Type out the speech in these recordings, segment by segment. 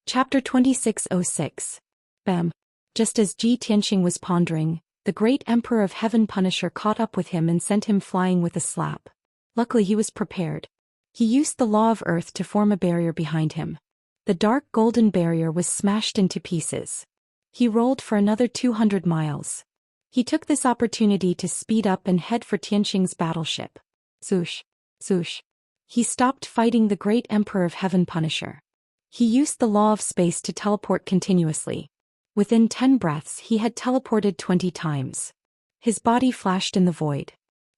Chapter 2606. Bam. Just as Ji Tianqing was pondering, the great Emperor of Heaven Punisher caught up with him and sent him flying with a slap. Luckily he was prepared. He used the law of earth to form a barrier behind him. The dark golden barrier was smashed into pieces. He rolled for another 200 miles. He took this opportunity to speed up and head for Tianqing's battleship. Swoosh, swoosh. He stopped fighting the great Emperor of Heaven Punisher. He used the law of space to teleport continuously. Within 10 breaths he had teleported 20 times. His body flashed in the void.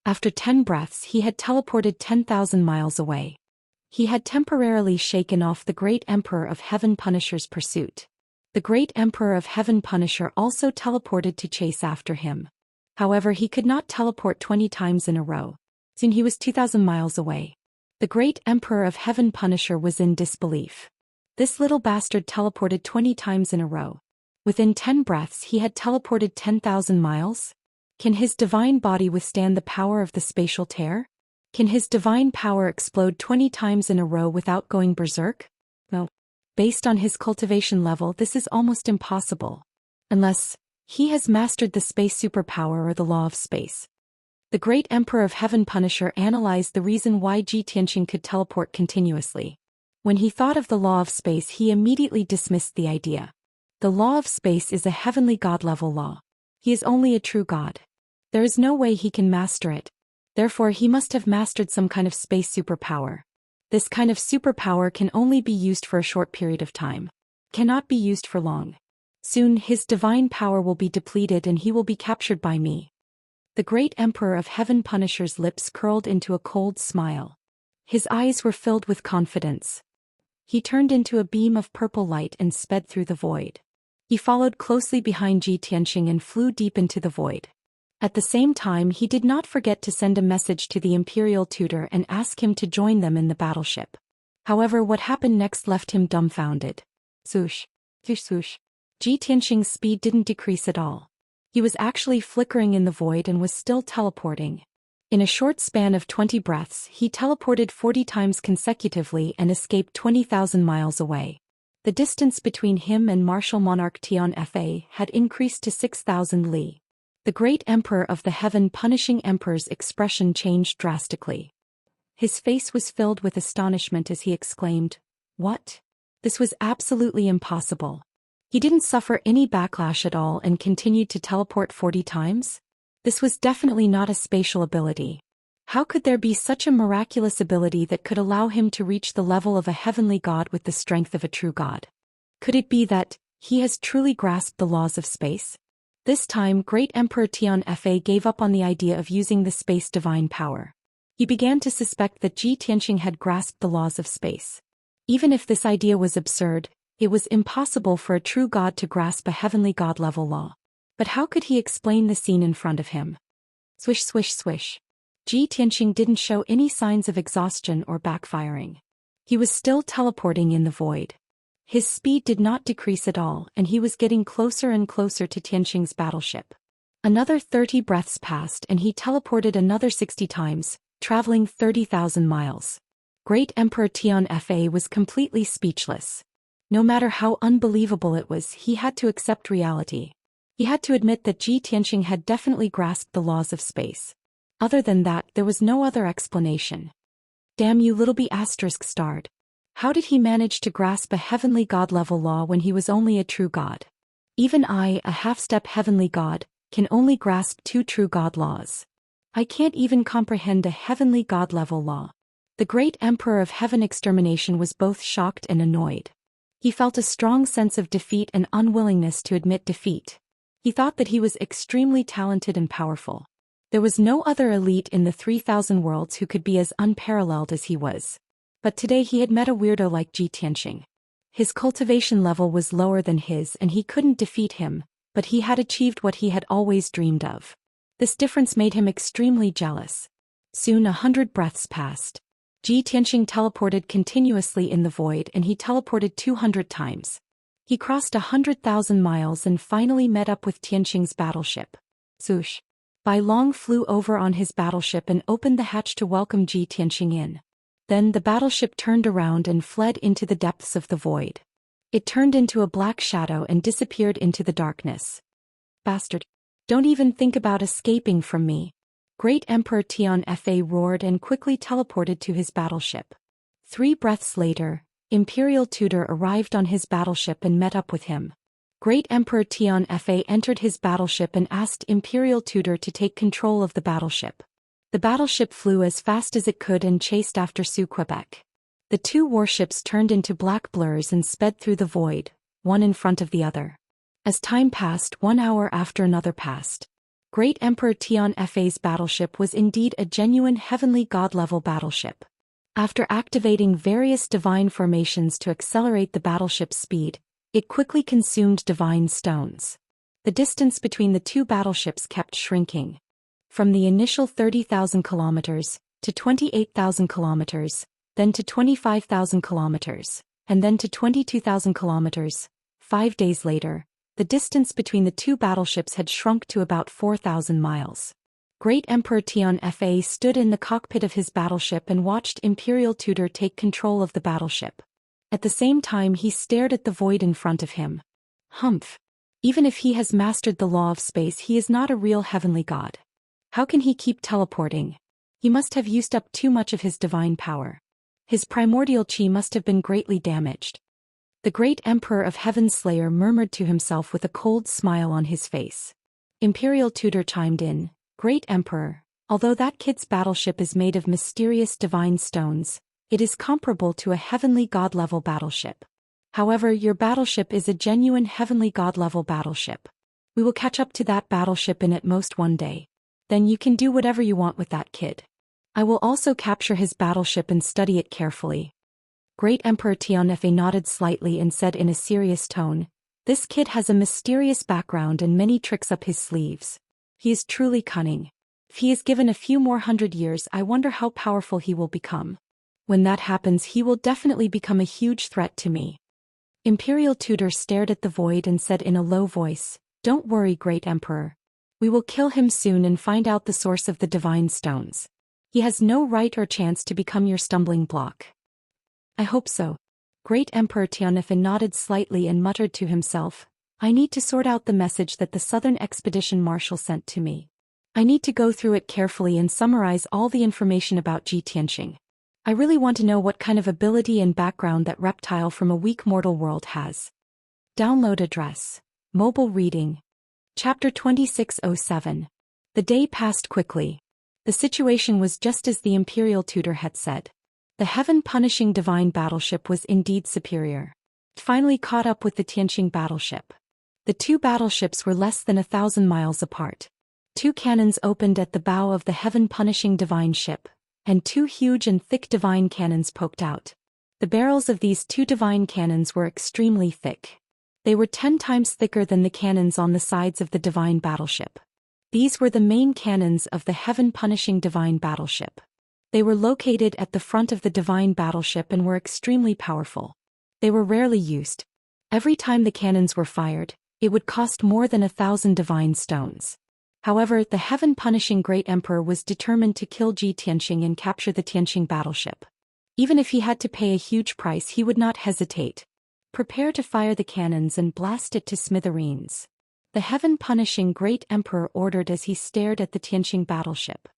After 10 breaths he had teleported 10,000 miles away. He had temporarily shaken off the great Emperor of Heaven Punisher's pursuit. The great Emperor of Heaven Punisher also teleported to chase after him. However, he could not teleport 20 times in a row. Soon he was 2,000 miles away. The great Emperor of Heaven Punisher was in disbelief. This little bastard teleported 20 times in a row. Within 10 breaths he had teleported 10,000 miles? Can his divine body withstand the power of the spatial tear? Can his divine power explode 20 times in a row without going berserk? No. Based on his cultivation level, this is almost impossible. Unless he has mastered the space superpower or the law of space. The great Emperor of Heaven Punisher analyzed the reason why Ji Tianqing could teleport continuously. When he thought of the law of space, he immediately dismissed the idea. The law of space is a heavenly god-level law. He is only a true god. There is no way he can master it. Therefore he must have mastered some kind of space superpower. This kind of superpower can only be used for a short period of time. Cannot be used for long. Soon his divine power will be depleted and he will be captured by me. The great Emperor of Heaven Punisher's lips curled into a cold smile. His eyes were filled with confidence. He turned into a beam of purple light and sped through the void. He followed closely behind Ji Tianqing and flew deep into the void. At the same time he did not forget to send a message to the imperial tutor and ask him to join them in the battleship. However, what happened next left him dumbfounded. Swoosh, swoosh, swoosh. Ji Tianqing's speed didn't decrease at all. He was actually flickering in the void and was still teleporting. In a short span of 20 breaths he teleported 40 times consecutively and escaped 20,000 miles away. The distance between him and martial monarch Tian Fa had increased to 6,000 li. The great Emperor of the Heaven Punishing Emperor's expression changed drastically. His face was filled with astonishment as he exclaimed, "What? This was absolutely impossible." He didn't suffer any backlash at all and continued to teleport 40 times? This was definitely not a spatial ability. How could there be such a miraculous ability that could allow him to reach the level of a heavenly god with the strength of a true god? Could it be that he has truly grasped the laws of space? This time, great Emperor Tian Fa gave up on the idea of using the space divine power. He began to suspect that Ji Tianqing had grasped the laws of space. Even if this idea was absurd, it was impossible for a true god to grasp a heavenly god-level law. But how could he explain the scene in front of him? Swish, swish, swish. Ji Tianqing didn't show any signs of exhaustion or backfiring. He was still teleporting in the void. His speed did not decrease at all and he was getting closer and closer to Tianqing's battleship. Another 30 breaths passed and he teleported another 60 times, traveling 30,000 miles. Great Emperor Tian Fa was completely speechless. No matter how unbelievable it was, he had to accept reality. He had to admit that Ji Tianqing had definitely grasped the laws of space. Other than that, there was no other explanation. Damn you little b******. How did he manage to grasp a heavenly god-level law when he was only a true god? Even I, a half-step heavenly god, can only grasp 2 true god laws. I can't even comprehend a heavenly god-level law. The great Emperor of Heaven Extermination was both shocked and annoyed. He felt a strong sense of defeat and unwillingness to admit defeat. He thought that he was extremely talented and powerful. There was no other elite in the 3,000 worlds who could be as unparalleled as he was. But today he had met a weirdo like Ji Tianqing. His cultivation level was lower than his and he couldn't defeat him, but he had achieved what he had always dreamed of. This difference made him extremely jealous. Soon 100 breaths passed. Ji Tianqing teleported continuously in the void and he teleported 200 times. He crossed 100,000 miles and finally met up with Tianqing's battleship. Swoosh. Bai Long flew over on his battleship and opened the hatch to welcome Ji Tianqing in. Then the battleship turned around and fled into the depths of the void. It turned into a black shadow and disappeared into the darkness. Bastard! Don't even think about escaping from me. Great Emperor Tianfa roared and quickly teleported to his battleship. 3 breaths later, Imperial Tutor arrived on his battleship and met up with him. Great Emperor Tianfa entered his battleship and asked Imperial Tutor to take control of the battleship. The battleship flew as fast as it could and chased after Su Quebec. The 2 warships turned into black blurs and sped through the void, one in front of the other. As time passed, 1 hour after another passed. Great Emperor Tianfa's battleship was indeed a genuine heavenly god-level battleship. After activating various divine formations to accelerate the battleship's speed, it quickly consumed divine stones. The distance between the 2 battleships kept shrinking. From the initial 30,000 kilometers, to 28,000 kilometers, then to 25,000 kilometers, and then to 22,000 kilometers. 5 days later, the distance between the 2 battleships had shrunk to about 4,000 miles. Great Emperor Tianfa stood in the cockpit of his battleship and watched Imperial Tutor take control of the battleship. At the same time he stared at the void in front of him. Humph! Even if he has mastered the law of space, he is not a real heavenly god. How can he keep teleporting? He must have used up too much of his divine power. His primordial chi must have been greatly damaged. The great Emperor of Heaven's Slayer murmured to himself with a cold smile on his face. Imperial Tutor chimed in, "Great Emperor, although that kid's battleship is made of mysterious divine stones, it is comparable to a heavenly god-level battleship. However, your battleship is a genuine heavenly god-level battleship. We will catch up to that battleship in at most 1 day. Then you can do whatever you want with that kid. I will also capture his battleship and study it carefully." Great Emperor Tianfa nodded slightly and said in a serious tone, "This kid has a mysterious background and many tricks up his sleeves. He is truly cunning. If he is given a few more 100 years, I wonder how powerful he will become. When that happens, he will definitely become a huge threat to me." Imperial Tutor stared at the void and said in a low voice, "Don't worry, Great Emperor. We will kill him soon and find out the source of the divine stones. He has no right or chance to become your stumbling block." "I hope so." Great Emperor Tianfa nodded slightly and muttered to himself, "I need to sort out the message that the Southern Expedition Marshal sent to me. I need to go through it carefully and summarize all the information about Zhou Xian. I really want to know what kind of ability and background that reptile from a weak mortal world has." Download address. Mobile reading. Chapter 2607. The day passed quickly. The situation was just as the Imperial Tutor had said. The heaven-punishing divine battleship was indeed superior. It finally caught up with the Tianqing battleship. The 2 battleships were less than 1,000 miles apart. 2 cannons opened at the bow of the heaven-punishing divine ship, and 2 huge and thick divine cannons poked out. The barrels of these 2 divine cannons were extremely thick. They were 10 times thicker than the cannons on the sides of the divine battleship. These were the main cannons of the heaven-punishing divine battleship. They were located at the front of the divine battleship and were extremely powerful. They were rarely used. Every time the cannons were fired, it would cost more than 1,000 divine stones. However, the heaven-punishing Great Emperor was determined to kill Zhou Xian and capture the Tianqing battleship. Even if he had to pay a huge price, he would not hesitate. Prepare to fire the cannons and blast it to smithereens. The heaven-punishing Great Emperor ordered as he stared at the Tianqing battleship.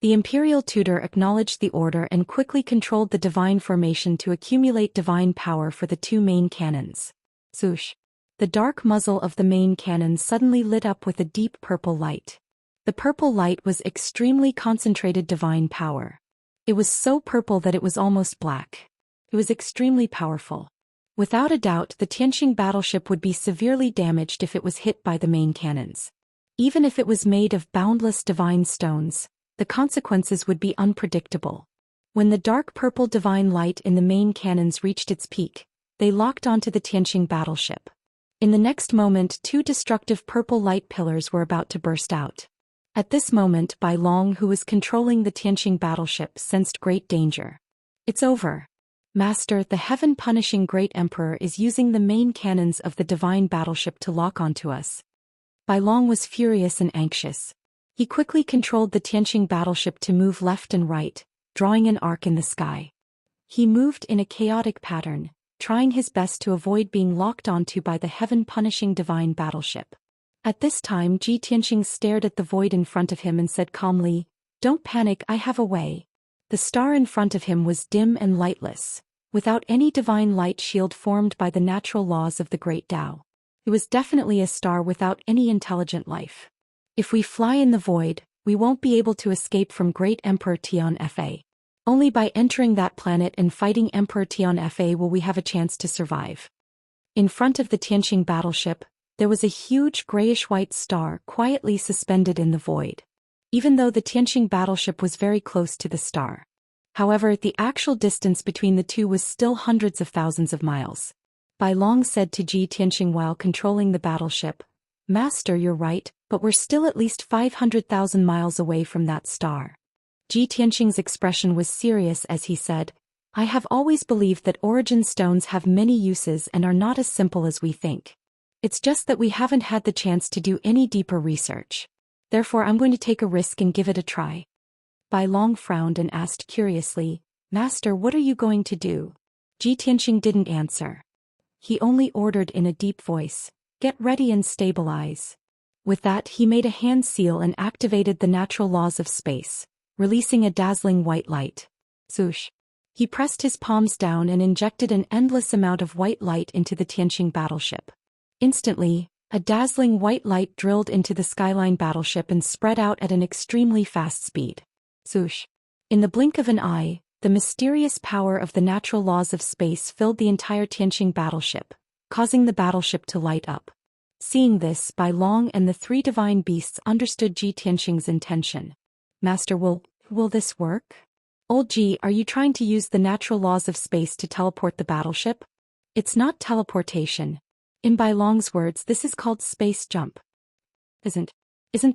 The Imperial Tutor acknowledged the order and quickly controlled the divine formation to accumulate divine power for the 2 main cannons. Swoosh! The dark muzzle of the main cannon suddenly lit up with a deep purple light. The purple light was extremely concentrated divine power. It was so purple that it was almost black. It was extremely powerful. Without a doubt, the Tianqing battleship would be severely damaged if it was hit by the main cannons. Even if it was made of boundless divine stones, the consequences would be unpredictable. When the dark purple divine light in the main cannons reached its peak, they locked onto the Tianqing battleship. In the next moment, 2 destructive purple light pillars were about to burst out. At this moment, Bai Long, who was controlling the Tianqing battleship, sensed great danger. "It's over. Master, the heaven-punishing Great Emperor is using the main cannons of the divine battleship to lock onto us." Bai Long was furious and anxious. He quickly controlled the Tianqing battleship to move left and right, drawing an arc in the sky. He moved in a chaotic pattern, trying his best to avoid being locked onto by the heaven-punishing divine battleship. At this time Ji Tianxing stared at the void in front of him and said calmly, "Don't panic, I have a way." The star in front of him was dim and lightless, without any divine light shield formed by the natural laws of the great Tao. It was definitely a star without any intelligent life. If we fly in the void, we won't be able to escape from Great Emperor Tian Fa. Only by entering that planet and fighting Emperor Tian Fa will we have a chance to survive. In front of the Tianxing battleship, there was a huge grayish-white star quietly suspended in the void. Even though the Tianxing battleship was very close to the star. However, the actual distance between the two was still hundreds of thousands of miles. Bai Long said to Ji Tianxing while controlling the battleship, "Master, you're right, but we're still at least 500,000 miles away from that star." Ji Tianxing's expression was serious as he said, "I have always believed that origin stones have many uses and are not as simple as we think. It's just that we haven't had the chance to do any deeper research. Therefore I'm going to take a risk and give it a try." Bai Long frowned and asked curiously, "Master, what are you going to do?" Ji Tianxing didn't answer. He only ordered in a deep voice, "Get ready and stabilize." With that he made a hand seal and activated the natural laws of space, releasing a dazzling white light. Swoosh. He pressed his palms down and injected an endless amount of white light into the Tianxing battleship. Instantly, a dazzling white light drilled into the Skyline battleship and spread out at an extremely fast speed. Swoosh. In the blink of an eye, the mysterious power of the natural laws of space filled the entire Tianxing battleship, causing the battleship to light up. Seeing this, Bai Long and the three divine beasts understood Ji Tianxing's intention. "Master, will this work? Old Ji, are you trying to use the natural laws of space to teleport the battleship?" "It's not teleportation. In Bai Long's words, this is called space jump." Isn't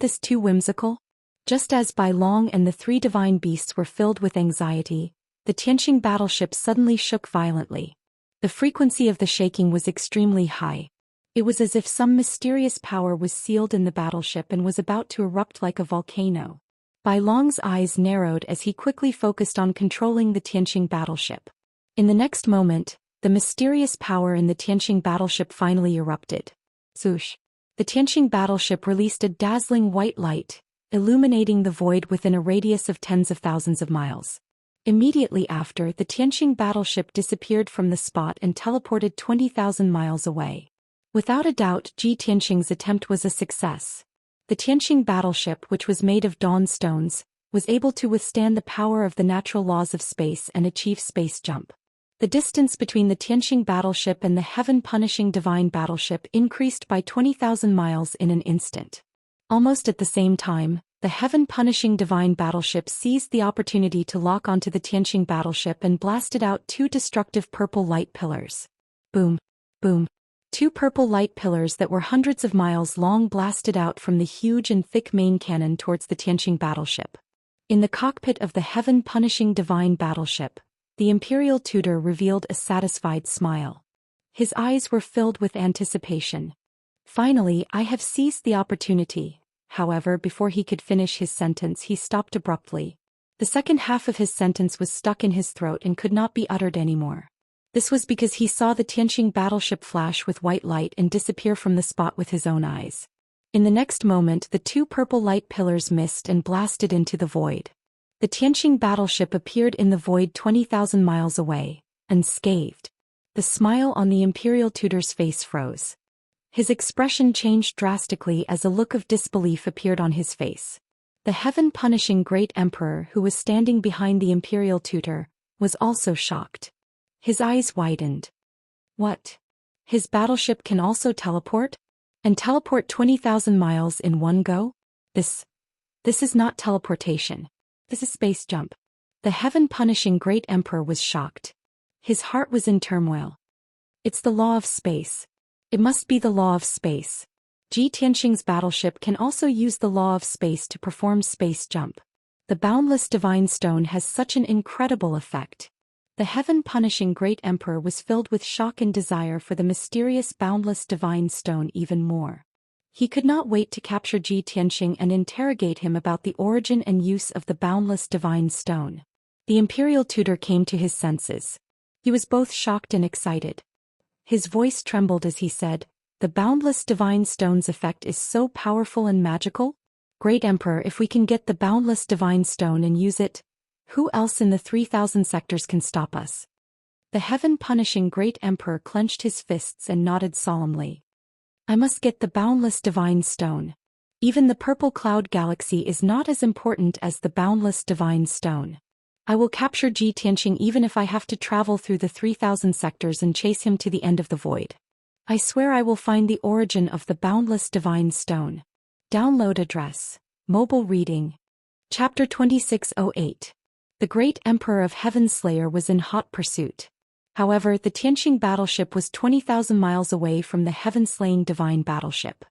this too whimsical?" Just as Bai Long and the three divine beasts were filled with anxiety, the Tianxing battleship suddenly shook violently. The frequency of the shaking was extremely high. It was as if some mysterious power was sealed in the battleship and was about to erupt like a volcano. Bai Long's eyes narrowed as he quickly focused on controlling the Tianxing battleship. In the next moment, the mysterious power in the Tianxing battleship finally erupted. Swoosh. The Tianxing battleship released a dazzling white light, illuminating the void within a radius of tens of thousands of miles. Immediately after, the Tianxing battleship disappeared from the spot and teleported 20,000 miles away. Without a doubt, Ji Tianxing's attempt was a success. The Tianxing battleship, which was made of dawn stones, was able to withstand the power of the natural laws of space and achieve space jump. The distance between the Tianxing battleship and the heaven-punishing divine battleship increased by 20,000 miles in an instant. Almost at the same time, the heaven-punishing divine battleship seized the opportunity to lock onto the Tianxing battleship and blasted out two destructive purple light pillars. Boom. Boom. Two purple light pillars that were hundreds of miles long blasted out from the huge and thick main cannon towards the Tianxing battleship. In the cockpit of the heaven-punishing divine battleship, the Imperial Tutor revealed a satisfied smile. His eyes were filled with anticipation. "Finally, I have seized the opportunity." However, before he could finish his sentence, he stopped abruptly. The second half of his sentence was stuck in his throat and could not be uttered anymore. This was because he saw the Tianxing battleship flash with white light and disappear from the spot with his own eyes. In the next moment, the two purple light pillars missed and blasted into the void. The Tianxing battleship appeared in the void 20,000 miles away, unscathed. The smile on the Imperial Tutor's face froze. His expression changed drastically as a look of disbelief appeared on his face. The heaven-punishing Great Emperor, who was standing behind the Imperial Tutor, was also shocked. His eyes widened. "What? His battleship can also teleport? And teleport 20,000 miles in one go? This is not teleportation. This is space jump." The heaven-punishing Great Emperor was shocked. His heart was in turmoil. "It's the law of space. It must be the law of space. Ji Tianxing's battleship can also use the law of space to perform space jump. The boundless divine stone has such an incredible effect." The heaven-punishing Great Emperor was filled with shock and desire for the mysterious boundless divine stone even more. He could not wait to capture Ji Tianxing and interrogate him about the origin and use of the boundless divine stone. The Imperial Tutor came to his senses. He was both shocked and excited. His voice trembled as he said, "The boundless divine stone's effect is so powerful and magical? Great Emperor, if we can get the boundless divine stone and use it, who else in the 3,000 sectors can stop us?" The heaven-punishing Great Emperor clenched his fists and nodded solemnly. "I must get the boundless divine stone. Even the purple cloud galaxy is not as important as the boundless divine stone. I will capture Ji Tianqing even if I have to travel through the 3,000 sectors and chase him to the end of the void. I swear I will find the origin of the boundless divine stone." Download address. Mobile reading. Chapter 2608. The Great Emperor of Heaven Slayer was in hot pursuit. However, the Tianqing battleship was 20,000 miles away from the heaven-slaying divine battleship.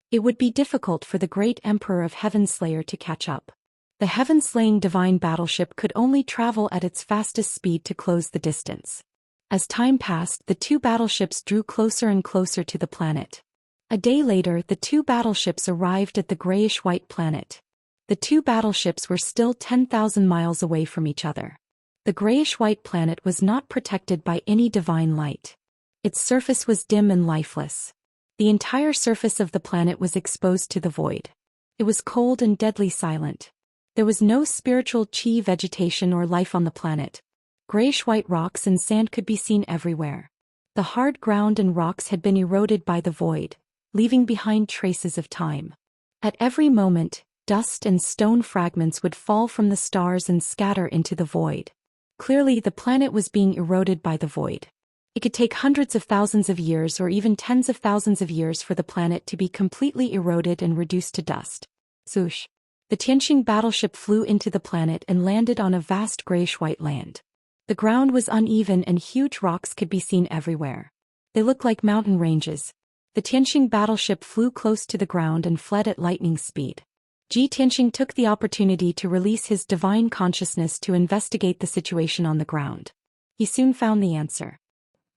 It would be difficult for the Great Emperor of Heaven Slayer to catch up. The heaven-slaying divine battleship could only travel at its fastest speed to close the distance. As time passed, the two battleships drew closer and closer to the planet. A day later, the two battleships arrived at the grayish-white planet. The two battleships were still 10,000 miles away from each other. The grayish-white planet was not protected by any divine light. Its surface was dim and lifeless. The entire surface of the planet was exposed to the void. It was cold and deadly silent. There was no spiritual chi vegetation or life on the planet. Grayish-white rocks and sand could be seen everywhere. The hard ground and rocks had been eroded by the void, leaving behind traces of time. At every moment, dust and stone fragments would fall from the stars and scatter into the void. Clearly, the planet was being eroded by the void. It could take hundreds of thousands of years or even tens of thousands of years for the planet to be completely eroded and reduced to dust. Swoosh. The Tianqing battleship flew into the planet and landed on a vast grayish-white land. The ground was uneven and huge rocks could be seen everywhere. They looked like mountain ranges. The Tianqing battleship flew close to the ground and fled at lightning speed. Ji Tianqing took the opportunity to release his divine consciousness to investigate the situation on the ground. He soon found the answer.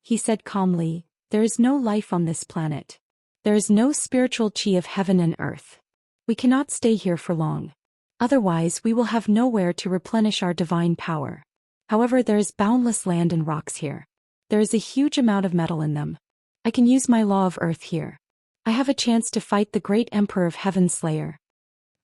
He said calmly, "There is no life on this planet. There is no spiritual chi of heaven and earth. We cannot stay here for long. Otherwise, we will have nowhere to replenish our divine power. However, there is boundless land and rocks here. There is a huge amount of metal in them. I can use my law of earth here. I have a chance to fight the Great Emperor of Heaven Slayer."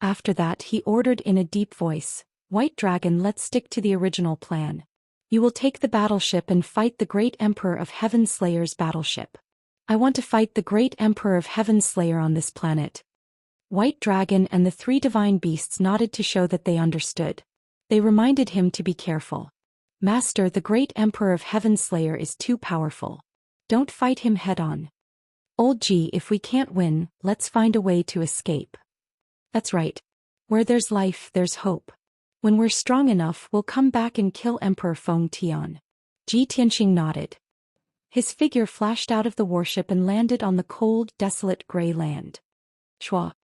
After that, he ordered in a deep voice, "White Dragon, let's stick to the original plan. You will take the battleship and fight the Great Emperor of Heaven Slayer's battleship. I want to fight the Great Emperor of Heaven Slayer on this planet." White Dragon and the three divine beasts nodded to show that they understood. They reminded him to be careful. "Master, the Great Emperor of Heaven Slayer is too powerful. Don't fight him head-on. Old G, if we can't win, let's find a way to escape." "That's right. Where there's life, there's hope. When we're strong enough, we'll come back and kill Emperor Feng Tian." Ji Tianqing nodded. His figure flashed out of the warship and landed on the cold, desolate gray land. Shwa.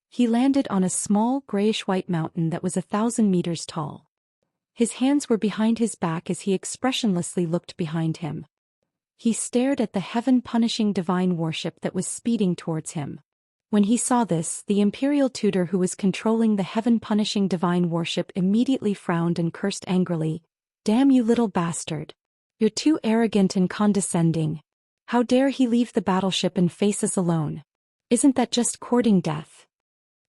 He landed on a small, grayish-white mountain that was 1,000 meters tall. His hands were behind his back as he expressionlessly looked behind him. He stared at the heaven-punishing divine warship that was speeding towards him. When he saw this, the imperial tutor who was controlling the heaven-punishing divine warship immediately frowned and cursed angrily. "Damn you little bastard. You're too arrogant and condescending. How dare he leave the battleship and face us alone? Isn't that just courting death?"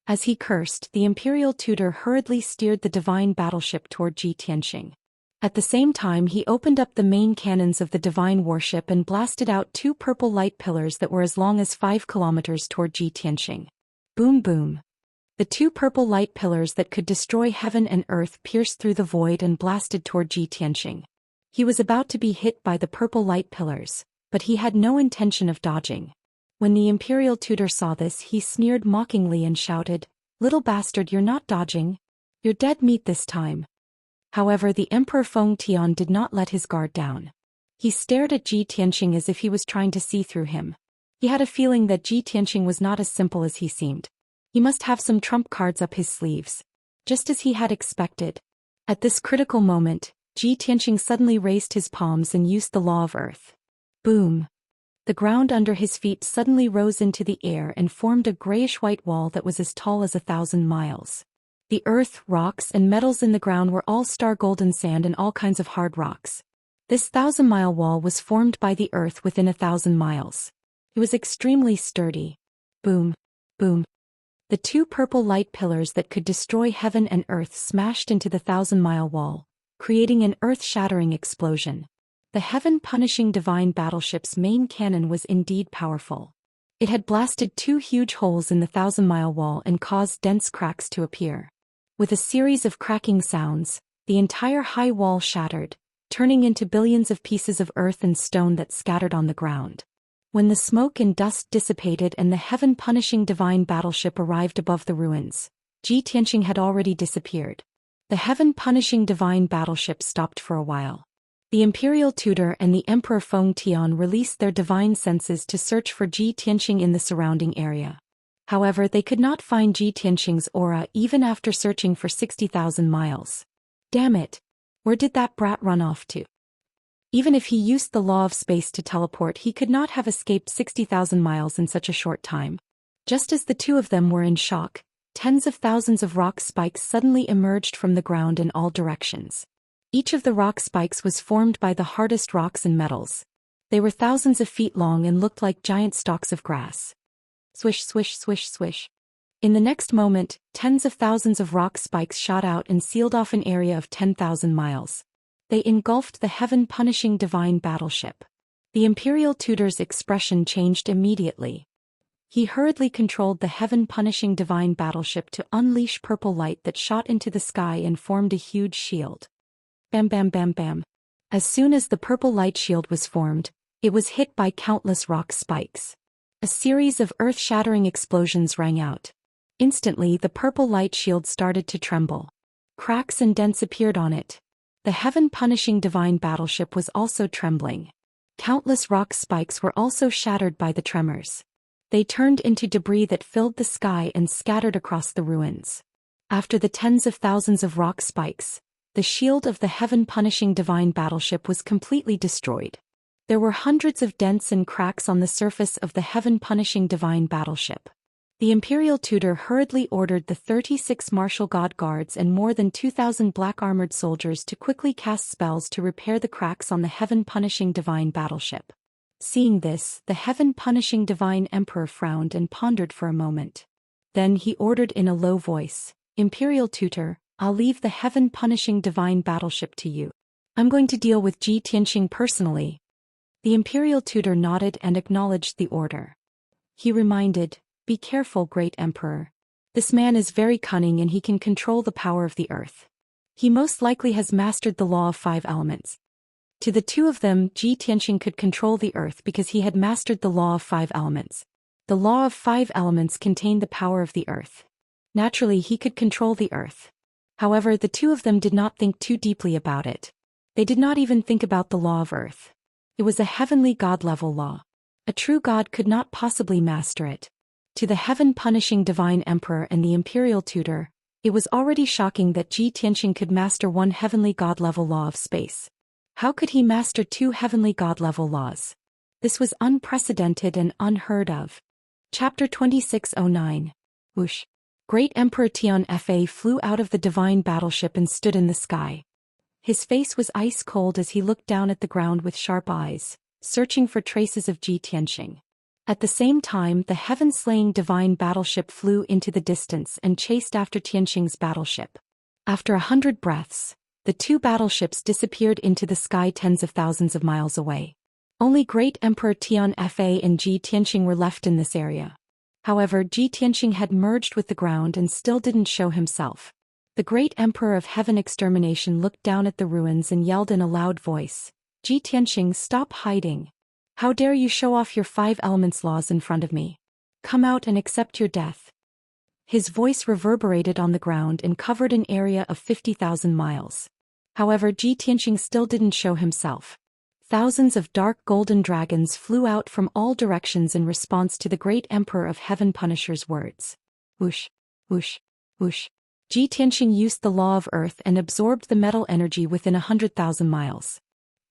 As he cursed, the imperial tutor hurriedly steered the divine battleship toward Ji Tianqing. At the same time, he opened up the main cannons of the divine warship and blasted out two purple light pillars that were as long as 5 kilometers toward Ji Tianqing. Boom boom. The two purple light pillars that could destroy heaven and earth pierced through the void and blasted toward Ji Tianqing. He was about to be hit by the purple light pillars, but he had no intention of dodging. When the imperial tutor saw this, he sneered mockingly and shouted, "Little bastard, you're not dodging. You're dead meat this time." However, the Emperor Feng Tian did not let his guard down. He stared at Ji Tianqing as if he was trying to see through him. He had a feeling that Ji Tianqing was not as simple as he seemed. He must have some trump cards up his sleeves. Just as he had expected. At this critical moment, Ji Tianqing suddenly raised his palms and used the law of earth. Boom. The ground under his feet suddenly rose into the air and formed a grayish-white wall that was as tall as 1,000 miles. The earth, rocks, and metals in the ground were all star golden sand and all kinds of hard rocks. This 1,000-mile wall was formed by the earth within 1,000 miles. It was extremely sturdy. Boom, boom. The two purple light pillars that could destroy heaven and earth smashed into the 1,000-mile wall, creating an earth-shattering explosion. The heaven-punishing divine battleship's main cannon was indeed powerful. It had blasted two huge holes in the 1,000-mile wall and caused dense cracks to appear. With a series of cracking sounds, the entire high wall shattered, turning into billions of pieces of earth and stone that scattered on the ground. When the smoke and dust dissipated and the heaven-punishing divine battleship arrived above the ruins, Ji Tianqing had already disappeared. The heaven-punishing divine battleship stopped for a while. The imperial tutor and the Emperor Feng Tian released their divine senses to search for Ji Tianqing in the surrounding area. However, they could not find Ji Tianqing's aura even after searching for 60,000 miles. Damn it! Where did that brat run off to? Even if he used the law of space to teleport, he could not have escaped 60,000 miles in such a short time. Just as the two of them were in shock, tens of thousands of rock spikes suddenly emerged from the ground in all directions. Each of the rock spikes was formed by the hardest rocks and metals. They were thousands of feet long and looked like giant stalks of grass. Swish, swish, swish, swish. In the next moment, tens of thousands of rock spikes shot out and sealed off an area of 10,000 miles. They engulfed the heaven-punishing divine battleship. The imperial tutor's expression changed immediately. He hurriedly controlled the heaven-punishing divine battleship to unleash purple light that shot into the sky and formed a huge shield. Bam bam bam bam. As soon as the purple light shield was formed, it was hit by countless rock spikes. A series of earth-shattering explosions rang out. Instantly, the purple light shield started to tremble. Cracks and dents appeared on it. The heaven-punishing divine battleship was also trembling. Countless rock spikes were also shattered by the tremors. They turned into debris that filled the sky and scattered across the ruins. After the tens of thousands of rock spikes, the shield of the heaven-punishing divine battleship was completely destroyed. There were hundreds of dents and cracks on the surface of the heaven-punishing divine battleship. The imperial tutor hurriedly ordered the 36 martial god guards and more than 2,000 black-armored soldiers to quickly cast spells to repair the cracks on the heaven-punishing divine battleship. Seeing this, the heaven-punishing divine emperor frowned and pondered for a moment. Then he ordered in a low voice, "Imperial tutor, I'll leave the heaven-punishing divine battleship to you. I'm going to deal with Ji Tianqing personally." The imperial tutor nodded and acknowledged the order. He reminded, "Be careful, great emperor. This man is very cunning and he can control the power of the earth. He most likely has mastered the law of 5 elements." To the two of them, Ji Tianqing could control the earth because he had mastered the law of 5 elements. The law of 5 elements contained the power of the earth. Naturally, he could control the earth. However, the two of them did not think too deeply about it. They did not even think about the law of earth. It was a heavenly god-level law. A true god could not possibly master it. To the heaven-punishing divine emperor and the imperial tutor, it was already shocking that Ji Tianqing could master one heavenly god-level law of space. How could he master 2 heavenly god-level laws? This was unprecedented and unheard of. Chapter 2609. Whoosh. Great Emperor Tian Fa flew out of the divine battleship and stood in the sky. His face was ice cold as he looked down at the ground with sharp eyes, searching for traces of Ji Tianqing. At the same time, the heaven-slaying divine battleship flew into the distance and chased after Tianqing's battleship. After 100 breaths, the 2 battleships disappeared into the sky tens of thousands of miles away. Only Great Emperor Tian Fa and Ji Tianqing were left in this area. However, Ji Tianqing had merged with the ground and still didn't show himself. The Great Emperor of Heaven Extermination looked down at the ruins and yelled in a loud voice, "Ji Tianqing, stop hiding. How dare you show off your 5 elements laws in front of me? Come out and accept your death." His voice reverberated on the ground and covered an area of 50,000 miles. However, Ji Tianqing still didn't show himself. Thousands of dark golden dragons flew out from all directions in response to the Great Emperor of Heaven Punisher's words. Whoosh, whoosh, whoosh. Ji Tianqing used the law of earth and absorbed the metal energy within 100,000 miles.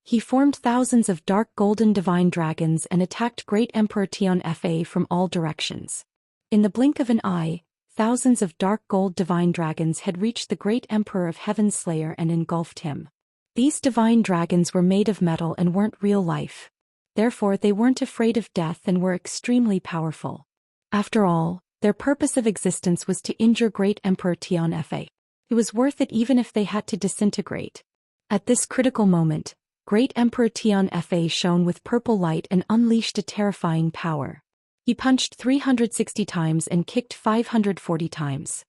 He formed thousands of dark golden divine dragons and attacked Great Emperor Tian Fa from all directions. In the blink of an eye, thousands of dark gold divine dragons had reached the Great Emperor of Heaven's Slayer and engulfed him. These divine dragons were made of metal and weren't real life. Therefore they weren't afraid of death and were extremely powerful. After all, their purpose of existence was to injure Great Emperor Tianfa. It was worth it even if they had to disintegrate. At this critical moment, Great Emperor Tianfa shone with purple light and unleashed a terrifying power. He punched 360 times and kicked 540 times.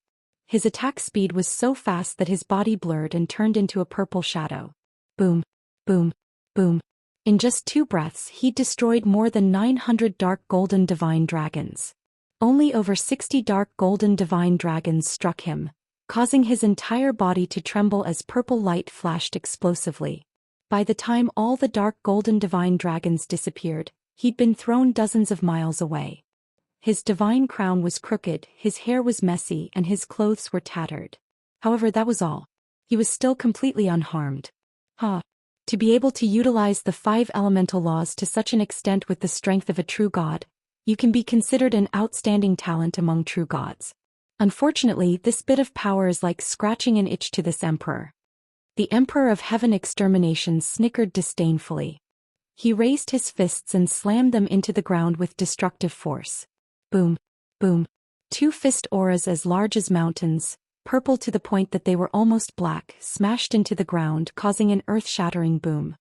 His attack speed was so fast that his body blurred and turned into a purple shadow. Boom, boom, boom. In just 2 breaths he destroyed more than 900 dark golden divine dragons. Only over 60 dark golden divine dragons struck him, causing his entire body to tremble as purple light flashed explosively. By the time all the dark golden divine dragons disappeared, he'd been thrown dozens of miles away. His divine crown was crooked, his hair was messy, and his clothes were tattered. However, that was all. He was still completely unharmed. To be able to utilize the 5 elemental laws to such an extent with the strength of a true god, you can be considered an outstanding talent among true gods. Unfortunately, this bit of power is like scratching an itch to this emperor. The Emperor of Heaven Extermination snickered disdainfully. He raised his fists and slammed them into the ground with destructive force. Boom, boom. 2 fist auras as large as mountains, purple to the point that they were almost black, smashed into the ground, causing an earth-shattering boom.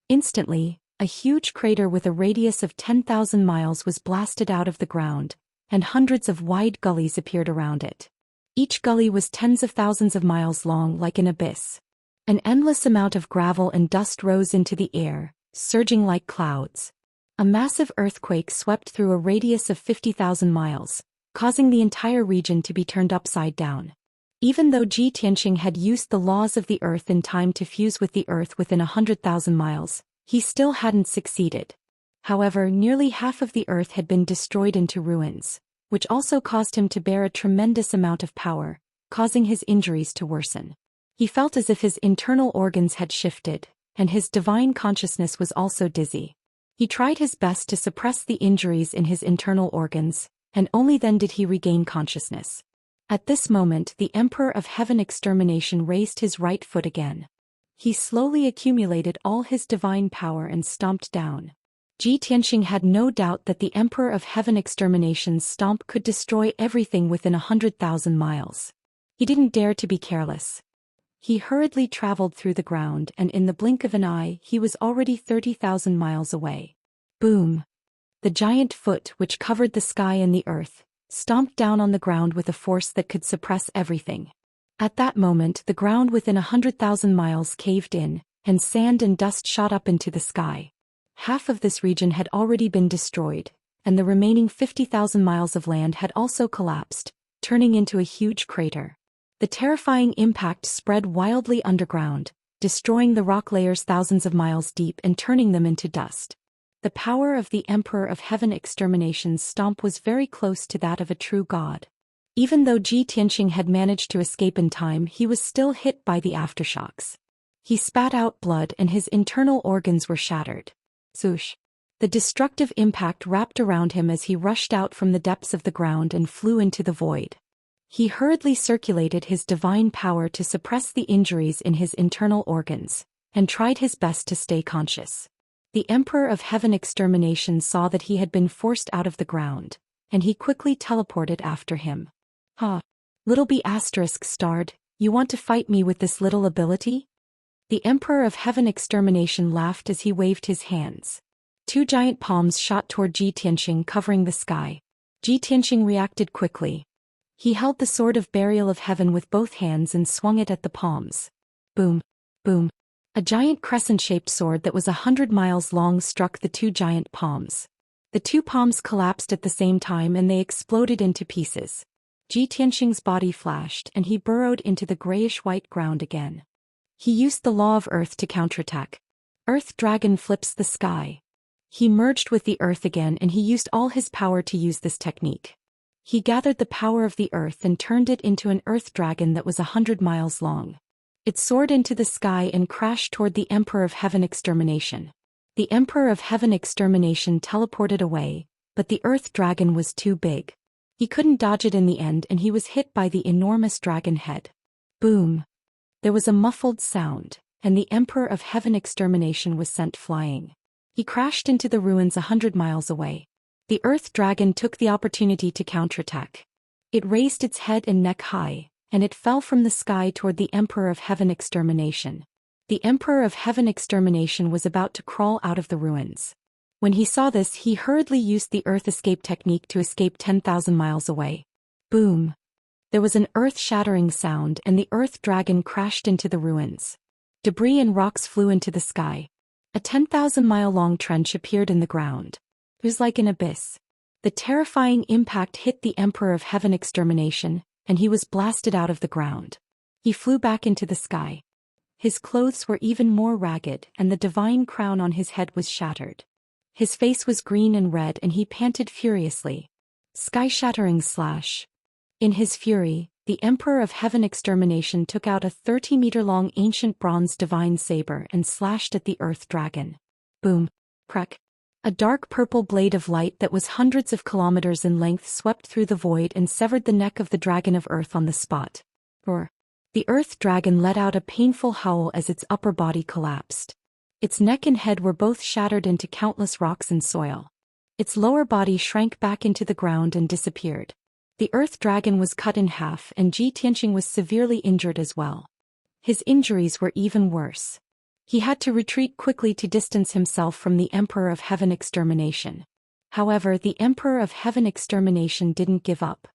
Instantly, a huge crater with a radius of 10,000 miles was blasted out of the ground, and hundreds of wide gullies appeared around it. Each gully was tens of thousands of miles long, like an abyss. An endless amount of gravel and dust rose into the air, surging like clouds. A massive earthquake swept through a radius of 50,000 miles, causing the entire region to be turned upside down. Even though Ji Tianxing had used the laws of the earth in time to fuse with the earth within 100,000 miles, he still hadn't succeeded. However, nearly half of the earth had been destroyed into ruins, which also caused him to bear a tremendous amount of power, causing his injuries to worsen. He felt as if his internal organs had shifted, and his divine consciousness was also dizzy. He tried his best to suppress the injuries in his internal organs, and only then did he regain consciousness. At this moment, the Emperor of Heaven Extermination raised his right foot again. He slowly accumulated all his divine power and stomped down. Ji Tianxing had no doubt that the Emperor of Heaven Extermination's stomp could destroy everything within 100,000 miles. He didn't dare to be careless. He hurriedly traveled through the ground, and in the blink of an eye he was already 30,000 miles away. Boom! The giant foot, which covered the sky and the earth, stomped down on the ground with a force that could suppress everything. At that moment the ground within 100,000 miles caved in, and sand and dust shot up into the sky. Half of this region had already been destroyed, and the remaining 50,000 miles of land had also collapsed, turning into a huge crater. The terrifying impact spread wildly underground, destroying the rock layers thousands of miles deep and turning them into dust. The power of the Emperor of Heaven Extermination's stomp was very close to that of a true god. Even though Ji Tianxing had managed to escape in time, he was still hit by the aftershocks. He spat out blood and his internal organs were shattered. Swoosh! The destructive impact wrapped around him as he rushed out from the depths of the ground and flew into the void. He hurriedly circulated his divine power to suppress the injuries in his internal organs, and tried his best to stay conscious. The Emperor of Heaven Extermination saw that he had been forced out of the ground, and he quickly teleported after him. Little B****, you want to fight me with this little ability? The Emperor of Heaven Extermination laughed as he waved his hands. 2 giant palms shot toward Ji Tianxing, covering the sky. Ji Tianxing reacted quickly. He held the sword of burial of heaven with both hands and swung it at the palms. Boom, boom. A giant crescent-shaped sword that was 100 miles long struck the 2 giant palms. The 2 palms collapsed at the same time and they exploded into pieces. Ji Tianxing's body flashed and he burrowed into the grayish-white ground again. He used the law of earth to counterattack. Earth Dragon flips the sky. He merged with the earth again and he used all his power to use this technique. He gathered the power of the earth and turned it into an earth dragon that was 100 miles long. It soared into the sky and crashed toward the Emperor of Heaven Extermination. The Emperor of Heaven Extermination teleported away, but the earth dragon was too big. He couldn't dodge it in the end and he was hit by the enormous dragon head. Boom! There was a muffled sound, and the Emperor of Heaven Extermination was sent flying. He crashed into the ruins 100 miles away. The Earth Dragon took the opportunity to counterattack. It raised its head and neck high, and it fell from the sky toward the Emperor of Heaven Extermination. The Emperor of Heaven Extermination was about to crawl out of the ruins. When he saw this, he hurriedly used the Earth Escape technique to escape 10,000 miles away. Boom! There was an earth-shattering sound and the Earth Dragon crashed into the ruins. Debris and rocks flew into the sky. A 10,000-mile-long trench appeared in the ground. It was like an abyss. The terrifying impact hit the Emperor of Heaven Extermination, and he was blasted out of the ground. He flew back into the sky. His clothes were even more ragged, and the divine crown on his head was shattered. His face was green and red, and he panted furiously. Sky-shattering slash. In his fury, the Emperor of Heaven Extermination took out a 30-meter-long ancient bronze divine saber and slashed at the Earth Dragon. Boom. Crack. A dark purple blade of light that was hundreds of kilometers in length swept through the void and severed the neck of the Dragon of Earth on the spot. Roar. The Earth Dragon let out a painful howl as its upper body collapsed. Its neck and head were both shattered into countless rocks and soil. Its lower body shrank back into the ground and disappeared. The Earth Dragon was cut in half and Zhou Xian was severely injured as well. His injuries were even worse. He had to retreat quickly to distance himself from the Emperor of Heaven Extermination. However, the Emperor of Heaven Extermination didn't give up.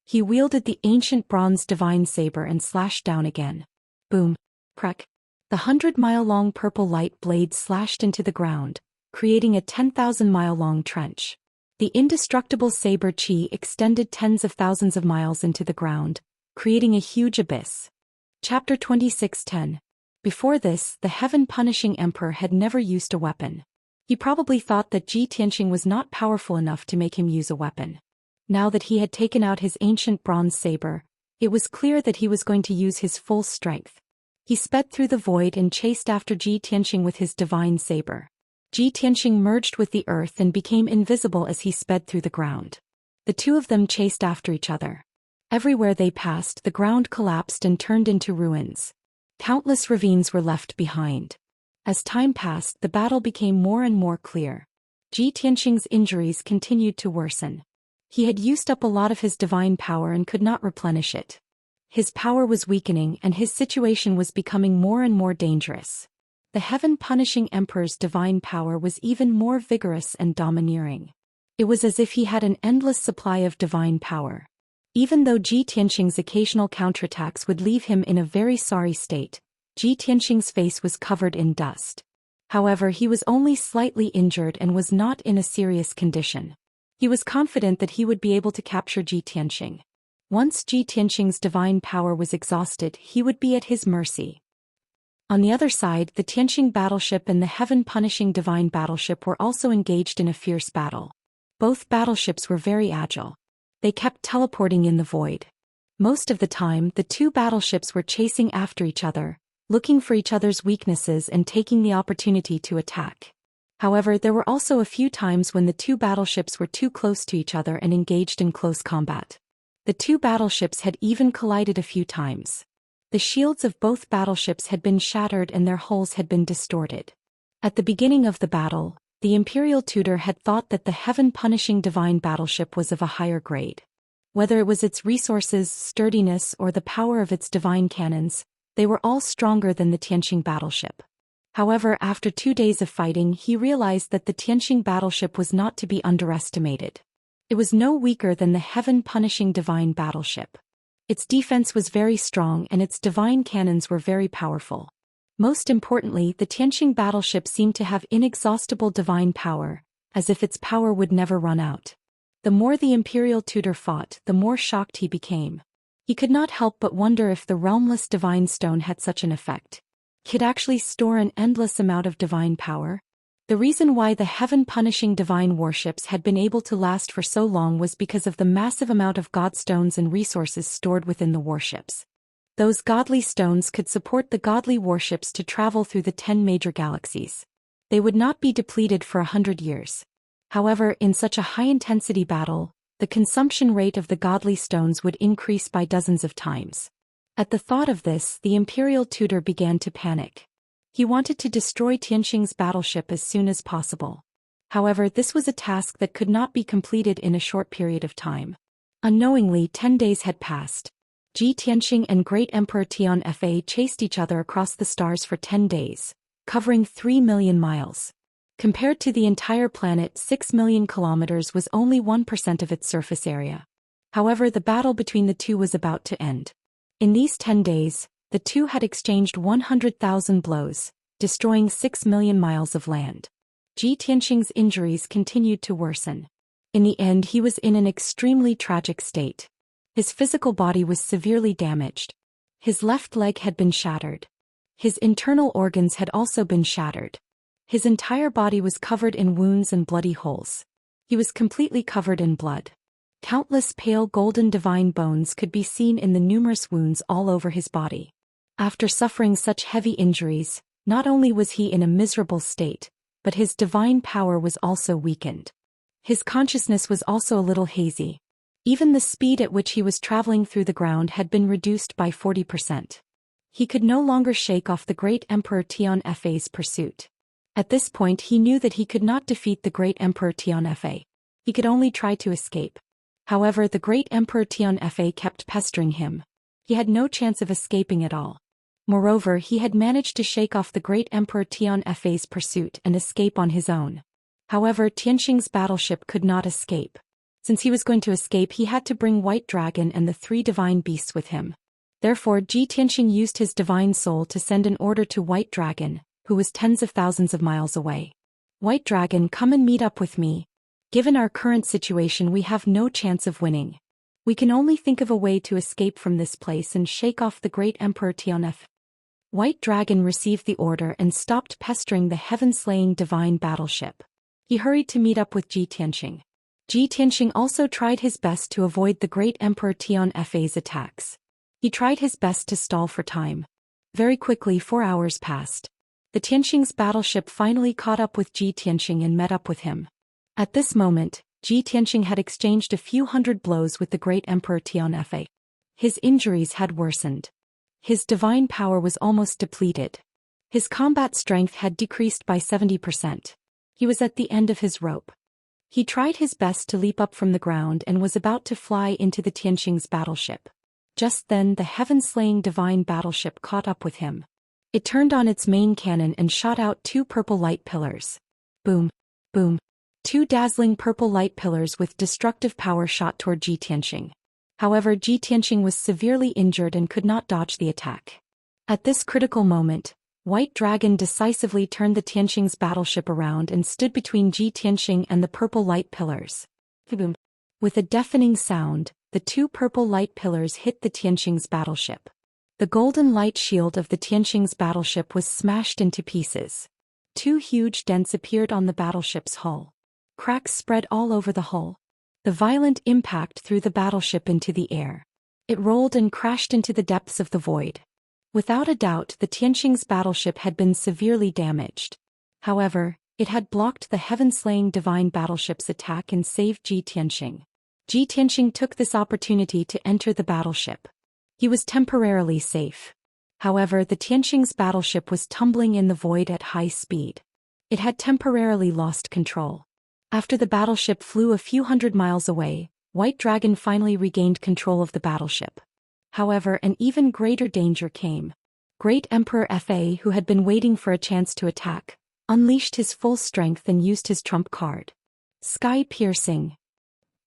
He wielded the ancient bronze divine saber and slashed down again. Boom. Crack. The 100-mile-long purple light blade slashed into the ground, creating a 10,000-mile-long trench. The indestructible saber chi extended tens of thousands of miles into the ground, creating a huge abyss. Chapter 26:10. Before this, the heaven-punishing emperor had never used a weapon. He probably thought that Zhou Xian was not powerful enough to make him use a weapon. Now that he had taken out his ancient bronze saber, it was clear that he was going to use his full strength. He sped through the void and chased after Zhou Xian with his divine saber. Zhou Xian merged with the earth and became invisible as he sped through the ground. The two of them chased after each other. Everywhere they passed, the ground collapsed and turned into ruins. Countless ravines were left behind. As time passed, the battle became more and more clear. Zhou Xian's injuries continued to worsen. He had used up a lot of his divine power and could not replenish it. His power was weakening and his situation was becoming more and more dangerous. The heaven-punishing emperor's divine power was even more vigorous and domineering. It was as if he had an endless supply of divine power. Even though Zhou Xian's occasional counterattacks would leave him in a very sorry state, Zhou Xian's face was covered in dust. However, he was only slightly injured and was not in a serious condition. He was confident that he would be able to capture Zhou Xian. Once Zhou Xian's divine power was exhausted, he would be at his mercy. On the other side, the Tianqing battleship and the heaven-punishing divine battleship were also engaged in a fierce battle. Both battleships were very agile. They kept teleporting in the void. Most of the time, the two battleships were chasing after each other, looking for each other's weaknesses and taking the opportunity to attack. However, there were also a few times when the two battleships were too close to each other and engaged in close combat. The two battleships had even collided a few times. The shields of both battleships had been shattered and their hulls had been distorted. At the beginning of the battle, the Imperial Tutor had thought that the heaven-punishing divine battleship was of a higher grade. Whether it was its resources, sturdiness, or the power of its divine cannons, they were all stronger than the Tianqing battleship. However, after 2 days of fighting, he realized that the Tianqing battleship was not to be underestimated. It was no weaker than the heaven-punishing divine battleship. Its defense was very strong and its divine cannons were very powerful. Most importantly, the Tianqing battleship seemed to have inexhaustible divine power, as if its power would never run out. The more the Imperial Tutor fought, the more shocked he became. He could not help but wonder if the realmless divine stone had such an effect. Could actually store an endless amount of divine power? The reason why the heaven-punishing divine warships had been able to last for so long was because of the massive amount of god stones and resources stored within the warships. Those godly stones could support the godly warships to travel through the 10 major galaxies. They would not be depleted for 100 years. However, in such a high-intensity battle, the consumption rate of the godly stones would increase by dozens of times. At the thought of this, the Imperial Tutor began to panic. He wanted to destroy Tianxing's battleship as soon as possible. However, this was a task that could not be completed in a short period of time. Unknowingly, 10 days had passed. Tianxing and Great Emperor Tianfa chased each other across the stars for 10 days, covering 3 million miles. Compared to the entire planet, 6 million kilometers was only 1% of its surface area. However, the battle between the two was about to end. In these 10 days, the two had exchanged 100,000 blows, destroying 6 million miles of land. Tianxing's injuries continued to worsen. In the end, he was in an extremely tragic state. His physical body was severely damaged. His left leg had been shattered. His internal organs had also been shattered. His entire body was covered in wounds and bloody holes. He was completely covered in blood. Countless pale golden divine bones could be seen in the numerous wounds all over his body. After suffering such heavy injuries, not only was he in a miserable state, but his divine power was also weakened. His consciousness was also a little hazy. Even the speed at which he was traveling through the ground had been reduced by 40%. He could no longer shake off the Great Emperor Tianfa's pursuit. At this point he knew that he could not defeat the Great Emperor Tianfa. He could only try to escape. However, the Great Emperor Tianfa kept pestering him. He had no chance of escaping at all. Moreover, he had managed to shake off the Great Emperor Tianfa's pursuit and escape on his own. However, Tianxing's battleship could not escape. Since he was going to escape, he had to bring White Dragon and the 3 divine beasts with him. Therefore, Tianxing used his divine soul to send an order to White Dragon, who was tens of thousands of miles away. White Dragon, come and meet up with me. Given our current situation, we have no chance of winning. We can only think of a way to escape from this place and shake off the Great Emperor Tianfa. White Dragon received the order and stopped pestering the heaven-slaying divine battleship. He hurried to meet up with Tianxing. Tianxing also tried his best to avoid the Great Emperor Tianfa's attacks. He tried his best to stall for time. Very quickly 4 hours passed. The Tianxing's battleship finally caught up with Tianxing and met up with him. At this moment, Tianxing had exchanged a few hundred blows with the Great Emperor Tianfa. His injuries had worsened. His divine power was almost depleted. His combat strength had decreased by 70%. He was at the end of his rope. He tried his best to leap up from the ground and was about to fly into the Tianxing's battleship. Just then the heaven-slaying divine battleship caught up with him. It turned on its main cannon and shot out 2 purple light pillars. Boom! Boom! 2 dazzling purple light pillars with destructive power shot toward Tianxing. However, Tianxing was severely injured and could not dodge the attack. At this critical moment, White Dragon decisively turned the Tianxing's battleship around and stood between Tianxing and the purple light pillars. Boom! With a deafening sound, the 2 purple light pillars hit the Tianxing's battleship. The golden light shield of the Tianxing's battleship was smashed into pieces. 2 huge dents appeared on the battleship's hull. Cracks spread all over the hull. The violent impact threw the battleship into the air. It rolled and crashed into the depths of the void. Without a doubt, the Tianxing's battleship had been severely damaged. However, it had blocked the heaven-slaying divine battleship's attack and saved Tianxing. Tianxing took this opportunity to enter the battleship. He was temporarily safe. However, the Tianxing's battleship was tumbling in the void at high speed. It had temporarily lost control. After the battleship flew a few hundred miles away, White Dragon finally regained control of the battleship. However, an even greater danger came. Great Emperor Fa, who had been waiting for a chance to attack, unleashed his full strength and used his trump card. Sky-piercing.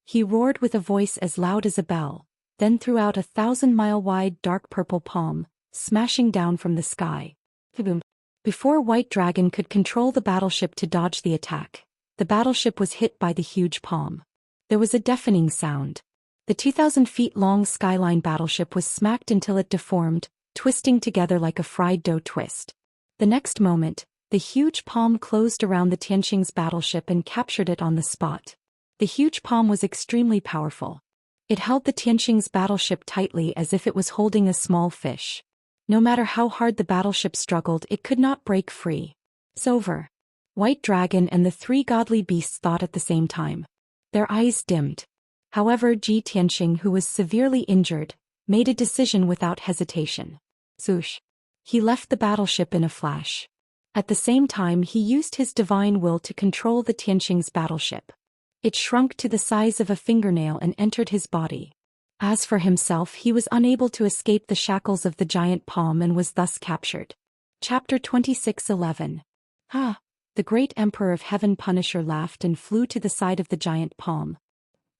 He roared with a voice as loud as a bell, then threw out a 1,000-mile-wide dark purple palm, smashing down from the sky. Boom! Before White Dragon could control the battleship to dodge the attack, the battleship was hit by the huge palm. There was a deafening sound. The 2,000-feet-long Skyline battleship was smacked until it deformed, twisting together like a fried dough twist. The next moment, the huge palm closed around the Tianxing's battleship and captured it on the spot. The huge palm was extremely powerful. It held the Tianxing's battleship tightly as if it was holding a small fish. No matter how hard the battleship struggled, it could not break free. It's over. White Dragon and the 3 godly beasts thought at the same time. Their eyes dimmed. However, Tianxing, who was severely injured, made a decision without hesitation. Swoosh! He left the battleship in a flash. At the same time he used his divine will to control the Tianqing's battleship. It shrunk to the size of a fingernail and entered his body. As for himself, he was unable to escape the shackles of the giant palm and was thus captured. Chapter 26:11. Ah! The great Emperor of Heaven Punisher laughed and flew to the side of the giant palm.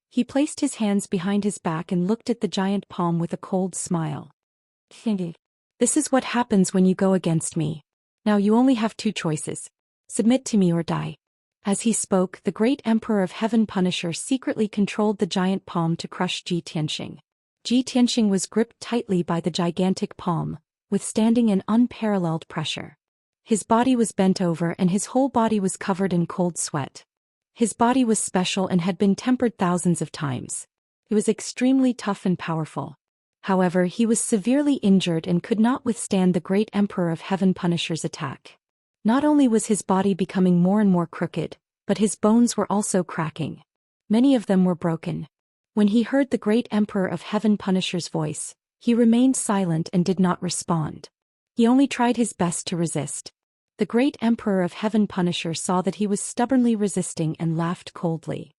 He placed his hands behind his back and looked at the giant palm with a cold smile. This is what happens when you go against me. Now you only have two choices. Submit to me or die. As he spoke, the great Emperor of Heaven Punisher secretly controlled the giant palm to crush Ji Tianqing. Ji Tianqing was gripped tightly by the gigantic palm, withstanding an unparalleled pressure. His body was bent over and his whole body was covered in cold sweat. His body was special and had been tempered thousands of times. It was extremely tough and powerful. However, he was severely injured and could not withstand the great Emperor of Heaven Punisher's attack. Not only was his body becoming more and more crooked, but his bones were also cracking. Many of them were broken. When he heard the great Emperor of Heaven Punisher's voice, he remained silent and did not respond. He only tried his best to resist. The great Emperor of Heaven Punisher saw that he was stubbornly resisting and laughed coldly.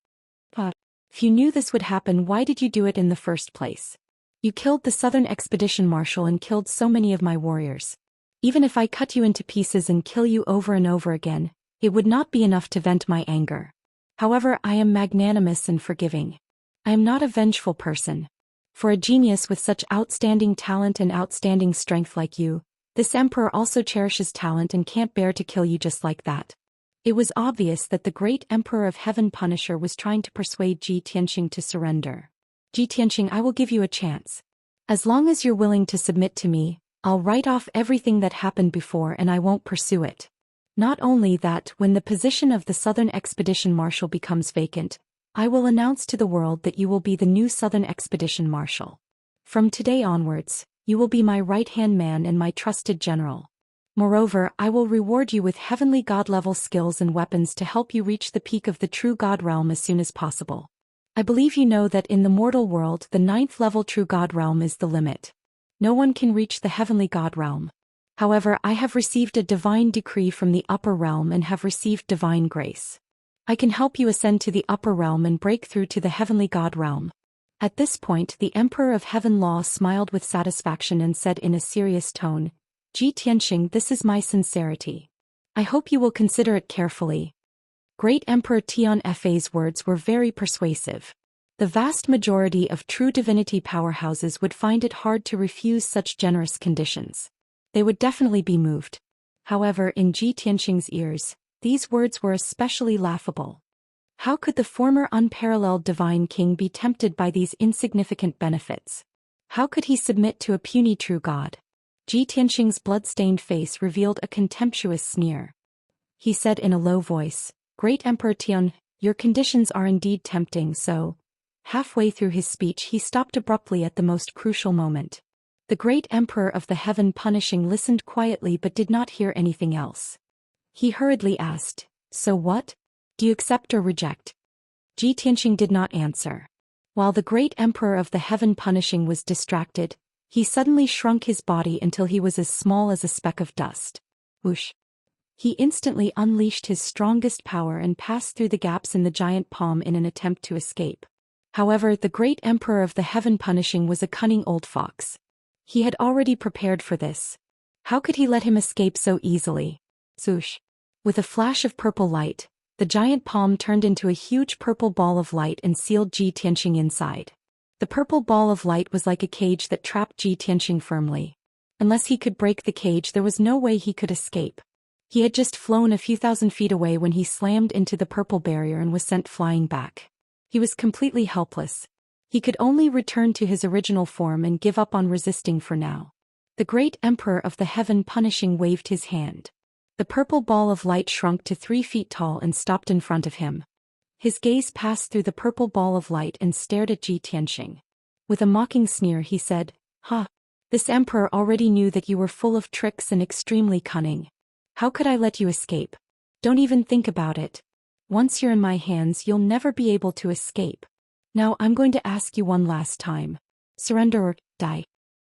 But if you knew this would happen, why did you do it in the first place? You killed the Southern Expedition Marshal and killed so many of my warriors. Even if I cut you into pieces and kill you over and over again, it would not be enough to vent my anger. However, I am magnanimous and forgiving. I am not a vengeful person. For a genius with such outstanding talent and outstanding strength like you, this emperor also cherishes talent and can't bear to kill you just like that. It was obvious that the great Emperor of Heaven Punisher was trying to persuade Ji Tianqing to surrender. Ji Tianqing, I will give you a chance. As long as you're willing to submit to me, I'll write off everything that happened before and I won't pursue it. Not only that, when the position of the Southern Expedition Marshal becomes vacant, I will announce to the world that you will be the new Southern Expedition Marshal. From today onwards, you will be my right-hand man and my trusted general. Moreover, I will reward you with heavenly god-level skills and weapons to help you reach the peak of the true god realm as soon as possible. I believe you know that in the mortal world the 9th level true god realm is the limit. No one can reach the heavenly god realm. However, I have received a divine decree from the upper realm and have received divine grace. I can help you ascend to the upper realm and break through to the heavenly god realm. At this point, the Emperor of Heaven Law smiled with satisfaction and said in a serious tone, Ji Tianqing, this is my sincerity. I hope you will consider it carefully. Great Emperor Tian Fa's words were very persuasive. The vast majority of true divinity powerhouses would find it hard to refuse such generous conditions. They would definitely be moved. However, in Ji Tianqing's ears, these words were especially laughable. How could the former unparalleled divine king be tempted by these insignificant benefits? How could he submit to a puny true god? Ji Tianqing's blood-stained face revealed a contemptuous sneer. He said in a low voice, Great Emperor Tian, your conditions are indeed tempting, so... Halfway through his speech he stopped abruptly at the most crucial moment. The great Emperor of the Heaven Punishing listened quietly but did not hear anything else. He hurriedly asked, So what? Do you accept or reject? Ji Tianqing did not answer. While the great Emperor of the Heaven Punishing was distracted, he suddenly shrunk his body until he was as small as a speck of dust. Whoosh! He instantly unleashed his strongest power and passed through the gaps in the giant palm in an attempt to escape. However, the great Emperor of the Heaven Punishing was a cunning old fox. He had already prepared for this. How could he let him escape so easily? Swoosh! With a flash of purple light, the giant palm turned into a huge purple ball of light and sealed Ji Tianqing inside. The purple ball of light was like a cage that trapped Ji Tianqing firmly. Unless he could break the cage, there was no way he could escape. He had just flown a few thousand feet away when he slammed into the purple barrier and was sent flying back. He was completely helpless. He could only return to his original form and give up on resisting for now. The great Emperor of the Heaven Punishing waved his hand. The purple ball of light shrunk to 3 feet tall and stopped in front of him. His gaze passed through the purple ball of light and stared at Ji Tianqing. With a mocking sneer he said, Ha! This emperor already knew that you were full of tricks and extremely cunning. How could I let you escape? Don't even think about it. Once you're in my hands, you'll never be able to escape. Now I'm going to ask you one last time. Surrender or die.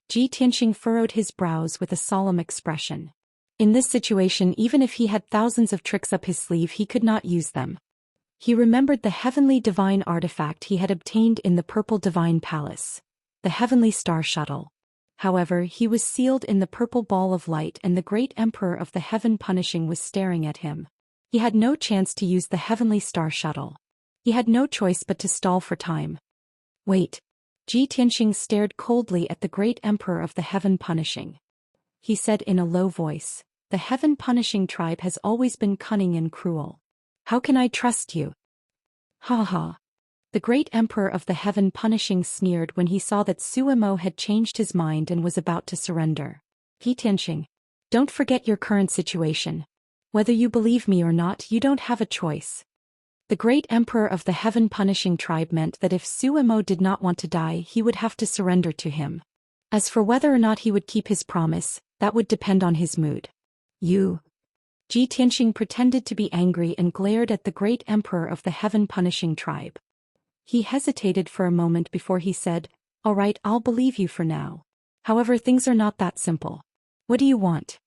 Ji Tianqing furrowed his brows with a solemn expression. In this situation, even if he had thousands of tricks up his sleeve, he could not use them. He remembered the heavenly divine artifact he had obtained in the purple divine palace, the heavenly star shuttle. However, he was sealed in the purple ball of light, and the great emperor of the heaven punishing was staring at him. He had no chance to use the heavenly star shuttle. He had no choice but to stall for time. Wait. Ji Tianxing stared coldly at the great emperor of the heaven punishing. He said in a low voice, "The heaven punishing tribe has always been cunning and cruel. How can I trust you?" Ha ha. The great emperor of the heaven punishing sneered when he saw that Suemo had changed his mind and was about to surrender. Ji Tianxing, don't forget your current situation. Whether you believe me or not, you don't have a choice. The great emperor of the heaven punishing tribe meant that if Suemo did not want to die, he would have to surrender to him. As for whether or not he would keep his promise, that would depend on his mood. You. Ji Tianxing pretended to be angry and glared at the great emperor of the heaven punishing tribe. He hesitated for a moment before he said, "All right, I'll believe you for now. However, things are not that simple. What do you want?"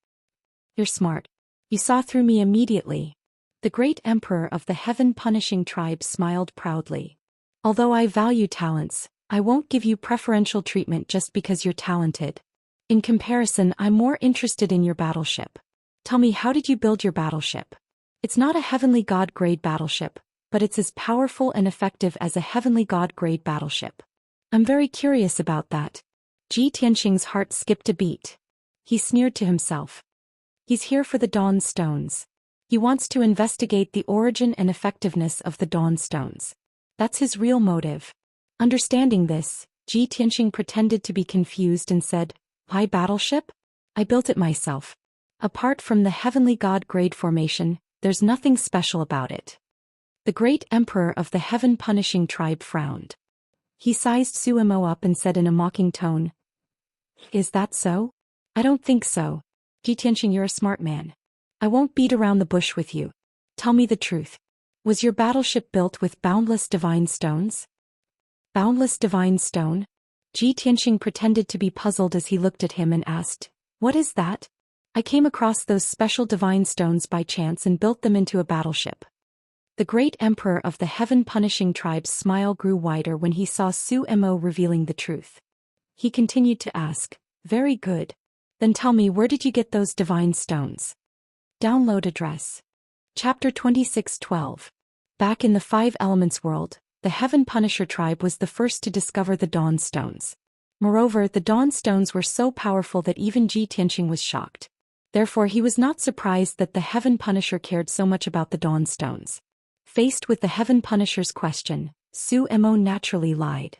"You're smart. You saw through me immediately." The great emperor of the heaven punishing tribe smiled proudly. "Although I value talents, I won't give you preferential treatment just because you're talented. In comparison, I'm more interested in your battleship. Tell me, how did you build your battleship? It's not a heavenly god-grade battleship, but it's as powerful and effective as a heavenly god-grade battleship. I'm very curious about that." Ji Tianxing's heart skipped a beat. He sneered to himself. He's here for the Dawn Stones. He wants to investigate the origin and effectiveness of the Dawn Stones. That's his real motive. Understanding this, Ji Tianxing pretended to be confused and said, "My battleship? I built it myself. Apart from the heavenly god-grade formation, there's nothing special about it." The great emperor of the heaven punishing tribe frowned. He sized Suemo up and said in a mocking tone, "Is that so? I don't think so. Ji Tianxing, you're a smart man. I won't beat around the bush with you. Tell me the truth. Was your battleship built with boundless divine stones?" "Boundless divine stone?" Ji Tianxing pretended to be puzzled as he looked at him and asked, "What is that?" "I came across those special divine stones by chance and built them into a battleship." The great emperor of the heaven punishing tribe's smile grew wider when he saw Suemo revealing the truth. He continued to ask, "Very good. Then tell me, where did you get those divine stones?" Download address. Chapter 26:12. Back in the Five Elements world, the Heaven Punisher tribe was the first to discover the Dawn Stones. Moreover, the Dawn Stones were so powerful that even Ji Tianxing was shocked. Therefore, he was not surprised that the Heaven Punisher cared so much about the Dawn Stones. Faced with the Heaven Punisher's question, Suemo naturally lied.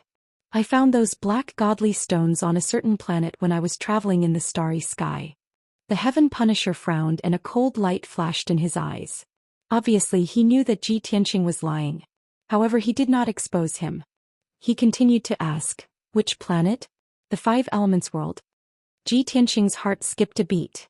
"I found those black godly stones on a certain planet when I was traveling in the starry sky." The Heaven Punisher frowned and a cold light flashed in his eyes. Obviously, he knew that Ji Tianxing was lying. However, he did not expose him. He continued to ask, "Which planet?" "The Five Elements world." Ji Tianxing's heart skipped a beat.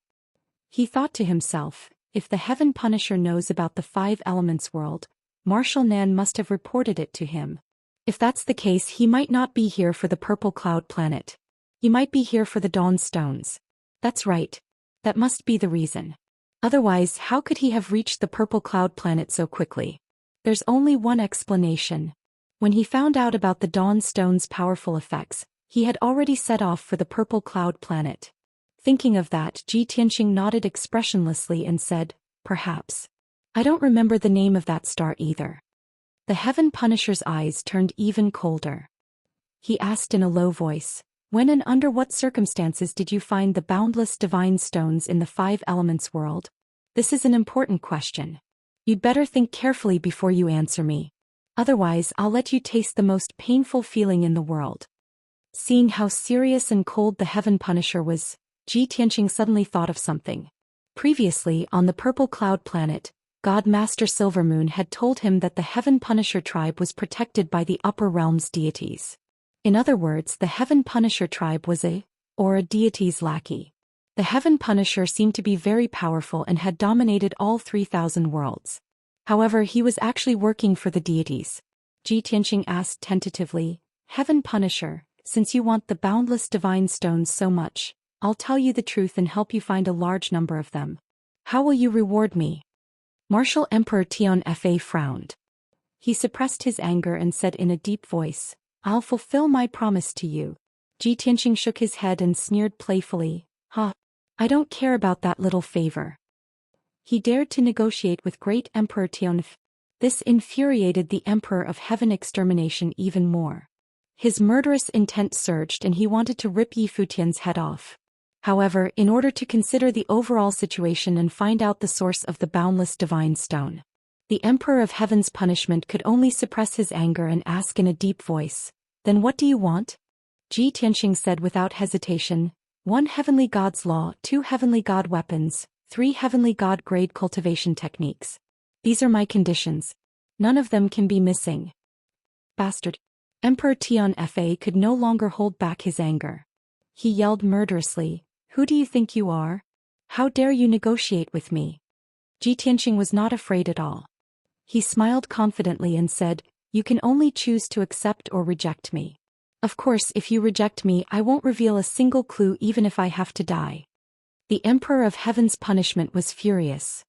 He thought to himself, if the Heaven Punisher knows about the Five Elements world, Marshal Nan must have reported it to him. If that's the case, he might not be here for the Purple Cloud planet. He might be here for the Dawn Stones. That's right. That must be the reason. Otherwise, how could he have reached the Purple Cloud planet so quickly? There's only one explanation. When he found out about the Dawn Stone's powerful effects, he had already set off for the Purple Cloud planet. Thinking of that, Ji Tianxing nodded expressionlessly and said, "Perhaps. I don't remember the name of that star either." The Heaven Punisher's eyes turned even colder. He asked in a low voice, "When and under what circumstances did you find the boundless divine stones in the Five Elements world?" "This is an important question. You'd better think carefully before you answer me. Otherwise, I'll let you taste the most painful feeling in the world." Seeing how serious and cold the Heaven Punisher was, Ji Tianxing suddenly thought of something. Previously, on the Purple Cloud planet, God Master Silvermoon had told him that the Heaven Punisher tribe was protected by the upper realms deities. In other words, the Heaven Punisher tribe was a deity's lackey. The Heaven Punisher seemed to be very powerful and had dominated all 3,000 worlds. However, he was actually working for the deities. Ji Tianxing asked tentatively, "Heaven Punisher, since you want the boundless divine stones so much, I'll tell you the truth and help you find a large number of them. How will you reward me? Martial Emperor Tian Fa frowned. He suppressed his anger and said in a deep voice, I'll fulfill my promise to you. Ji Tianqing shook his head and sneered playfully, I don't care about that little favor. He dared to negotiate with great Emperor Tianf. This infuriated the Emperor of Heaven Extermination even more. His murderous intent surged and he wanted to rip Yi Futian's head off. However, in order to consider the overall situation and find out the source of the boundless divine stone, the Emperor of Heaven's punishment could only suppress his anger and ask in a deep voice, Then what do you want? Ji Tianqing said without hesitation, 1 heavenly god's law, 2 heavenly god weapons, 3 heavenly god grade cultivation techniques. These are my conditions. None of them can be missing. Bastard. Emperor Tian Fa could no longer hold back his anger. He yelled murderously, Who do you think you are? How dare you negotiate with me? Ji Tianqing was not afraid at all. He smiled confidently and said, You can only choose to accept or reject me. Of course, if you reject me, I won't reveal a single clue even if I have to die. The Emperor of Heaven's punishment was furious.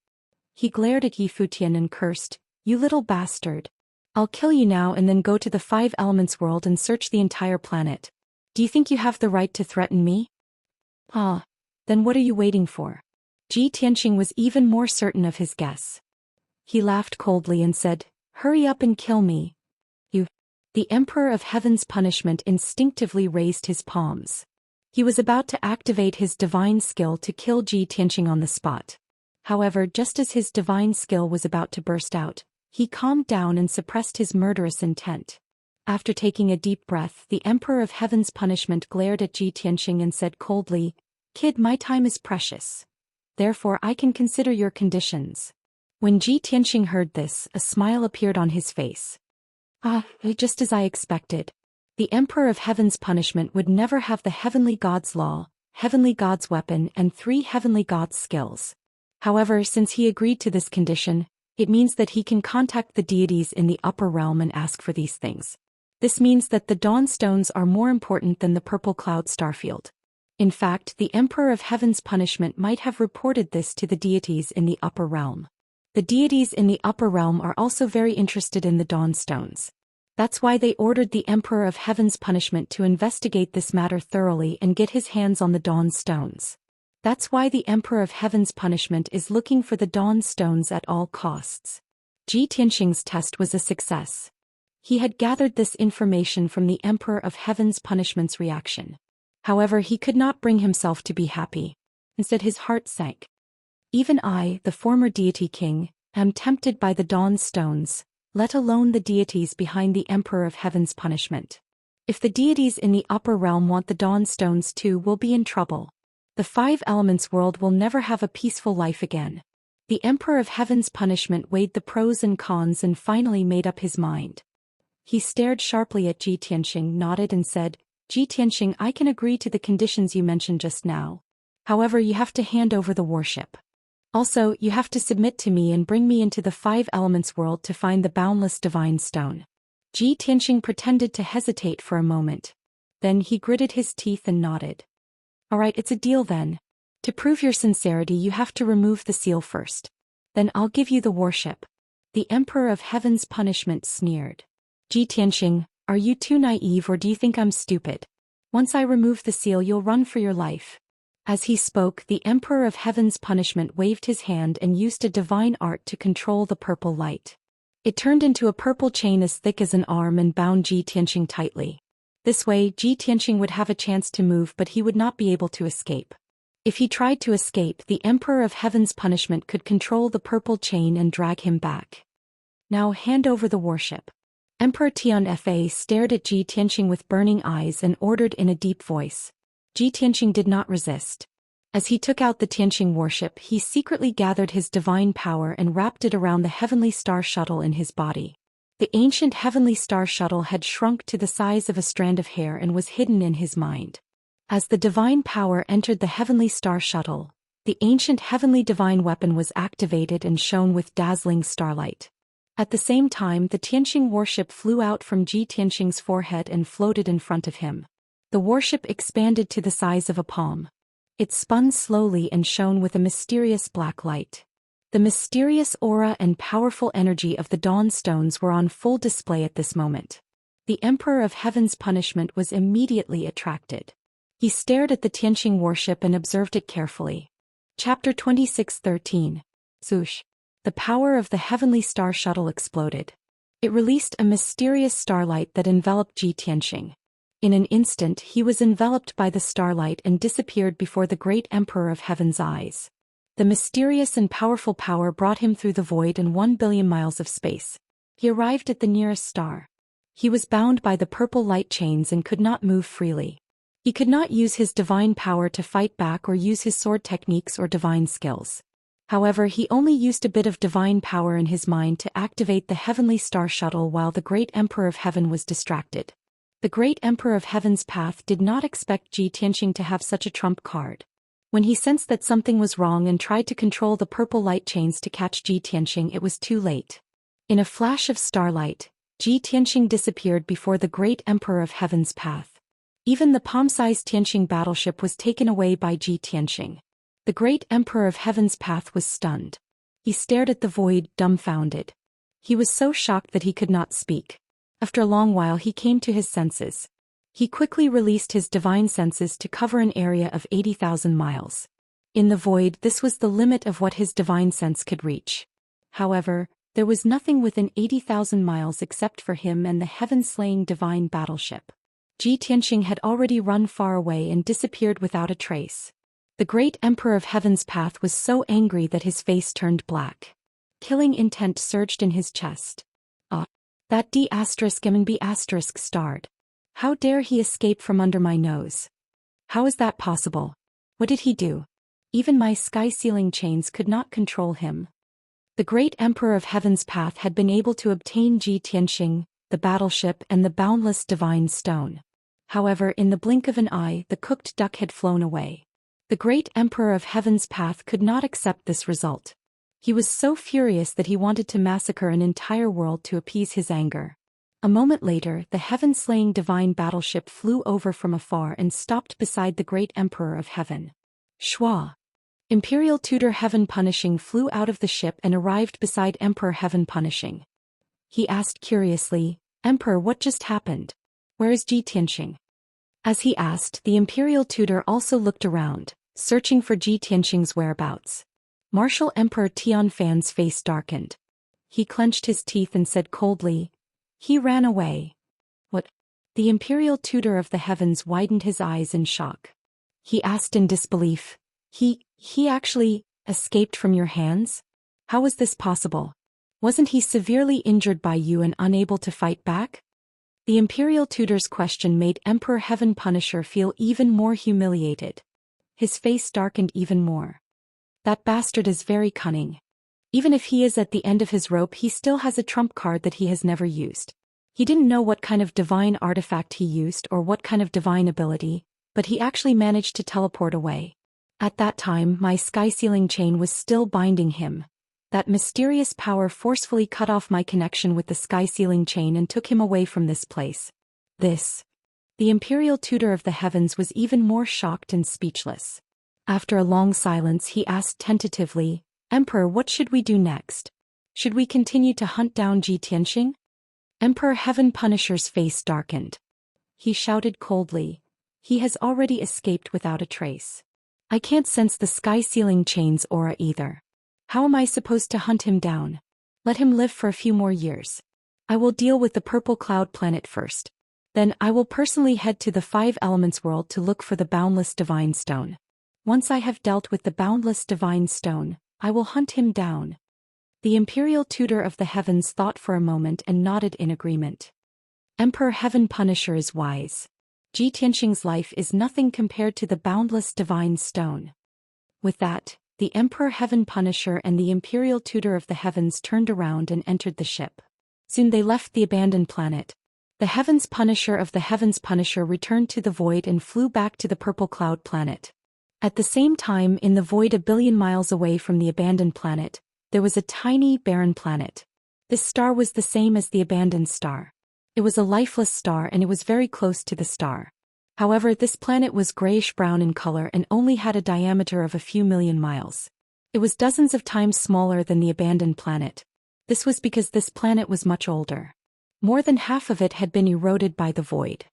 He glared at Yi Futian and cursed, You little bastard. I'll kill you now and then go to the 5 elements world and search the entire planet. Do you think you have the right to threaten me? Then what are you waiting for? Ji Tianqing was even more certain of his guess. He laughed coldly and said, Hurry up and kill me. The Emperor of Heaven's punishment instinctively raised his palms. He was about to activate his divine skill to kill Ji Tianqing on the spot. However, just as his divine skill was about to burst out, he calmed down and suppressed his murderous intent. After taking a deep breath, the Emperor of Heaven's punishment glared at Ji Tianqing and said coldly, Kid, my time is precious. Therefore I can consider your conditions. When Ji Tianqing heard this, a smile appeared on his face. Just as I expected. The Emperor of Heaven's punishment would never have the heavenly god's law, heavenly god's weapon and 3 heavenly god's skills. However, since he agreed to this condition, it means that he can contact the deities in the upper realm and ask for these things. This means that the Dawn Stones are more important than the Purple Cloud Starfield. In fact, the Emperor of Heaven's punishment might have reported this to the deities in the upper realm. The deities in the upper realm are also very interested in the Dawn Stones. That's why they ordered the Emperor of Heaven's punishment to investigate this matter thoroughly and get his hands on the Dawn Stones. That's why the Emperor of Heaven's punishment is looking for the Dawn Stones at all costs. Ji Tianqing's test was a success. He had gathered this information from the Emperor of Heaven's punishment's reaction. However, he could not bring himself to be happy. Instead, his heart sank. Even I, the former deity king, am tempted by the Dawn Stones, let alone the deities behind the Emperor of Heaven's punishment. If the deities in the upper realm want the Dawn Stones too, we'll be in trouble. The 5 elements world will never have a peaceful life again. The Emperor of Heaven's punishment weighed the pros and cons and finally made up his mind. He stared sharply at Ji Tianqing, nodded and said, Ji Tianqing, I can agree to the conditions you mentioned just now. However, you have to hand over the warship. Also, you have to submit to me and bring me into the 5 elements world to find the boundless divine stone. Ji Tianqing pretended to hesitate for a moment. Then he gritted his teeth and nodded. Alright, it's a deal then. To prove your sincerity, you have to remove the seal first. Then I'll give you the warship. The Emperor of Heaven's punishment sneered. Ji Tianqing, are you too naive or do you think I'm stupid? Once I remove the seal, you'll run for your life. As he spoke, the Emperor of Heaven's punishment waved his hand and used a divine art to control the purple light. It turned into a purple chain as thick as an arm and bound Ji Tianqing tightly. This way, Ji Tianqing would have a chance to move, but he would not be able to escape. If he tried to escape, the Emperor of Heaven's punishment could control the purple chain and drag him back. Now hand over the warship. Emperor Tian Fa stared at Ji Tianqing with burning eyes and ordered in a deep voice. Ji Tianqing did not resist. As he took out the Tianqing warship, he secretly gathered his divine power and wrapped it around the heavenly star shuttle in his body. The ancient heavenly star shuttle had shrunk to the size of a strand of hair and was hidden in his mind. As the divine power entered the heavenly star shuttle, the ancient heavenly divine weapon was activated and shone with dazzling starlight. At the same time, the Tianqing warship flew out from Ji Tianqing's forehead and floated in front of him. The warship expanded to the size of a palm. It spun slowly and shone with a mysterious black light. The mysterious aura and powerful energy of the Dawn Stones were on full display at this moment. The Emperor of Heaven's punishment was immediately attracted. He stared at the Tianqing warship and observed it carefully. Chapter 26:13. Zhou. The power of the heavenly star shuttle exploded. It released a mysterious starlight that enveloped Ji Tianqing. In an instant he was enveloped by the starlight and disappeared before the great Emperor of Heaven's eyes. The mysterious and powerful power brought him through the void and 1 billion miles of space. He arrived at the nearest star. He was bound by the purple light chains and could not move freely. He could not use his divine power to fight back or use his sword techniques or divine skills. However, he only used a bit of divine power in his mind to activate the heavenly star shuttle while the great Emperor of Heaven was distracted. The great Emperor of Heaven's path did not expect Ji Tianqing to have such a trump card. When he sensed that something was wrong and tried to control the purple light chains to catch Ji Tianqing, it was too late. In a flash of starlight, Ji Tianqing disappeared before the great Emperor of Heaven's path. Even the palm-sized Tianqing battleship was taken away by Ji Tianqing. The great Emperor of Heaven's path was stunned. He stared at the void, dumbfounded. He was so shocked that he could not speak. After a long while he came to his senses. He quickly released his divine senses to cover an area of 80,000 miles. In the void, this was the limit of what his divine sense could reach. However, there was nothing within 80,000 miles except for him and the heaven-slaying divine battleship. Ji Tianqing had already run far away and disappeared without a trace. The great Emperor of Heaven's path was so angry that his face turned black. Killing intent surged in his chest. That D***M&B* starred. How dare he escape from under my nose? How is that possible? What did he do? Even my sky-sealing chains could not control him. The great Emperor of Heaven's path had been able to obtain Ji Tianqing, the battleship and the boundless divine stone. However, in the blink of an eye, the cooked duck had flown away. The great Emperor of Heaven's path could not accept this result. He was so furious that he wanted to massacre an entire world to appease his anger. A moment later, the heaven-slaying divine battleship flew over from afar and stopped beside the great Emperor of Heaven. Shua. Imperial Tutor Heaven Punishing flew out of the ship and arrived beside Emperor Heaven Punishing. He asked curiously, "Emperor, what just happened? Where is Ji Tianqing?" As he asked, the Imperial Tutor also looked around, searching for Ji Tianqing's whereabouts. Martial Emperor Tianfan's face darkened. He clenched his teeth and said coldly, "He ran away." What? The Imperial Tutor of the Heavens widened his eyes in shock. He asked in disbelief, He actually escaped from your hands? How was this possible? Wasn't he severely injured by you and unable to fight back?" The Imperial Tutor's question made Emperor Heaven Punisher feel even more humiliated. His face darkened even more. That bastard is very cunning. Even if he is at the end of his rope, he still has a trump card that he has never used. He didn't know what kind of divine artifact he used or what kind of divine ability, but he actually managed to teleport away. At that time, my sky-sealing chain was still binding him. That mysterious power forcefully cut off my connection with the sky-sealing chain and took him away from this place. The Imperial Tutor of the Heavens was even more shocked and speechless. After a long silence, he asked tentatively, "Emperor, what should we do next? Should we continue to hunt down Ji Tianqing?" Emperor Heaven Punisher's face darkened. He shouted coldly, "He has already escaped without a trace. I can't sense the sky-sealing chain's aura either. How am I supposed to hunt him down? Let him live for a few more years. I will deal with the purple cloud planet first. Then I will personally head to the Five Elements world to look for the boundless divine stone. Once I have dealt with the boundless divine stone, I will hunt him down." The Imperial Tutor of the Heavens thought for a moment and nodded in agreement. Emperor Heaven Punisher is wise. Ji Tianqing's life is nothing compared to the boundless divine stone. With that, the Emperor Heaven Punisher and the Imperial Tutor of the Heavens turned around and entered the ship. Soon they left the abandoned planet. The Heavens Punisher of the Heavens Punisher returned to the void and flew back to the purple cloud planet. At the same time, in the void a billion miles away from the abandoned planet, there was a tiny, barren planet. This star was the same as the abandoned star. It was a lifeless star and it was very close to the star. However, this planet was grayish-brown in color and only had a diameter of a few million miles. It was dozens of times smaller than the abandoned planet. This was because this planet was much older. More than half of it had been eroded by the void.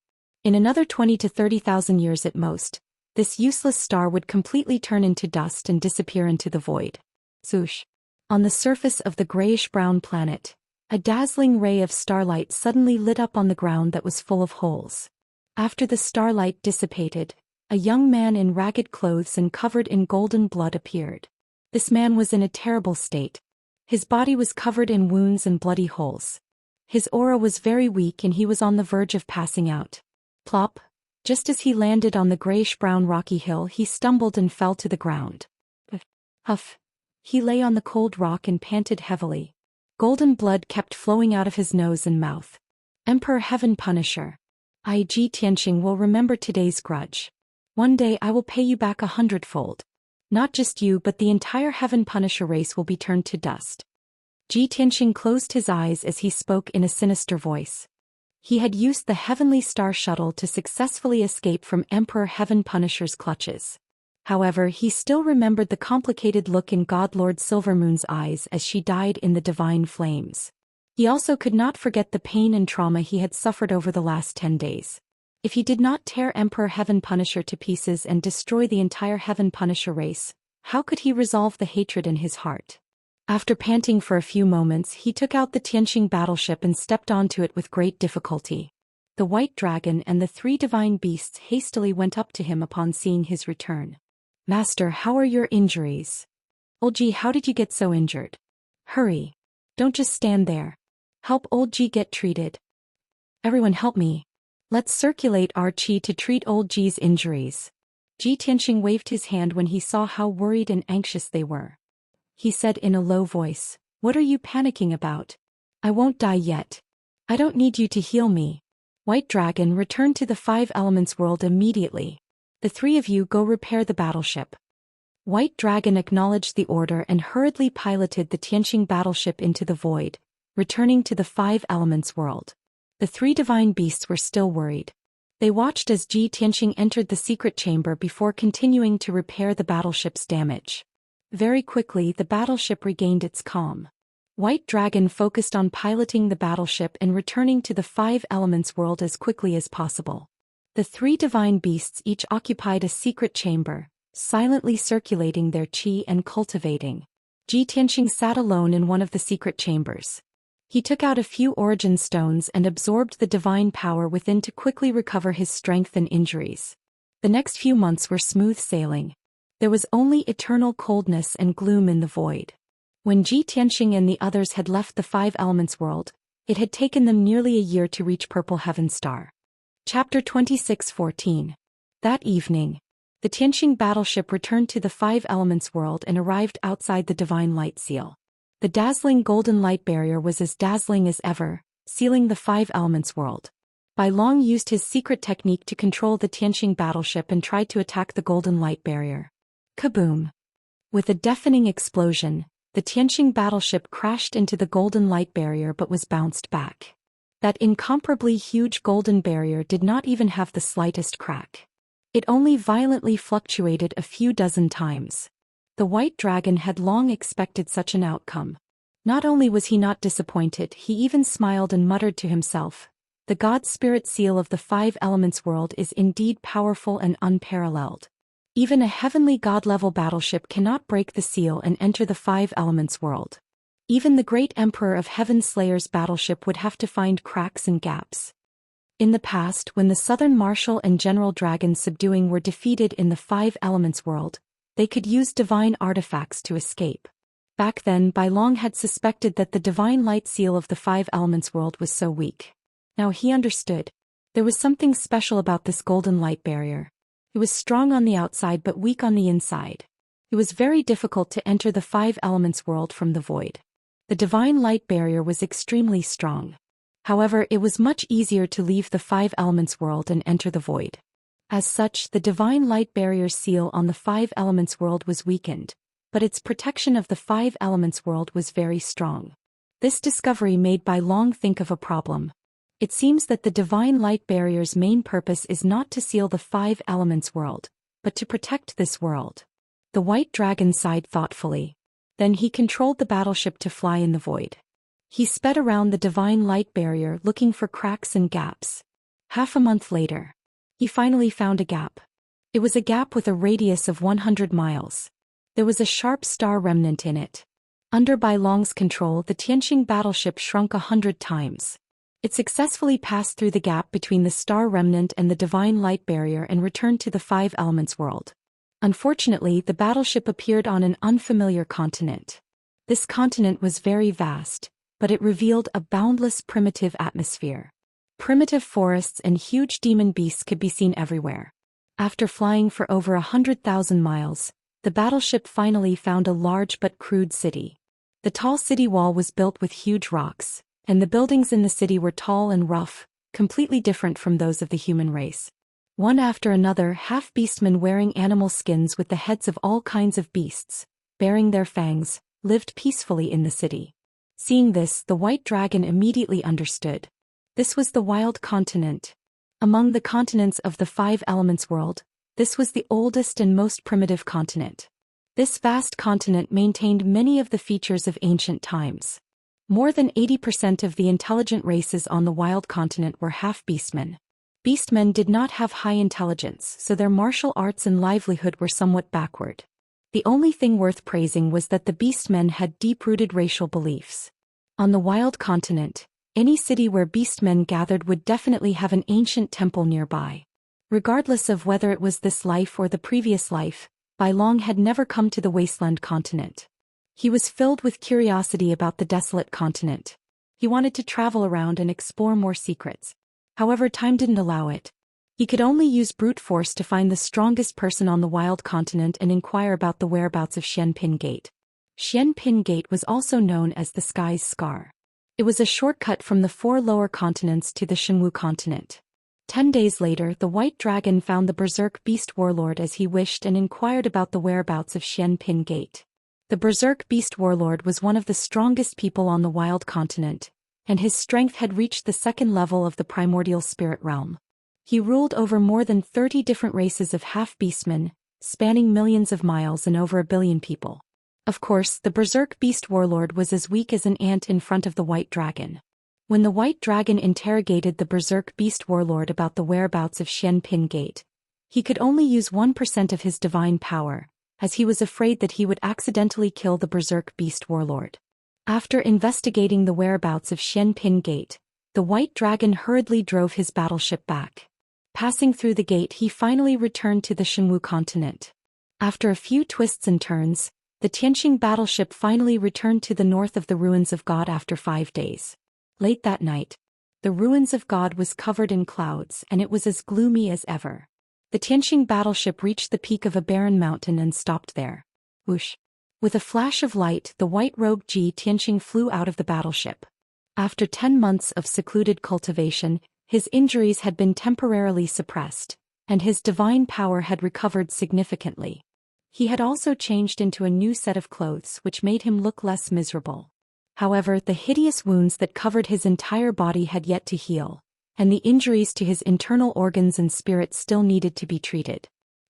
In another 20 to 30,000 years at most, this useless star would completely turn into dust and disappear into the void. Swoosh. On the surface of the grayish-brown planet, a dazzling ray of starlight suddenly lit up on the ground that was full of holes. After the starlight dissipated, a young man in ragged clothes and covered in golden blood appeared. This man was in a terrible state. His body was covered in wounds and bloody holes. His aura was very weak and he was on the verge of passing out. Plop! Just as he landed on the grayish-brown rocky hill, he stumbled and fell to the ground. Huff! He lay on the cold rock and panted heavily. Golden blood kept flowing out of his nose and mouth. Emperor Heaven Punisher. Zhou Xian will remember today's grudge. One day I will pay you back 100-fold. Not just you but the entire Heaven Punisher race will be turned to dust. Zhou Xian closed his eyes as he spoke in a sinister voice. He had used the Heavenly Star Shuttle to successfully escape from Emperor Heaven Punisher's clutches. However, he still remembered the complicated look in God Lord Silvermoon's eyes as she died in the divine flames. He also could not forget the pain and trauma he had suffered over the last 10 days. If he did not tear Emperor Heaven Punisher to pieces and destroy the entire Heaven Punisher race, how could he resolve the hatred in his heart? After panting for a few moments, he took out the Tianqing battleship and stepped onto it with great difficulty. The white dragon and the 3 divine beasts hastily went up to him upon seeing his return. Master, how are your injuries? Old G, how did you get so injured? Hurry. Don't just stand there. Help Old G get treated. Everyone help me. Let's circulate our qi to treat Old G's injuries. Zhou Xian waved his hand when he saw how worried and anxious they were. He said in a low voice, "What are you panicking about? I won't die yet. I don't need you to heal me." White Dragon, return to the 5 Elements world immediately. The 3 of you go repair the battleship. White Dragon acknowledged the order and hurriedly piloted the Tianqing battleship into the void, returning to the 5 Elements world. The 3 divine beasts were still worried. They watched as Zhou Xian entered the secret chamber before continuing to repair the battleship's damage. Very quickly the battleship regained its calm. White Dragon focused on piloting the battleship and returning to the 5 Elements world as quickly as possible. The 3 divine beasts each occupied a secret chamber, silently circulating their qi and cultivating. Zhou Xian sat alone in one of the secret chambers. He took out a few origin stones and absorbed the divine power within to quickly recover his strength and injuries. The next few months were smooth sailing. There was only eternal coldness and gloom in the void. When Zhou Xian and the others had left the 5 Elements world, it had taken them nearly a year to reach Purple Heaven Star. Chapter 26:14. That evening, the Tianqing battleship returned to the 5 Elements world and arrived outside the Divine Light Seal. The dazzling golden light barrier was as dazzling as ever, sealing the 5 Elements world. Bai Long used his secret technique to control the Tianqing battleship and tried to attack the golden light barrier. Kaboom! With a deafening explosion, the Tianqing battleship crashed into the golden light barrier but was bounced back. That incomparably huge golden barrier did not even have the slightest crack. It only violently fluctuated a few dozen times. The White Dragon had long expected such an outcome. Not only was he not disappointed, he even smiled and muttered to himself, "The God Spirit seal of the 5 Elements world is indeed powerful and unparalleled. Even a heavenly god-level battleship cannot break the seal and enter the 5 Elements world. Even the great Emperor of Heaven Slayer's battleship would have to find cracks and gaps." In the past, when the Southern Marshal and General Dragon Subduing were defeated in the 5 Elements world, they could use divine artifacts to escape. Back then, Bai Long had suspected that the divine light seal of the 5 Elements world was so weak. Now he understood. There was something special about this golden light barrier. It was strong on the outside but weak on the inside. It was very difficult to enter the 5 Elements world from the void. The divine light barrier was extremely strong. However, it was much easier to leave the 5 Elements world and enter the void. As such, the divine light barrier's seal on the 5 Elements world was weakened, but its protection of the 5 Elements world was very strong. This discovery made Bai Long think of a problem. It seems that the divine light barrier's main purpose is not to seal the five elements world, but to protect this world. The white dragon sighed thoughtfully. Then he controlled the battleship to fly in the void. He sped around the divine light barrier looking for cracks and gaps. Half a month later, he finally found a gap. It was a gap with a radius of 100 miles. There was a sharp star remnant in it. Under Bai Long's control, the Tianqing battleship shrunk 100 times. It successfully passed through the gap between the star remnant and the divine light barrier and returned to the five elements world. Unfortunately, the battleship appeared on an unfamiliar continent. This continent was very vast, but it revealed a boundless primitive atmosphere. Primitive forests and huge demon beasts could be seen everywhere. After flying for over 100,000 miles, the battleship finally found a large but crude city. The tall city wall was built with huge rocks, and the buildings in the city were tall and rough, completely different from those of the human race. One after another, half-beastmen wearing animal skins with the heads of all kinds of beasts, bearing their fangs, lived peacefully in the city. Seeing this, the white dragon immediately understood. This was the wild continent. Among the continents of the five elements world, this was the oldest and most primitive continent. This vast continent maintained many of the features of ancient times. More than 80% of the intelligent races on the wild continent were half-beastmen. Beastmen did not have high intelligence, so their martial arts and livelihood were somewhat backward. The only thing worth praising was that the beastmen had deep-rooted racial beliefs. On the wild continent, any city where beastmen gathered would definitely have an ancient temple nearby. Regardless of whether it was this life or the previous life, Bai Long had never come to the wasteland continent. He was filled with curiosity about the desolate continent. He wanted to travel around and explore more secrets. However, time didn't allow it. He could only use brute force to find the strongest person on the wild continent and inquire about the whereabouts of Xianpin Gate. Xianpin Gate was also known as the Sky's Scar. It was a shortcut from the four lower continents to the Shenwu continent. 10 days later, the white dragon found the berserk beast warlord as he wished and inquired about the whereabouts of Xianpin Gate. The berserk beast warlord was one of the strongest people on the wild continent, and his strength had reached the second level of the primordial spirit realm. He ruled over more than 30 different races of half-beastmen, spanning millions of miles and over 1 billion people. Of course, the berserk beast warlord was as weak as an ant in front of the white dragon. When the white dragon interrogated the berserk beast warlord about the whereabouts of Xianpin Gate, he could only use 1% of his divine power, as he was afraid that he would accidentally kill the berserk beast warlord. After investigating the whereabouts of Xianpin Gate, the white dragon hurriedly drove his battleship back. Passing through the gate, he finally returned to the Shenwu continent. After a few twists and turns, the Tianqing battleship finally returned to the north of the Ruins of God after 5 days. Late that night, the Ruins of God was covered in clouds and it was as gloomy as ever. The Tianqing battleship reached the peak of a barren mountain and stopped there. Whoosh! With a flash of light, the white-robed Ji Tianqing flew out of the battleship. After 10 months of secluded cultivation, his injuries had been temporarily suppressed, and his divine power had recovered significantly. He had also changed into a new set of clothes which made him look less miserable. However, the hideous wounds that covered his entire body had yet to heal, and the injuries to his internal organs and spirit still needed to be treated.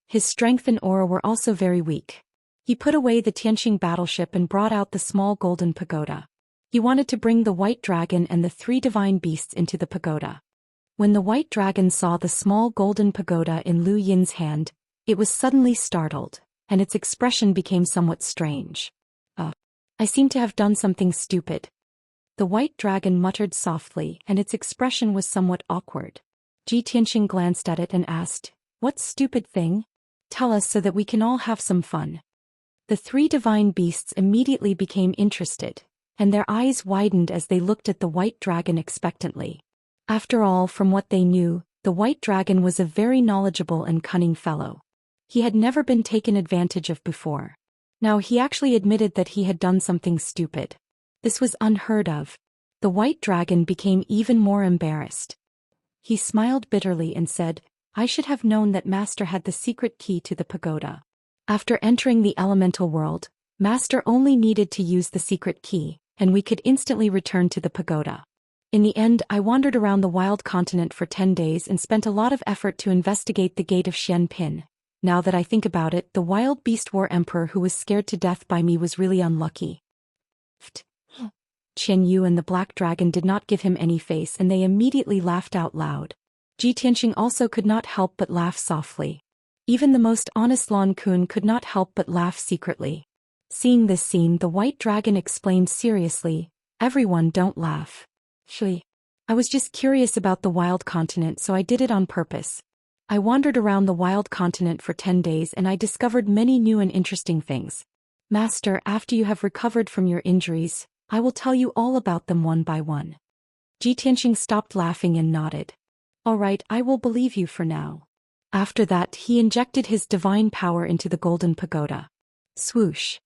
His strength and aura were also very weak. He put away the Tianqing battleship and brought out the small golden pagoda. He wanted to bring the white dragon and the 3 divine beasts into the pagoda. When the white dragon saw the small golden pagoda in Lu Yin's hand, it was suddenly startled, and its expression became somewhat strange. I seem to have done something stupid. The white dragon muttered softly, and its expression was somewhat awkward. Ji Tianqing glanced at it and asked, "What stupid thing? Tell us so that we can all have some fun." The 3 divine beasts immediately became interested, and their eyes widened as they looked at the white dragon expectantly. After all, from what they knew, the white dragon was a very knowledgeable and cunning fellow. He had never been taken advantage of before. Now he actually admitted that he had done something stupid. This was unheard of. The white dragon became even more embarrassed. He smiled bitterly and said, "I should have known that Master had the secret key to the pagoda." After entering the elemental world, Master only needed to use the secret key, and we could instantly return to the pagoda. In the end, I wandered around the wild continent for 10 days and spent a lot of effort to investigate the gate of Xianpin. Now that I think about it, the wild beast war emperor who was scared to death by me was really unlucky. Qian Yu and the black dragon did not give him any face and they immediately laughed out loud. Ji Tianxing also could not help but laugh softly. Even the most honest Lan Kun could not help but laugh secretly. Seeing this scene, the white dragon explained seriously, "Everyone don't laugh. Shui. I was just curious about the wild continent, so I did it on purpose. I wandered around the wild continent for 10 days and I discovered many new and interesting things. Master, after you have recovered from your injuries, I will tell you all about them one by one." Ji Tianxing stopped laughing and nodded. "All right, I will believe you for now." After that, he injected his divine power into the golden pagoda. Swoosh.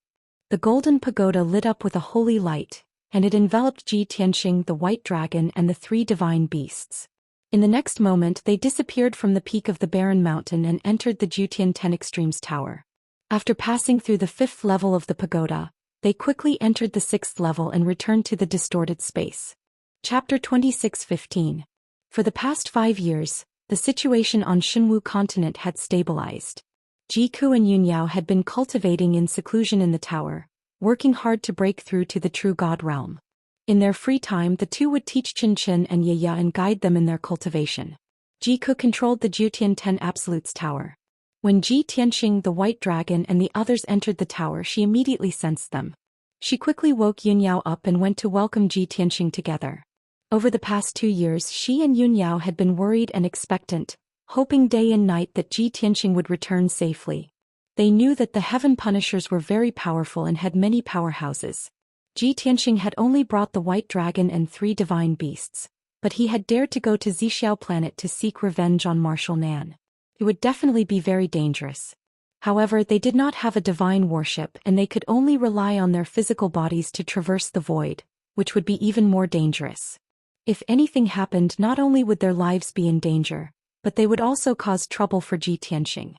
The golden pagoda lit up with a holy light, and it enveloped Ji Tianxing, the white dragon, and the 3 divine beasts. In the next moment, they disappeared from the peak of the barren mountain and entered the Jutian 10 Extremes Tower. After passing through the 5th level of the pagoda, they quickly entered the 6th level and returned to the distorted space. Chapter 26:15. For the past 5 years, the situation on Shenwu continent had stabilized. Jiku and Yunyao had been cultivating in seclusion in the tower, working hard to break through to the true God realm. In their free time, the two would teach Chen and Yaya and guide them in their cultivation. Jiku controlled the Jutian 10 Absolutes Tower. When Ji Tianxing, the white dragon, and the others entered the tower, she immediately sensed them. She quickly woke Yunyao up and went to welcome Ji Tianxing together. Over the past 2 years, she and Yunyao had been worried and expectant, hoping day and night that Ji Tianxing would return safely. They knew that the Heaven Punishers were very powerful and had many powerhouses. Ji Tianxing had only brought the white dragon and 3 divine beasts, but he had dared to go to Zixiao planet to seek revenge on Marshal Nan. It would definitely be very dangerous. However, they did not have a divine warship and they could only rely on their physical bodies to traverse the void, which would be even more dangerous. If anything happened, not only would their lives be in danger, but they would also cause trouble for Ji Tianxing.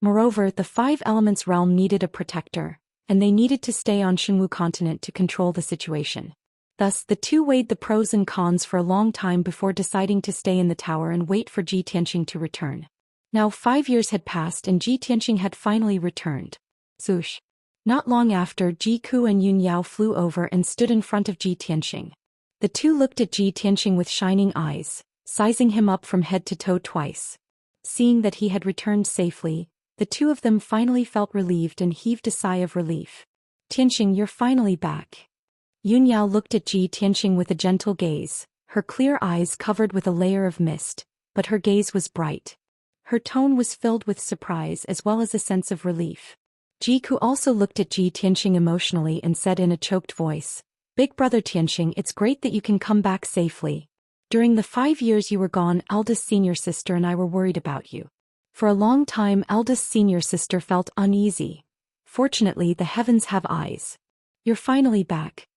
Moreover, the 5 Elements realm needed a protector, and they needed to stay on Shenwu continent to control the situation. Thus, the two weighed the pros and cons for a long time before deciding to stay in the tower and wait for Ji Tianxing to return. Now 5 years had passed and Ji Tianxing had finally returned. Zoosh. Not long after, Jiku and Yunyao flew over and stood in front of Ji Tianxing. The two looked at Ji Tianxing with shining eyes, sizing him up from head to toe twice. Seeing that he had returned safely, the two of them finally felt relieved and heaved a sigh of relief. "Tianxing, you're finally back." Yunyao looked at Ji Tianxing with a gentle gaze, her clear eyes covered with a layer of mist, but her gaze was bright. Her tone was filled with surprise as well as a sense of relief. Jiku also looked at Ji Tianxing emotionally and said in a choked voice, "Big brother Tianxing, it's great that you can come back safely. During the 5 years you were gone, eldest senior sister and I were worried about you." For a long time, eldest senior sister felt uneasy. Fortunately, the heavens have eyes. "You're finally back."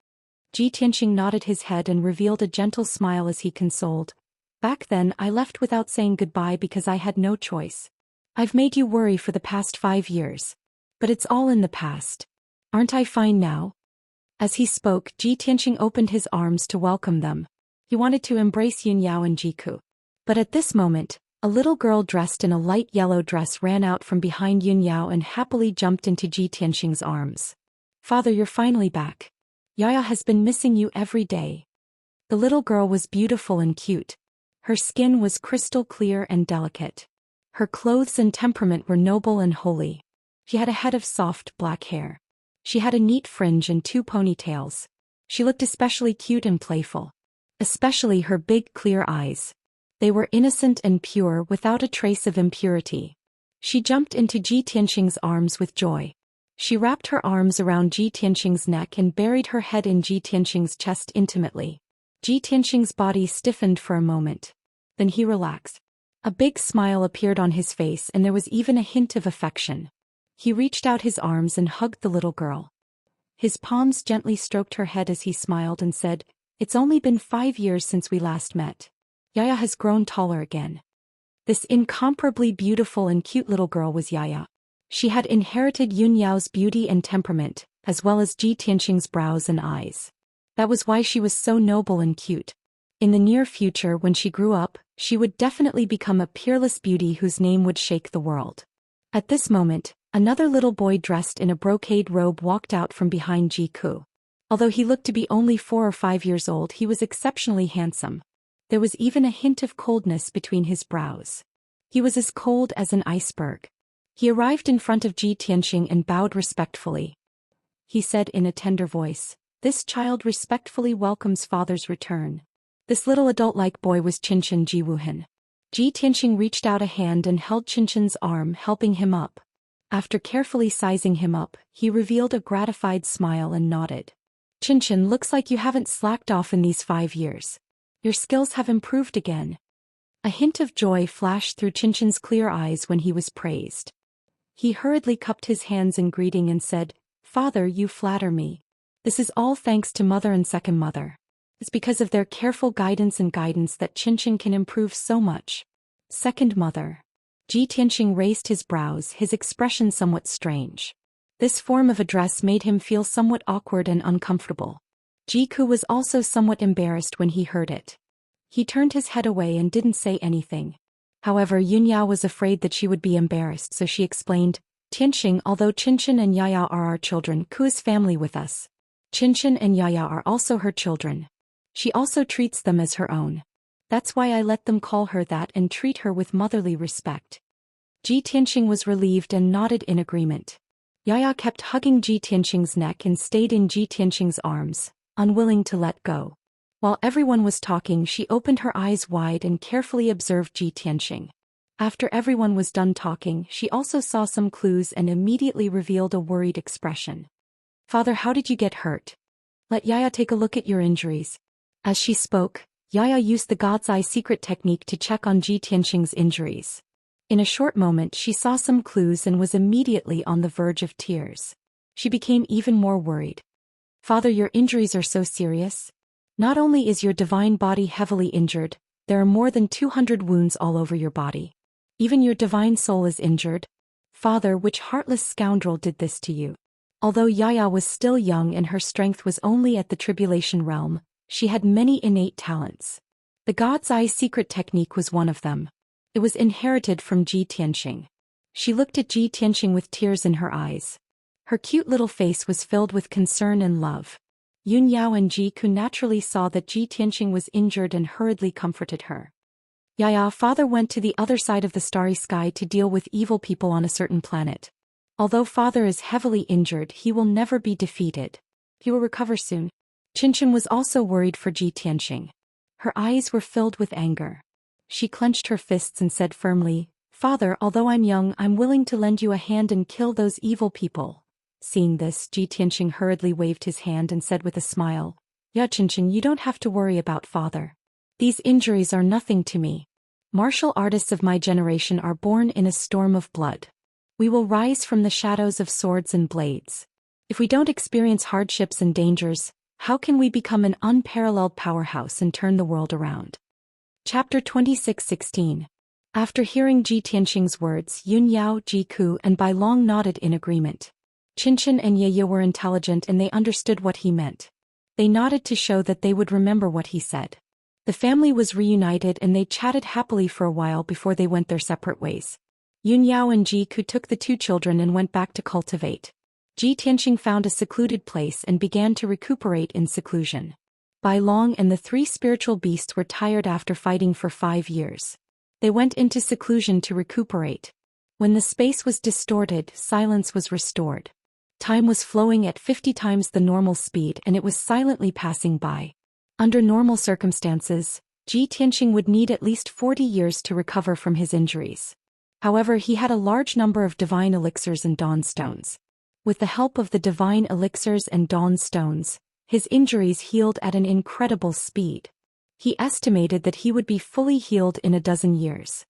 Ji Tianxing nodded his head and revealed a gentle smile as he consoled. "Back then, I left without saying goodbye because I had no choice. I've made you worry for the past 5 years. But it's all in the past. Aren't I fine now?" As he spoke, Ji Tianxing opened his arms to welcome them. He wanted to embrace Yunyao and Jiku. But at this moment, a little girl dressed in a light yellow dress ran out from behind Yunyao and happily jumped into Ji Tianxing's arms. "Father, you're finally back. Yaya has been missing you every day." The little girl was beautiful and cute. Her skin was crystal clear and delicate. Her clothes and temperament were noble and holy. She had a head of soft black hair. She had a neat fringe and 2 ponytails. She looked especially cute and playful. Especially her big clear eyes. They were innocent and pure without a trace of impurity. She jumped into Ji Tianxing's arms with joy. She wrapped her arms around Ji Tianxing's neck and buried her head in Ji Tianxing's chest intimately. Ji Tianxing's body stiffened for a moment. Then he relaxed. A big smile appeared on his face and there was even a hint of affection. He reached out his arms and hugged the little girl. His palms gently stroked her head as he smiled and said, "It's only been 5 years since we last met. Yaya has grown taller again." This incomparably beautiful and cute little girl was Yaya. She had inherited Yunyao's beauty and temperament, as well as Ji Tianxing's brows and eyes. That was why she was so noble and cute. In the near future, when she grew up, she would definitely become a peerless beauty whose name would shake the world. At this moment, another little boy dressed in a brocade robe walked out from behind Jiku. Although he looked to be only 4 or 5 years old, he was exceptionally handsome. There was even a hint of coldness between his brows. He was as cold as an iceberg. He arrived in front of Ji Tianxing and bowed respectfully. He said in a tender voice, "This child respectfully welcomes father's return." This little adult-like boy was Qinshan Ji Wuhan. Ji Tianxing reached out a hand and held Qinshan's arm, helping him up. After carefully sizing him up, he revealed a gratified smile and nodded. "Qinshan, looks like you haven't slacked off in these 5 years. Your skills have improved again." A hint of joy flashed through Qinshan's clear eyes when he was praised. He hurriedly cupped his hands in greeting and said, "Father, you flatter me. This is all thanks to mother and second mother. It's because of their careful guidance that Qinshan can improve so much." Second mother. Ji Tianxing raised his brows, his expression somewhat strange. This form of address made him feel somewhat awkward and uncomfortable. Jiku was also somewhat embarrassed when he heard it. He turned his head away and didn't say anything. However, Yunyao was afraid that she would be embarrassed, so she explained, "Tianxing, although Qinshan and Yaya are our children, Ku is family with us. Qinshan and Yaya are also her children. She also treats them as her own. That's why I let them call her that and treat her with motherly respect." Ji Tianxing was relieved and nodded in agreement. Yaya kept hugging Ji Tianxing's neck and stayed in Ji Tianxing's arms, unwilling to let go. While everyone was talking, she opened her eyes wide and carefully observed Ji Tianxing. After everyone was done talking, she also saw some clues and immediately revealed a worried expression. "Father, how did you get hurt? Let Yaya take a look at your injuries." As she spoke, Yaya used the God's Eye secret technique to check on Ji Tianxing's injuries. In a short moment, she saw some clues and was immediately on the verge of tears. She became even more worried. "Father, your injuries are so serious. Not only is your divine body heavily injured, there are more than 200 wounds all over your body. Even your divine soul is injured. Father, which heartless scoundrel did this to you?" Although Yaya was still young and her strength was only at the tribulation realm, she had many innate talents. The God's Eye secret technique was one of them. It was inherited from Ji Tianxing. She looked at Ji Tianxing with tears in her eyes. Her cute little face was filled with concern and love. Yun Yao and Ji Ku naturally saw that Ji Tianxing was injured and hurriedly comforted her. "Yaya, father went to the other side of the starry sky to deal with evil people on a certain planet. Although father is heavily injured, he will never be defeated. He will recover soon." Qinshan was also worried for Ji Tianxing. Her eyes were filled with anger. She clenched her fists and said firmly, "Father, although I'm young, I'm willing to lend you a hand and kill those evil people." Seeing this, Ji Tianxing hurriedly waved his hand and said with a smile, "Ya Qinshan, you don't have to worry about father. These injuries are nothing to me. Martial artists of my generation are born in a storm of blood. We will rise from the shadows of swords and blades. If we don't experience hardships and dangers, how can we become an unparalleled powerhouse and turn the world around?" Chapter 26:16. After hearing Ji Tianxing's words, Yun Yao, Ji Ku, and Bai Long nodded in agreement. Qinshan and Ye were intelligent and they understood what he meant. They nodded to show that they would remember what he said. The family was reunited and they chatted happily for a while before they went their separate ways. Yun Yao and Ji Ku took the 2 children and went back to cultivate. Ji Tianxing found a secluded place and began to recuperate in seclusion. Bai Long and the 3 spiritual beasts were tired after fighting for 5 years. They went into seclusion to recuperate. When the space was distorted, silence was restored. Time was flowing at 50 times the normal speed and it was silently passing by. Under normal circumstances, Ji Tianxing would need at least 40 years to recover from his injuries. However, he had a large number of divine elixirs and dawn stones. With the help of the divine elixirs and dawn stones, his injuries healed at an incredible speed. He estimated that he would be fully healed in a dozen years.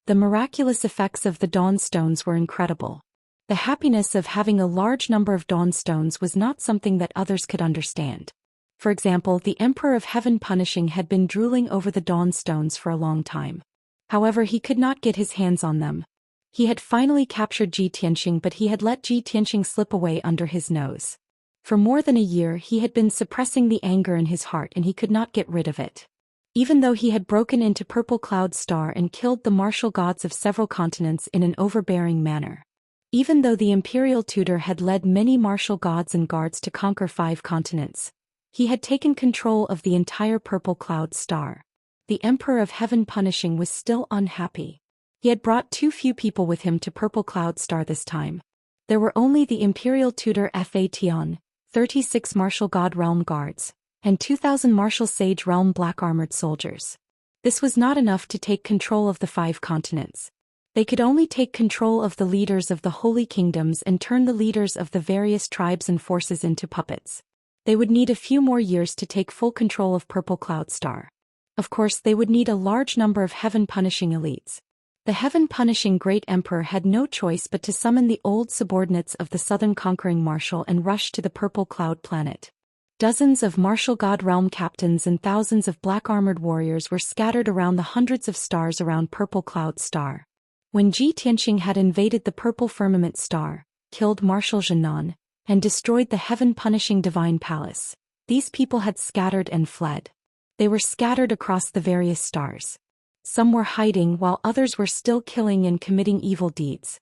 The miraculous effects of the dawn stones were incredible. The happiness of having a large number of dawn stones was not something that others could understand. For example, the Emperor of Heaven Punishing had been drooling over the dawn stones for a long time. However, he could not get his hands on them. He had finally captured Ji Tianxing, but he had let Ji Tianxing slip away under his nose. For more than a year he had been suppressing the anger in his heart and he could not get rid of it. Even though he had broken into Purple Cloud Star and killed the martial gods of several continents in an overbearing manner. Even though the imperial tutor had led many martial gods and guards to conquer 5 continents, he had taken control of the entire Purple Cloud Star. The Emperor of Heaven Punishing was still unhappy. He had brought too few people with him to Purple Cloud Star this time. There were only the imperial tutor Fa Tian, 36 martial god realm guards, and 2,000 martial sage realm black armored soldiers. This was not enough to take control of the 5 continents. They could only take control of the leaders of the holy kingdoms and turn the leaders of the various tribes and forces into puppets. They would need a few more years to take full control of Purple Cloud Star. Of course, they would need a large number of heaven-punishing elites. The heaven-punishing Great Emperor had no choice but to summon the old subordinates of the Southern Conquering Marshal and rush to the Purple Cloud planet. Dozens of martial god realm captains and thousands of black-armored warriors were scattered around the hundreds of stars around Purple Cloud Star. When Ji Tianqing had invaded the Purple Firmament Star, killed Marshal Zhenan, and destroyed the heaven-punishing Divine Palace, these people had scattered and fled. They were scattered across the various stars. Some were hiding while others were still killing and committing evil deeds.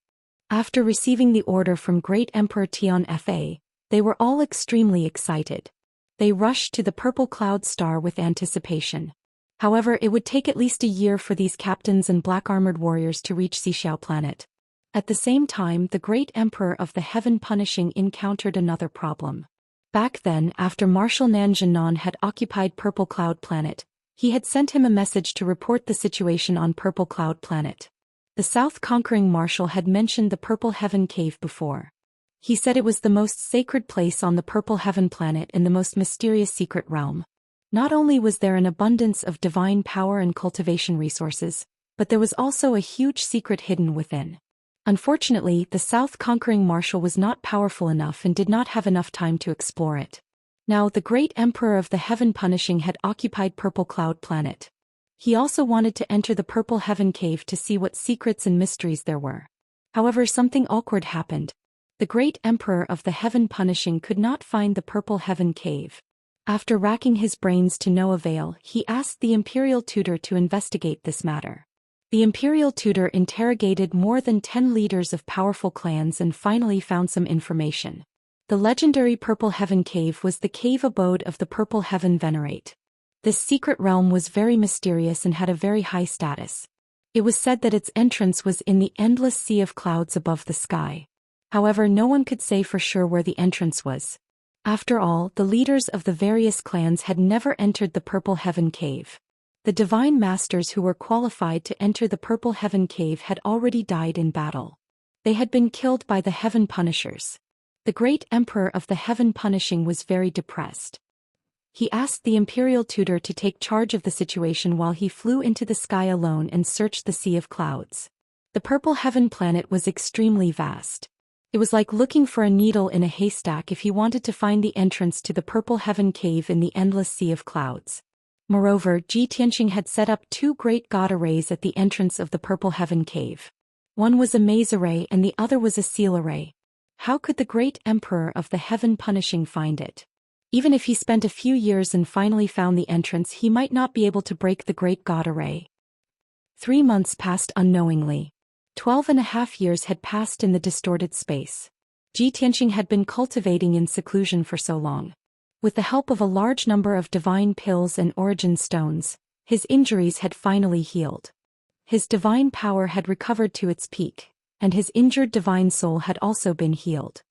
After receiving the order from Great Emperor Tian Fa, they were all extremely excited. They rushed to the Purple Cloud Star with anticipation. However, it would take at least a year for these captains and black-armored warriors to reach Xixiao planet. At the same time, the Great Emperor of the Heaven Punishing encountered another problem. Back then, after Marshal Nan Zhenan had occupied Purple Cloud planet, he had sent him a message to report the situation on Purple Cloud planet. The South Conquering Marshal had mentioned the Purple Heaven Cave before. He said it was the most sacred place on the Purple Heaven planet in the most mysterious secret realm. Not only was there an abundance of divine power and cultivation resources, but there was also a huge secret hidden within. Unfortunately, the South Conquering Marshal was not powerful enough and did not have enough time to explore it. Now, the Great Emperor of the Heaven Punishing had occupied Purple Cloud planet. He also wanted to enter the Purple Heaven Cave to see what secrets and mysteries there were. However, something awkward happened. The Great Emperor of the Heaven Punishing could not find the Purple Heaven Cave. After racking his brains to no avail, he asked the imperial tutor to investigate this matter. The imperial tutor interrogated more than 10 leaders of powerful clans and finally found some information. The legendary Purple Heaven Cave was the cave abode of the Purple Heaven Venerate. This secret realm was very mysterious and had a very high status. It was said that its entrance was in the endless sea of clouds above the sky. However, no one could say for sure where the entrance was. After all, the leaders of the various clans had never entered the Purple Heaven Cave. The divine masters who were qualified to enter the Purple Heaven Cave had already died in battle. They had been killed by the Heaven Punishers. The Great Emperor of the Heaven Punishing was very depressed. He asked the imperial tutor to take charge of the situation while he flew into the sky alone and searched the sea of clouds. The Purple Heaven planet was extremely vast. It was like looking for a needle in a haystack if he wanted to find the entrance to the Purple Heaven Cave in the endless sea of clouds. Moreover, Ji Tianqing had set up 2 great god arrays at the entrance of the Purple Heaven Cave. One was a maze array and the other was a seal array. How could the Great Emperor of the Heaven Punishing find it? Even if he spent a few years and finally found the entrance, he might not be able to break the great god array. 3 months passed unknowingly. 12.5 years had passed in the distorted space. Ji Tianqing had been cultivating in seclusion for so long. With the help of a large number of divine pills and origin stones, his injuries had finally healed. His divine power had recovered to its peak, and his injured divine soul had also been healed.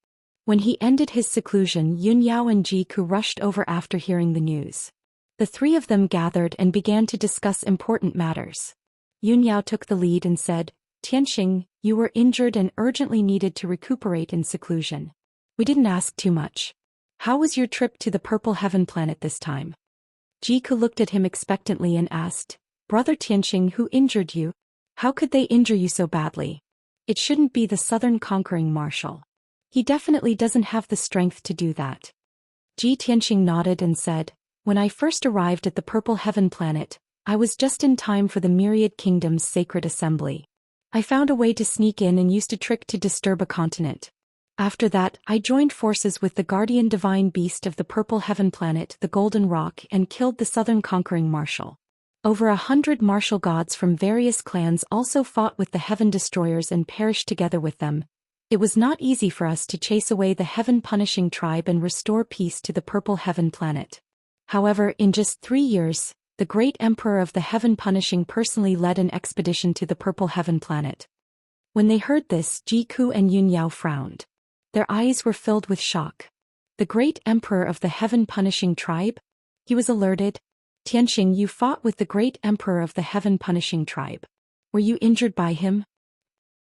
When he ended his seclusion, Yun Yao and Ji Ku rushed over after hearing the news. The 3 of them gathered and began to discuss important matters. Yun Yao took the lead and said, "Tianqing, you were injured and urgently needed to recuperate in seclusion. We didn't ask too much. How was your trip to the Purple Heaven planet this time?" Ji Ku looked at him expectantly and asked, "Brother Tianqing, who injured you? How could they injure you so badly? It shouldn't be the Southern Conquering Marshal. He definitely doesn't have the strength to do that." Ji Tianqing nodded and said, "When I first arrived at the Purple Heaven planet, I was just in time for the Myriad Kingdom's sacred assembly. I found a way to sneak in and used a trick to disturb a continent. After that, I joined forces with the guardian divine beast of the Purple Heaven planet, the Golden Rock, and killed the Southern Conquering Marshal. Over 100 martial gods from various clans also fought with the Heaven Destroyers and perished together with them. It was not easy for us to chase away the heaven-punishing tribe and restore peace to the Purple Heaven planet. However, in just 3 years, the great Emperor of the Heaven-Punishing personally led an expedition to the Purple Heaven planet. When they heard this, Jiku and Yunyao frowned. Their eyes were filled with shock. The great Emperor of the Heaven-Punishing tribe? He was alerted. Tianxing, you fought with the great Emperor of the Heaven-Punishing tribe. Were you injured by him?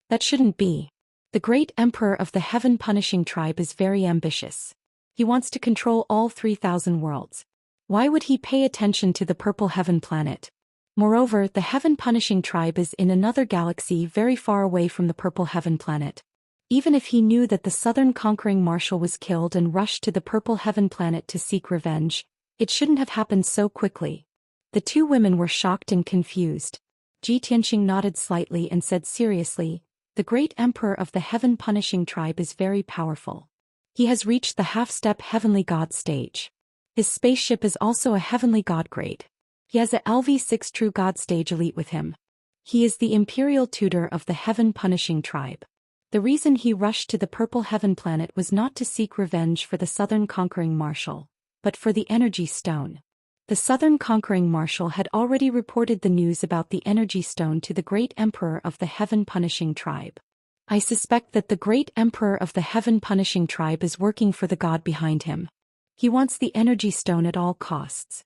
That shouldn't be. The great Emperor of the Heaven-Punishing tribe is very ambitious. He wants to control all 3,000 worlds. Why would he pay attention to the Purple Heaven planet? Moreover, the Heaven-Punishing tribe is in another galaxy very far away from the Purple Heaven planet. Even if he knew that the Southern Conquering Marshal was killed and rushed to the Purple Heaven planet to seek revenge, it shouldn't have happened so quickly. The two women were shocked and confused. Tianxing nodded slightly and said seriously, the great Emperor of the Heaven-Punishing tribe is very powerful. He has reached the half-step Heavenly God stage. His spaceship is also a Heavenly God grade. He has a LV6 True God stage elite with him. He is the Imperial Tutor of the Heaven-Punishing tribe. The reason he rushed to the Purple Heaven planet was not to seek revenge for the Southern Conquering Marshal, but for the Energy Stone. The Southern Conquering Marshal had already reported the news about the Energy Stone to the great Emperor of the Heaven-Punishing tribe. I suspect that the great Emperor of the Heaven-Punishing tribe is working for the god behind him. He wants the Energy Stone at all costs.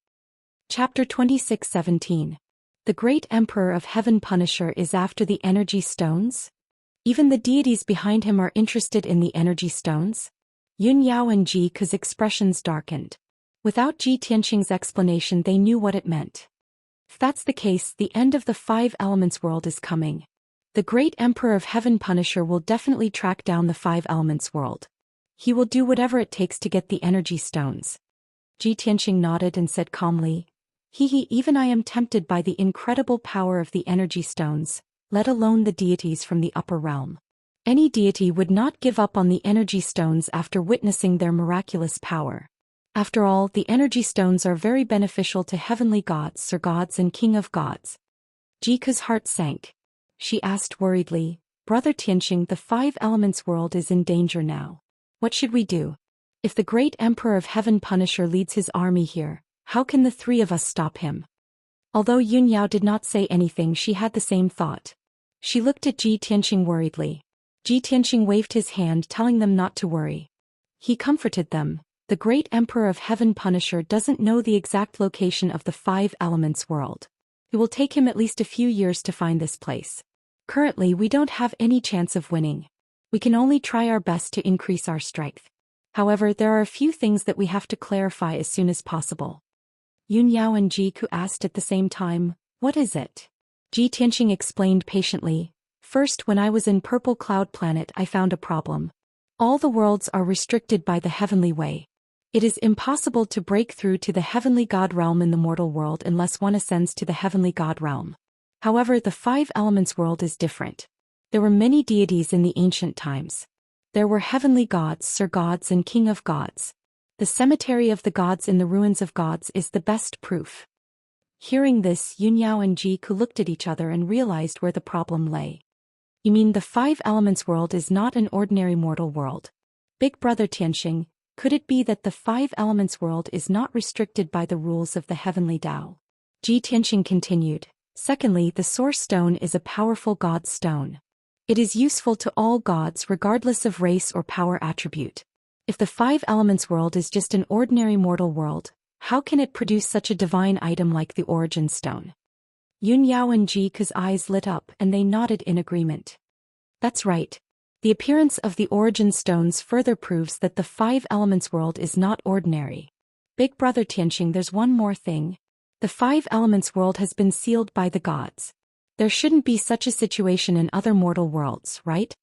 Chapter 26:17. The great Emperor of Heaven Punisher is after the Energy Stones? Even the deities behind him are interested in the Energy Stones? Yunyao and Jiku's expressions darkened. Without Tianxing's explanation, they knew what it meant. If that's the case, the end of the Five Elements world is coming. The great Emperor of Heaven Punisher will definitely track down the Five Elements world. He will do whatever it takes to get the Energy Stones. Tianxing nodded and said calmly, even I am tempted by the incredible power of the Energy Stones, let alone the deities from the upper realm. Any deity would not give up on the Energy Stones after witnessing their miraculous power. After all, the Energy Stones are very beneficial to heavenly gods, Sir Gods and King of Gods. Jiku's heart sank. She asked worriedly, Brother Tianxing, the Five Elements world is in danger now. What should we do? If the great Emperor of Heaven Punisher leads his army here, how can the three of us stop him? Although Yunyao did not say anything, she had the same thought. She looked at Tianxing worriedly. Tianxing waved his hand, telling them not to worry. He comforted them. The great Emperor of Heaven Punisher doesn't know the exact location of the Five Elements world. It will take him at least a few years to find this place. Currently, we don't have any chance of winning. We can only try our best to increase our strength. However, there are a few things that we have to clarify as soon as possible. Yunyao and Jiku asked at the same time, what is it? Tianxing explained patiently. First, when I was in Purple Cloud Planet, I found a problem. All the worlds are restricted by the Heavenly Way. It is impossible to break through to the Heavenly God realm in the mortal world unless one ascends to the Heavenly God realm. However, the Five Elements world is different. There were many deities in the ancient times. There were Heavenly Gods, Sir Gods and King of Gods. The cemetery of the gods in the ruins of gods is the best proof. Hearing this, Yunyao and Jiku looked at each other and realized where the problem lay. You mean the Five Elements world is not an ordinary mortal world? Big Brother Tianxing, could it be that the Five Elements world is not restricted by the rules of the Heavenly Tao? Tianxing continued. Secondly, the Source Stone is a powerful God stone. It is useful to all gods regardless of race or power attribute. If the Five Elements world is just an ordinary mortal world, how can it produce such a divine item like the Origin Stone? Yunyao and Jiku's eyes lit up and they nodded in agreement. That's right. The appearance of the Origin Stones further proves that the Five Elements world is not ordinary. Big Brother Tianxing, there's one more thing. The Five Elements world has been sealed by the gods. There shouldn't be such a situation in other mortal worlds, right?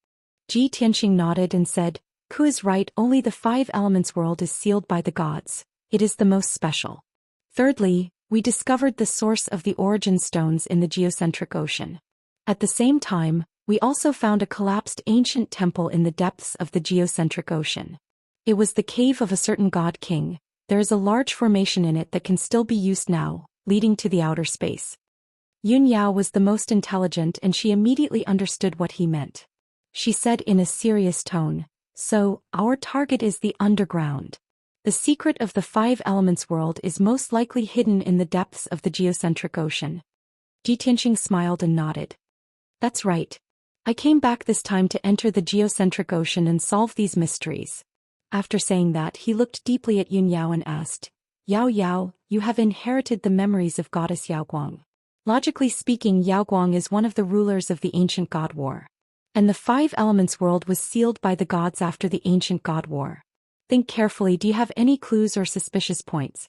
Tianxing nodded and said, Ku is right, only the Five Elements world is sealed by the gods. It is the most special. Thirdly, we discovered the source of the Origin Stones in the geocentric ocean. At the same time, we also found a collapsed ancient temple in the depths of the geocentric ocean. It was the cave of a certain god king. There is a large formation in it that can still be used now, leading to the outer space. Yun Yao was the most intelligent and she immediately understood what he meant. She said in a serious tone, "So, our target is the underground. The secret of the five elements world is most likely hidden in the depths of the geocentric ocean." Ji Tianqing smiled and nodded. "That's right. I came back this time to enter the geocentric ocean and solve these mysteries." After saying that, he looked deeply at Yun Yao and asked, "Yao Yao, you have inherited the memories of goddess Yao Guang. Logically speaking, Yao Guang is one of the rulers of the ancient god war. And the five elements world was sealed by the gods after the ancient god war. Think carefully, do you have any clues or suspicious points?"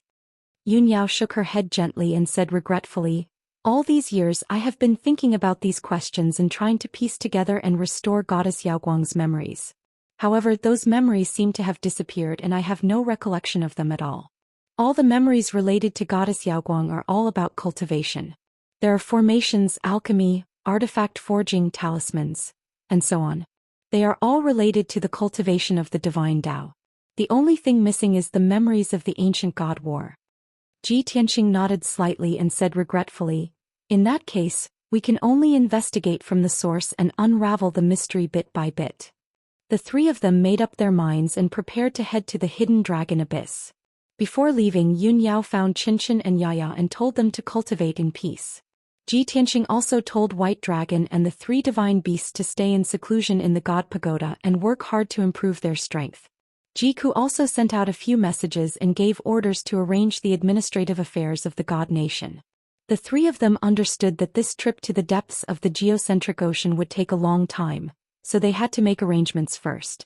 Yun Yao shook her head gently and said regretfully, "All these years I have been thinking about these questions and trying to piece together and restore goddess Yao Guang's memories. However, those memories seem to have disappeared and I have no recollection of them at all. All the memories related to goddess Yao Guang are all about cultivation. There are formations, alchemy, artifact forging, talismans, and so on. They are all related to the cultivation of the divine Tao. The only thing missing is the memories of the ancient god war." Ji Tianqing nodded slightly and said regretfully, "In that case, we can only investigate from the source and unravel the mystery bit by bit." The three of them made up their minds and prepared to head to the hidden dragon abyss. Before leaving, Yun Yao found Qinshan and Yaya and told them to cultivate in peace. Ji Tianqing also told White Dragon and the three divine beasts to stay in seclusion in the God Pagoda and work hard to improve their strength. Jiku also sent out a few messages and gave orders to arrange the administrative affairs of the God Nation. The three of them understood that this trip to the depths of the geocentric ocean would take a long time, so they had to make arrangements first.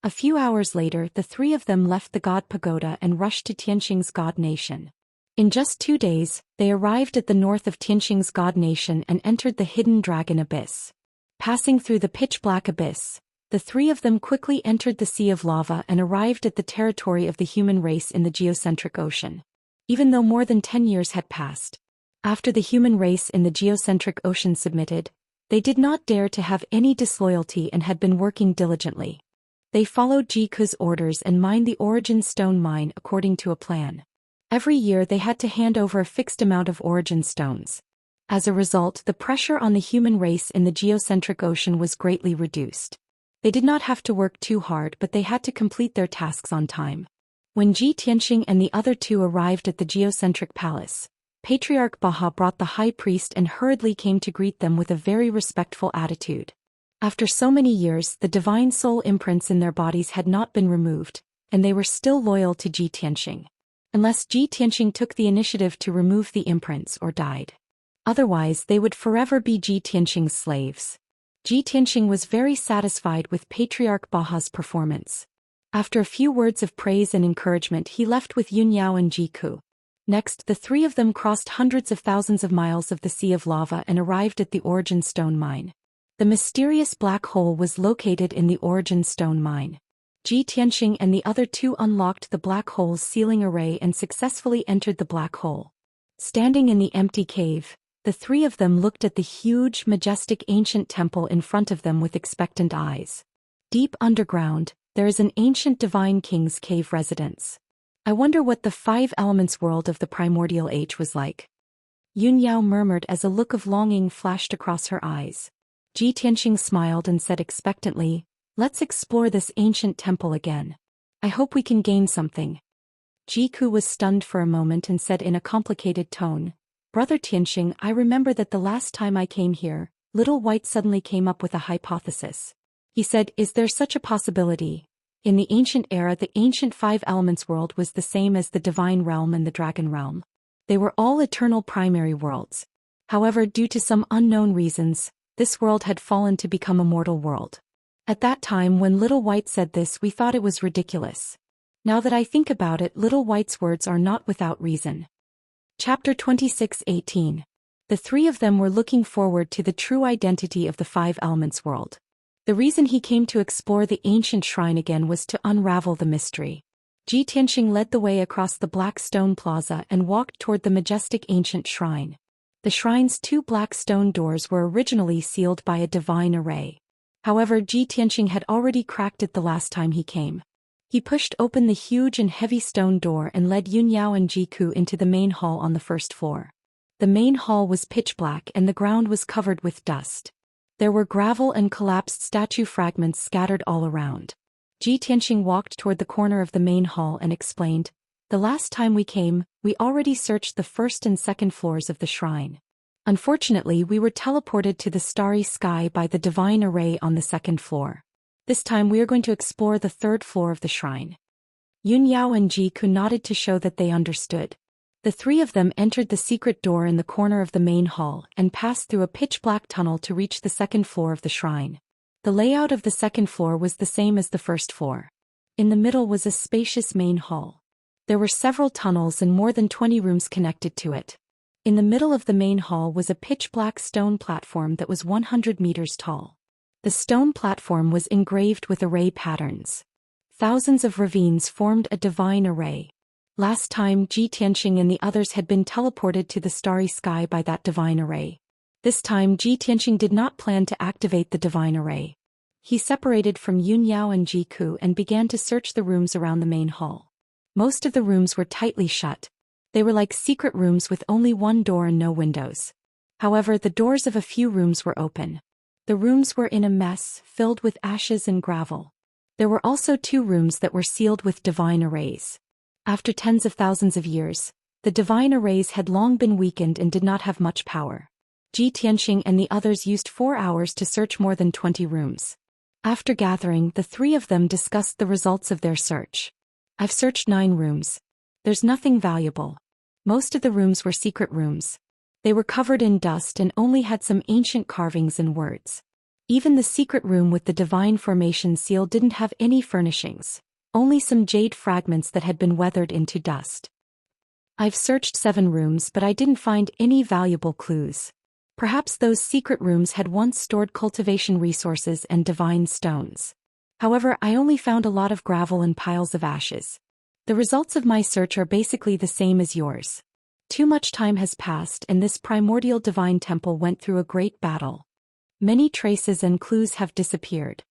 A few hours later, the three of them left the God Pagoda and rushed to Tianqing's God Nation. In just 2 days, they arrived at the north of Tianqing's God Nation and entered the hidden dragon abyss. Passing through the pitch-black abyss, the three of them quickly entered the sea of lava and arrived at the territory of the human race in the geocentric ocean. Even though more than 10 years had passed, after the human race in the geocentric ocean submitted, they did not dare to have any disloyalty and had been working diligently. They followed Jiku's orders and mined the origin stone mine according to a plan. Every year they had to hand over a fixed amount of origin stones. As a result, the pressure on the human race in the geocentric ocean was greatly reduced. They did not have to work too hard, but they had to complete their tasks on time. When Ji Tianqing and the other two arrived at the geocentric palace, Patriarch Baha brought the high priest and hurriedly came to greet them with a very respectful attitude. After so many years, the divine soul imprints in their bodies had not been removed, and they were still loyal to Ji Tianqing. Unless Ji Tianqing took the initiative to remove the imprints or died. Otherwise, they would forever be Ji Tianqing's slaves. Ji Tianqing was very satisfied with Patriarch Baha's performance. After a few words of praise and encouragement, he left with Yun Yao and Jiku. Next, the three of them crossed hundreds of thousands of miles of the Sea of Lava and arrived at the Origin Stone Mine. The mysterious black hole was located in the Origin Stone Mine. Ji Tianqing and the other two unlocked the black hole's sealing array and successfully entered the black hole. Standing in the empty cave, the three of them looked at the huge, majestic ancient temple in front of them with expectant eyes. Deep underground, there is an ancient divine king's cave residence. I wonder what the five elements world of the primordial age was like. Yun Yao murmured as a look of longing flashed across her eyes. Ji Tianqing smiled and said expectantly, "Let's explore this ancient temple again. I hope we can gain something." Jiku was stunned for a moment and said in a complicated tone, "Brother Tianqing, I remember that the last time I came here, Little White suddenly came up with a hypothesis. He said, is there such a possibility? In the ancient era, the ancient five elements world was the same as the divine realm and the dragon realm. They were all eternal primary worlds. However, due to some unknown reasons, this world had fallen to become a mortal world. At that time when Little White said this, we thought it was ridiculous. Now that I think about it, Little White's words are not without reason." Chapter 26:18. The three of them were looking forward to the true identity of the five elements world. The reason he came to explore the ancient shrine again was to unravel the mystery. Ji Tianqing led the way across the black stone plaza and walked toward the majestic ancient shrine. The shrine's two black stone doors were originally sealed by a divine array. However, Ji Tianqing had already cracked it the last time he came. He pushed open the huge and heavy stone door and led Yunyao and Jiku into the main hall on the first floor. The main hall was pitch black and the ground was covered with dust. There were gravel and collapsed statue fragments scattered all around. Ji Tianxing walked toward the corner of the main hall and explained, "The last time we came, we already searched the first and second floors of the shrine. Unfortunately, we were teleported to the starry sky by the divine array on the second floor. This time we are going to explore the third floor of the shrine." Yunyao and Jiku nodded to show that they understood. The three of them entered the secret door in the corner of the main hall and passed through a pitch-black tunnel to reach the second floor of the shrine. The layout of the second floor was the same as the first floor. In the middle was a spacious main hall. There were several tunnels and more than 20 rooms connected to it. In the middle of the main hall was a pitch-black stone platform that was 100 meters tall. The stone platform was engraved with array patterns. Thousands of ravines formed a divine array. Last time Ji Tianxing and the others had been teleported to the starry sky by that divine array. This time Ji Tianxing did not plan to activate the divine array. He separated from Yunyao and Jiku and began to search the rooms around the main hall. Most of the rooms were tightly shut. They were like secret rooms with only one door and no windows. However, the doors of a few rooms were open. The rooms were in a mess, filled with ashes and gravel. There were also 2 rooms that were sealed with divine arrays. After tens of thousands of years, the divine arrays had long been weakened and did not have much power. Ji Tianxing and the others used 4 hours to search more than 20 rooms. After gathering, the 3 of them discussed the results of their search. "I've searched 9 rooms. There's nothing valuable. Most of the rooms were secret rooms. They were covered in dust and only had some ancient carvings and words. Even the secret room with the divine formation seal didn't have any furnishings. Only some jade fragments that had been weathered into dust. I've searched 7 rooms but I didn't find any valuable clues. Perhaps those secret rooms had once stored cultivation resources and divine stones. However, I only found a lot of gravel and piles of ashes. The results of my search are basically the same as yours. Too much time has passed and this primordial divine temple went through a great battle. Many traces and clues have disappeared."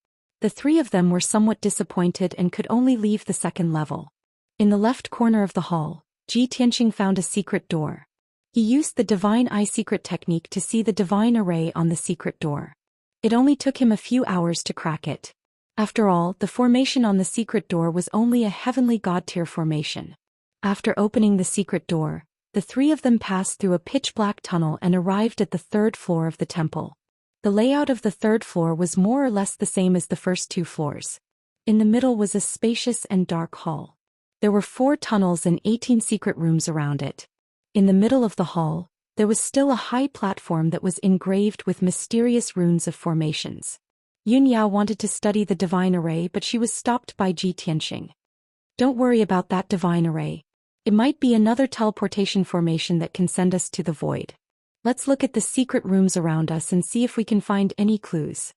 The 3 of them were somewhat disappointed and could only leave the second level. In the left corner of the hall, Ji Tianxing found a secret door. He used the divine eye secret technique to see the divine array on the secret door. It only took him a few hours to crack it. After all, the formation on the secret door was only a heavenly god-tier formation. After opening the secret door, the 3 of them passed through a pitch-black tunnel and arrived at the 3rd floor of the temple. The layout of the 3rd floor was more or less the same as the first 2 floors. In the middle was a spacious and dark hall. There were 4 tunnels and 18 secret rooms around it. In the middle of the hall, there was still a high platform that was engraved with mysterious runes of formations. Yunyao wanted to study the divine array but she was stopped by Ji Tianxing. "Don't worry about that divine array. It might be another teleportation formation that can send us to the void. Let's look at the secret rooms around us and see if we can find any clues."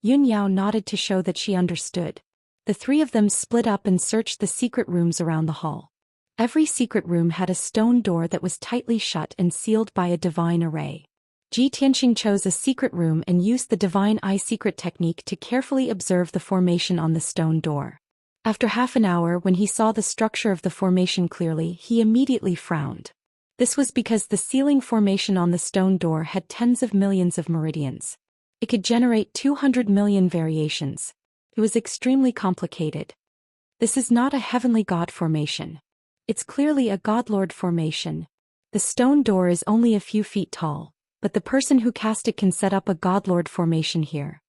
Yunyao nodded to show that she understood. The 3 of them split up and searched the secret rooms around the hall. Every secret room had a stone door that was tightly shut and sealed by a divine array. Ji Tianxing chose a secret room and used the divine eye secret technique to carefully observe the formation on the stone door. After half an hour, when he saw the structure of the formation clearly, he immediately frowned. This was because the sealing formation on the stone door had tens of millions of meridians. It could generate 200 million variations. It was extremely complicated. This is not a heavenly god formation. It's clearly a godlord formation. The stone door is only a few feet tall, but the person who cast it can set up a godlord formation here.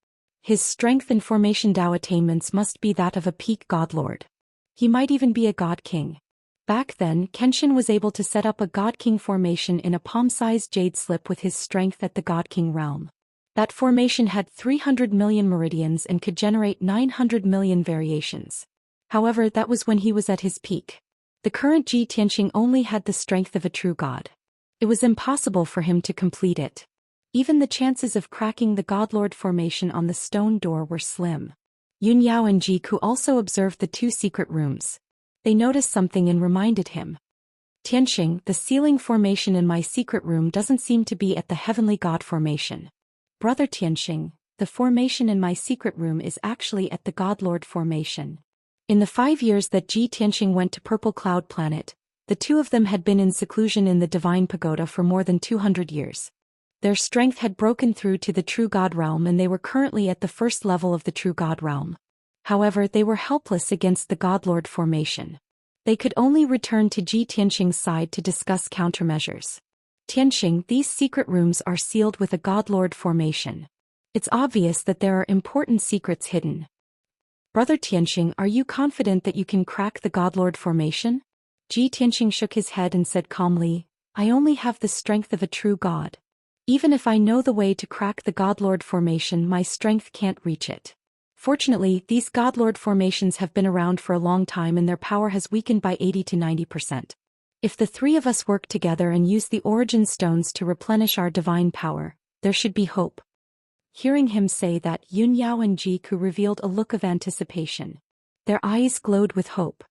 His strength and formation Dao attainments must be that of a peak godlord. He might even be a god king. Back then, Kenshin was able to set up a God King formation in a palm-sized jade slip with his strength at the God King realm. That formation had 300 million meridians and could generate 900 million variations. However, that was when he was at his peak. The current Ji Tianxing only had the strength of a true god. It was impossible for him to complete it. Even the chances of cracking the Godlord formation on the stone door were slim. Yunyao and Jiku also observed the 2 secret rooms. They noticed something and reminded him. "Tianxing, the sealing formation in my secret room doesn't seem to be at the heavenly god formation." "Brother Tianxing, the formation in my secret room is actually at the Godlord formation." In the 5 years that Ji Tianxing went to Purple Cloud Planet, the two of them had been in seclusion in the Divine Pagoda for more than 200 years. Their strength had broken through to the True God Realm and they were currently at the first level of the True God Realm. However, they were helpless against the Godlord formation. They could only return to Ji Tianxing's side to discuss countermeasures. Tianxing, these secret rooms are sealed with a Godlord formation. It's obvious that there are important secrets hidden. Brother Tianxing, are you confident that you can crack the Godlord formation? Ji Tianxing shook his head and said calmly, I only have the strength of a true god. Even if I know the way to crack the Godlord formation, my strength can't reach it. Fortunately, these Godlord formations have been around for a long time and their power has weakened by 80 to 90%. If the three of us work together and use the origin stones to replenish our divine power, there should be hope. Hearing him say that, Yun Yao and Ji Ku revealed a look of anticipation. Their eyes glowed with hope.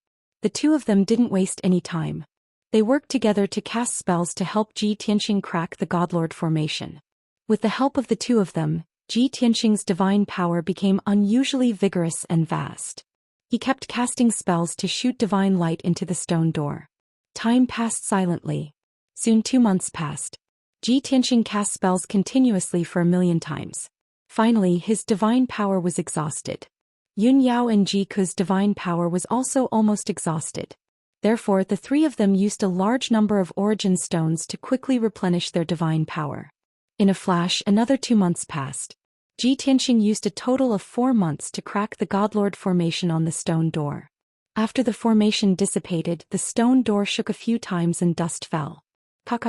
The two of them didn't waste any time. They worked together to cast spells to help Ji Tianxing crack the Godlord formation. With the help of the two of them, Ji Tianxing's divine power became unusually vigorous and vast. He kept casting spells to shoot divine light into the stone door. Time passed silently. Soon 2 months passed. Ji Tianxing cast spells continuously for 1,000,000 times. Finally, his divine power was exhausted. Yun Yao and Ji Ku's divine power was also almost exhausted. Therefore, the three of them used a large number of origin stones to quickly replenish their divine power. In a flash, another 2 months passed. Ji Tianxing used a total of 4 months to crack the Godlord formation on the stone door. After the formation dissipated, the stone door shook a few times and dust fell. Ka.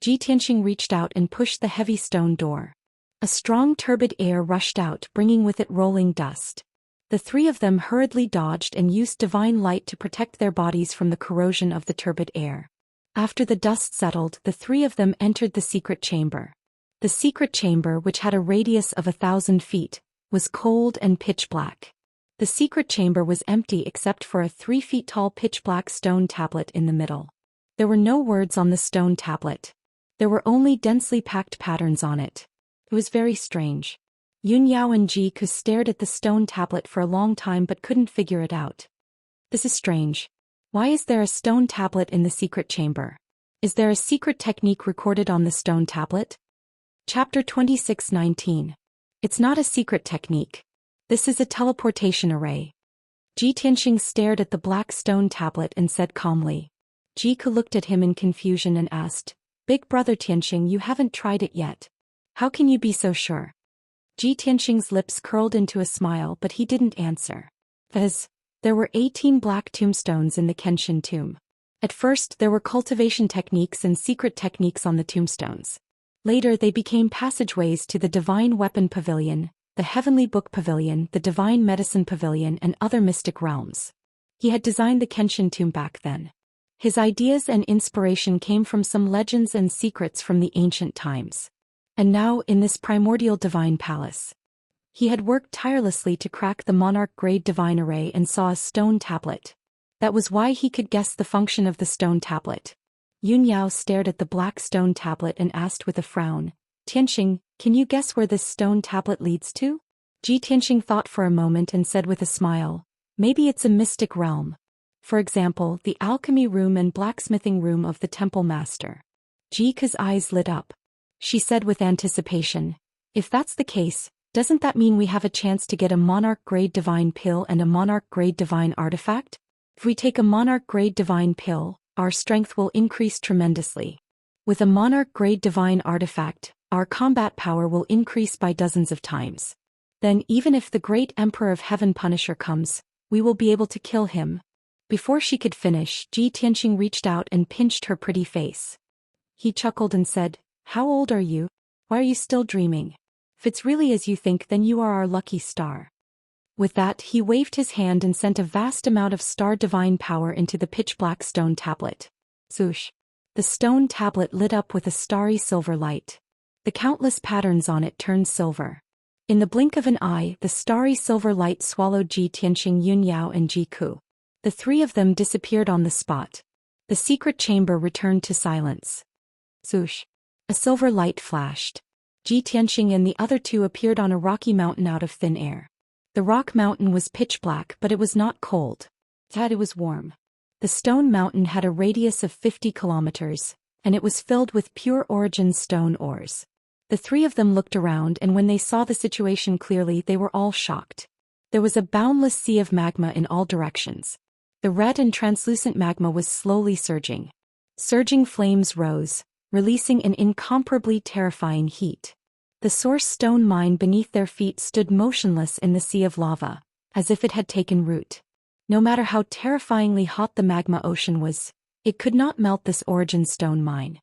Ji Tianxing reached out and pushed the heavy stone door. A strong turbid air rushed out, bringing with it rolling dust. The three of them hurriedly dodged and used divine light to protect their bodies from the corrosion of the turbid air. After the dust settled, the three of them entered the secret chamber. The secret chamber, which had a radius of 1,000 feet, was cold and pitch black. The secret chamber was empty except for a 3 feet tall pitch black stone tablet in the middle. There were no words on the stone tablet. There were only densely packed patterns on it. It was very strange. Yun Yao and Ji Ku stared at the stone tablet for a long time but couldn't figure it out. This is strange. Why is there a stone tablet in the secret chamber? Is there a secret technique recorded on the stone tablet? Chapter 26:19. It's not a secret technique. This is a teleportation array. Ji Tianxing stared at the black stone tablet and said calmly. Ji Ku looked at him in confusion and asked, Big brother Tianxing, you haven't tried it yet. How can you be so sure? Ji Tianxing's lips curled into a smile but he didn't answer. There were 18 black tombstones in the Kenshin tomb. At first there were cultivation techniques and secret techniques on the tombstones. Later they became passageways to the Divine Weapon Pavilion, the Heavenly Book Pavilion, the Divine Medicine Pavilion and other mystic realms. He had designed the Kenshin tomb back then. His ideas and inspiration came from some legends and secrets from the ancient times. And now, in this primordial divine palace, he had worked tirelessly to crack the monarch-grade divine array and saw a stone tablet. That was why he could guess the function of the stone tablet. Yun Yao stared at the black stone tablet and asked with a frown, Tianxing, can you guess where this stone tablet leads to? Ji Tianxing thought for a moment and said with a smile, maybe it's a mystic realm. For example, the alchemy room and blacksmithing room of the temple master. Ji Ku's eyes lit up. She said with anticipation, if that's the case, doesn't that mean we have a chance to get a monarch-grade divine pill and a monarch-grade divine artifact? If we take a monarch-grade divine pill, our strength will increase tremendously. With a monarch-grade divine artifact, our combat power will increase by dozens of times. Then even if the great Emperor of Heaven Punisher comes, we will be able to kill him. Before she could finish, Ji Tianxing reached out and pinched her pretty face. He chuckled and said, How old are you? Why are you still dreaming? If it's really as you think, then you are our lucky star. With that, he waved his hand and sent a vast amount of star divine power into the pitch-black stone tablet. Zhoosh! The stone tablet lit up with a starry silver light. The countless patterns on it turned silver. In the blink of an eye, the starry silver light swallowed Ji Tianxing, Yun Yao and Ji Ku. The three of them disappeared on the spot. The secret chamber returned to silence. Zhoosh! A silver light flashed. Ji Tianxing and the other two appeared on a rocky mountain out of thin air. The rock mountain was pitch black, but it was not cold. It was warm. The stone mountain had a radius of 50 kilometers, and it was filled with pure origin stone ores. The three of them looked around, and when they saw the situation clearly, they were all shocked. There was a boundless sea of magma in all directions. The red and translucent magma was slowly surging. Surging flames rose, releasing an incomparably terrifying heat. The source stone mine beneath their feet stood motionless in the sea of lava, as if it had taken root. No matter how terrifyingly hot the magma ocean was, it could not melt this origin stone mine.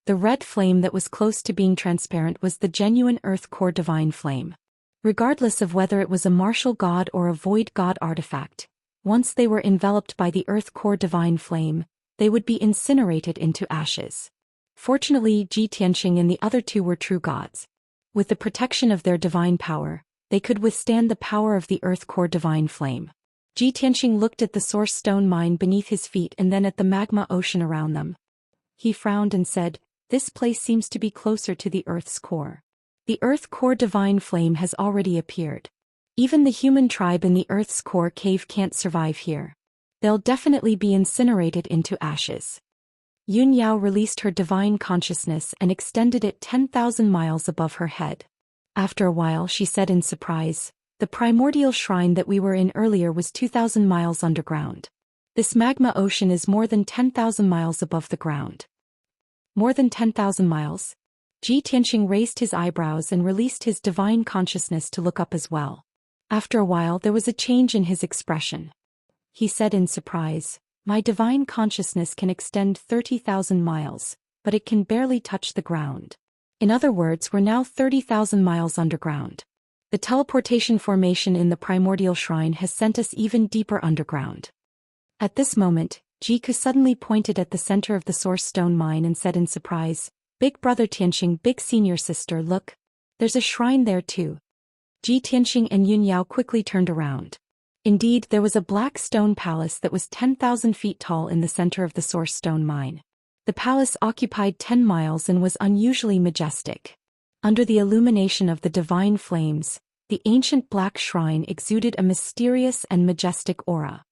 The red flame that was close to being transparent was the genuine earth core divine flame. Regardless of whether it was a martial god or a void god artifact, once they were enveloped by the earth core divine flame, they would be incinerated into ashes. Fortunately, Zhou Xian and the other two were true gods. With the protection of their divine power, they could withstand the power of the earth core divine flame. Zhou Xian looked at the source stone mine beneath his feet and then at the magma ocean around them. He frowned and said, "This place seems to be closer to the earth's core. The earth core divine flame has already appeared. Even the human tribe in the earth's core cave can't survive here. They'll definitely be incinerated into ashes." Yun Yao released her divine consciousness and extended it 10,000 miles above her head. After a while she said in surprise, "The primordial shrine that we were in earlier was 2,000 miles underground. This magma ocean is more than 10,000 miles above the ground." More than 10,000 miles? Zhou Xian raised his eyebrows and released his divine consciousness to look up as well. After a while there was a change in his expression. He said in surprise, "My divine consciousness can extend 30,000 miles, but it can barely touch the ground. In other words, we're now 30,000 miles underground. The teleportation formation in the primordial shrine has sent us even deeper underground." At this moment, Jiku suddenly pointed at the center of the source stone mine and said in surprise, "Big brother Tianxing, big senior sister, look. There's a shrine there too." Zhou Xian and Yun Yao quickly turned around. Indeed, there was a black stone palace that was 10,000 feet tall in the center of the source stone mine. The palace occupied 10 miles and was unusually majestic. Under the illumination of the divine flames, the ancient black shrine exuded a mysterious and majestic aura.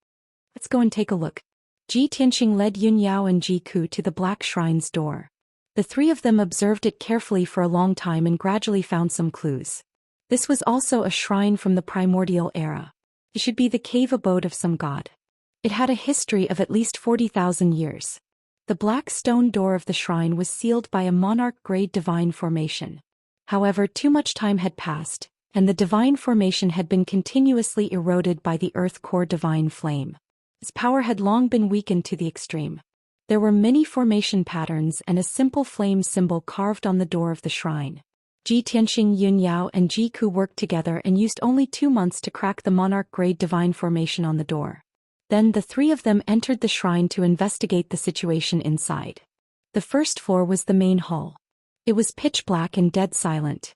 "Let's go and take a look." Zhou Xian led Yun Yao and Jiku to the black shrine's door. The three of them observed it carefully for a long time and gradually found some clues. This was also a shrine from the primordial era. It should be the cave abode of some god. It had a history of at least 40,000 years. The black stone door of the shrine was sealed by a monarch-grade divine formation. However, too much time had passed, and the divine formation had been continuously eroded by the earth core divine flame. Its power had long been weakened to the extreme. There were many formation patterns and a simple flame symbol carved on the door of the shrine. Zhou Xian, Yun Yao and Jiku worked together and used only 2 months to crack the monarch-grade divine formation on the door. Then the three of them entered the shrine to investigate the situation inside. The first floor was the main hall. It was pitch black and dead silent.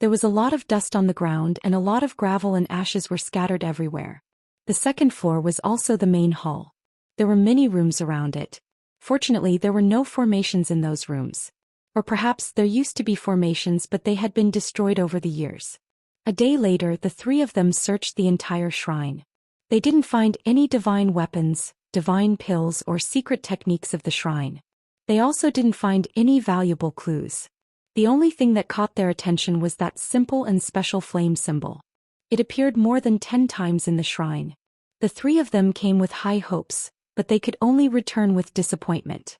There was a lot of dust on the ground and a lot of gravel and ashes were scattered everywhere. The second floor was also the main hall. There were many rooms around it. Fortunately, there were no formations in those rooms. Or perhaps there used to be formations, but they had been destroyed over the years. A day later, the three of them searched the entire shrine. They didn't find any divine weapons, divine pills, or secret techniques of the shrine. They also didn't find any valuable clues. The only thing that caught their attention was that simple and special flame symbol. It appeared more than 10 times in the shrine. The three of them came with high hopes, but they could only return with disappointment.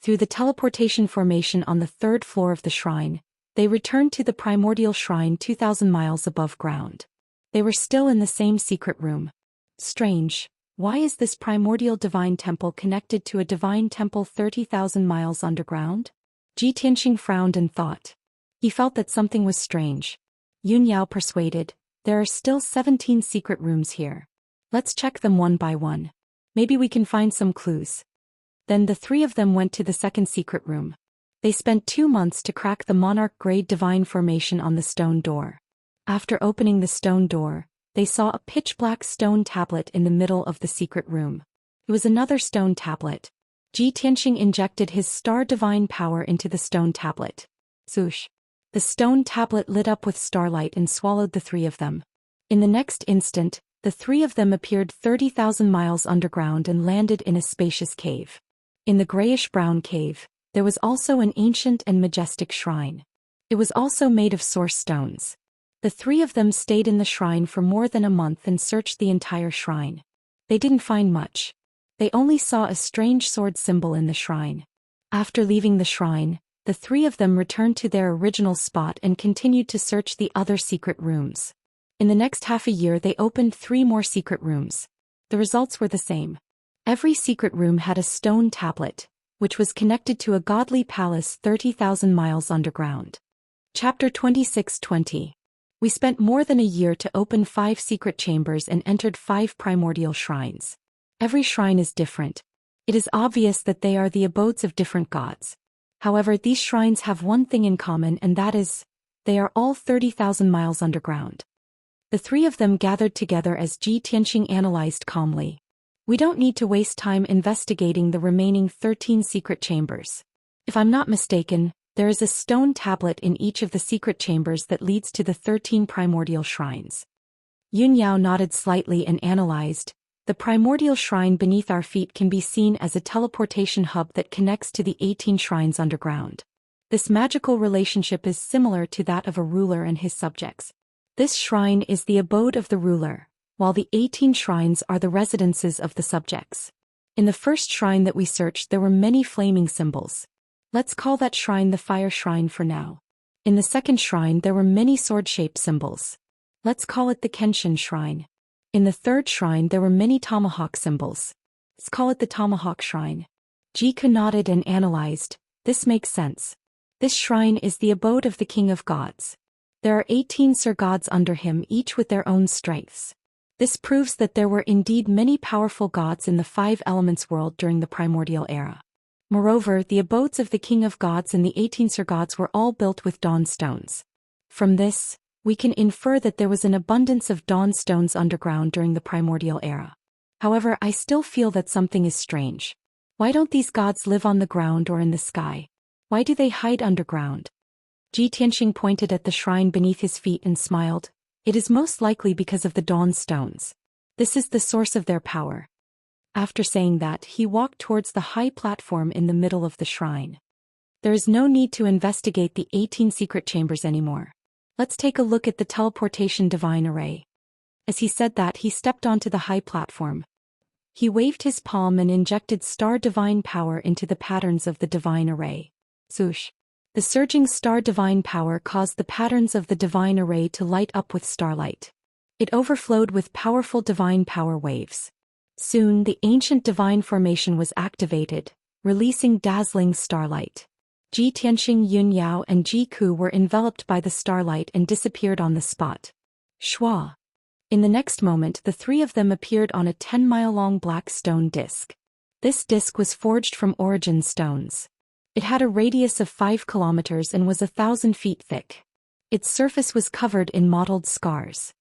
Through the teleportation formation on the 3rd floor of the shrine, they returned to the primordial shrine 2,000 miles above ground. They were still in the same secret room. Strange, why is this primordial divine temple connected to a divine temple 30,000 miles underground? Zhou Xian frowned and thought. He felt that something was strange. Yun Yao persuaded, "There are still 17 secret rooms here. Let's check them one by one. Maybe we can find some clues." Then the three of them went to the second secret room. They spent 2 months to crack the monarch-grade divine formation on the stone door. After opening the stone door, they saw a pitch-black stone tablet in the middle of the secret room. It was another stone tablet. Zhou Xian injected his star divine power into the stone tablet. Swoosh! The stone tablet lit up with starlight and swallowed the three of them. In the next instant, the three of them appeared 30,000 miles underground and landed in a spacious cave. In the grayish-brown cave, there was also an ancient and majestic shrine. It was also made of source stones. The three of them stayed in the shrine for more than a month and searched the entire shrine. They didn't find much. They only saw a strange sword symbol in the shrine. After leaving the shrine, the three of them returned to their original spot and continued to search the other secret rooms. In the next half a year they opened 3 more secret rooms. The results were the same. Every secret room had a stone tablet, which was connected to a godly palace 30,000 miles underground. Chapter 26-20. We spent more than a year to open 5 secret chambers and entered 5 primordial shrines. Every shrine is different. It is obvious that they are the abodes of different gods. However, these shrines have one thing in common, and that is, they are all 30,000 miles underground. The three of them gathered together as Zhou Xian analyzed calmly. We don't need to waste time investigating the remaining 13 secret chambers. If I'm not mistaken, there is a stone tablet in each of the secret chambers that leads to the 13 primordial shrines. Yun Yao nodded slightly and analyzed. The primordial shrine beneath our feet can be seen as a teleportation hub that connects to the 18 shrines underground. This magical relationship is similar to that of a ruler and his subjects. This shrine is the abode of the ruler, while the 18 shrines are the residences of the subjects. In the first shrine that we searched there were many flaming symbols. Let's call that shrine the fire shrine for now. In the second shrine there were many sword-shaped symbols. Let's call it the Kenshin shrine. In the third shrine there were many tomahawk symbols. Let's call it the tomahawk shrine. Jiku nodded and analyzed. This makes sense. This shrine is the abode of the king of gods. There are 18 Sir-gods under him, each with their own strengths. This proves that there were indeed many powerful gods in the 5 elements world during the primordial era. Moreover, the abodes of the king of gods and the 18 Sir-gods were all built with dawn stones. From this, we can infer that there was an abundance of dawn stones underground during the primordial era. However, I still feel that something is strange. Why don't these gods live on the ground or in the sky? Why do they hide underground? Zhou Xian pointed at the shrine beneath his feet and smiled. It is most likely because of the dawn stones. This is the source of their power. After saying that, he walked towards the high platform in the middle of the shrine. There is no need to investigate the 18 secret chambers anymore. Let's take a look at the teleportation divine array. As he said that, he stepped onto the high platform. He waved his palm and injected star divine power into the patterns of the divine array. Swoosh. The surging star divine power caused the patterns of the divine array to light up with starlight. It overflowed with powerful divine power waves. Soon the ancient divine formation was activated, releasing dazzling starlight. Zhou Xian, Yun Yao and Jiku were enveloped by the starlight and disappeared on the spot. Shwa. In the next moment the three of them appeared on a 10-mile-long black stone disc. This disc was forged from origin stones. It had a radius of 5 kilometers and was 1,000 feet thick. Its surface was covered in mottled scars.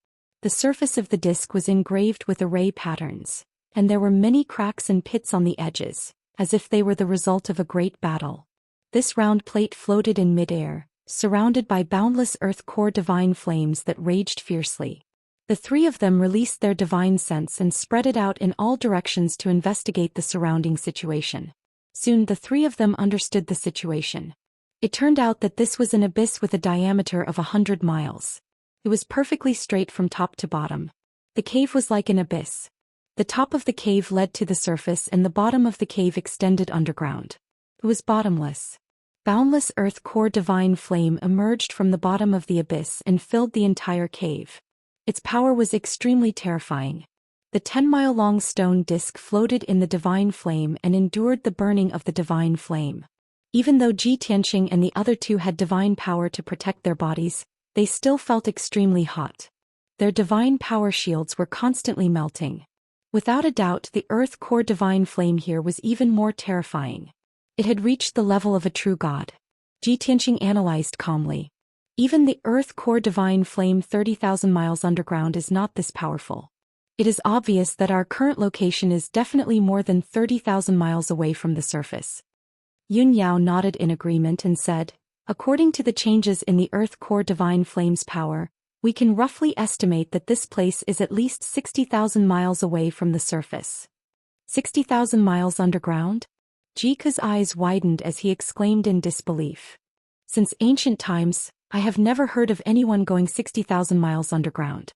The surface of the disc was engraved with array patterns, and there were many cracks and pits on the edges, as if they were the result of a great battle. This round plate floated in midair, surrounded by boundless earth core divine flames that raged fiercely. The three of them released their divine sense and spread it out in all directions to investigate the surrounding situation. Soon the three of them understood the situation. It turned out that this was an abyss with a diameter of 100 miles. It was perfectly straight from top to bottom. The cave was like an abyss. The top of the cave led to the surface and the bottom of the cave extended underground. It was bottomless. Boundless earth core divine flame emerged from the bottom of the abyss and filled the entire cave. Its power was extremely terrifying. The 10-mile-long stone disc floated in the divine flame and endured the burning of the divine flame. Even though Zhou Xian and the other two had divine power to protect their bodies, they still felt extremely hot. Their divine power shields were constantly melting. Without a doubt, the earth core divine flame here was even more terrifying. It had reached the level of a true god. Zhou Xian analyzed calmly. Even the earth core divine flame 30,000 miles underground is not this powerful. It is obvious that our current location is definitely more than 30,000 miles away from the surface. Yun Yao nodded in agreement and said, according to the changes in the earth core divine flame's power, We can roughly estimate that this place is at least 60,000 miles away from the surface. 60,000 miles underground? Jiku's eyes widened as he exclaimed in disbelief. Since ancient times, I have never heard of anyone going 60,000 miles underground.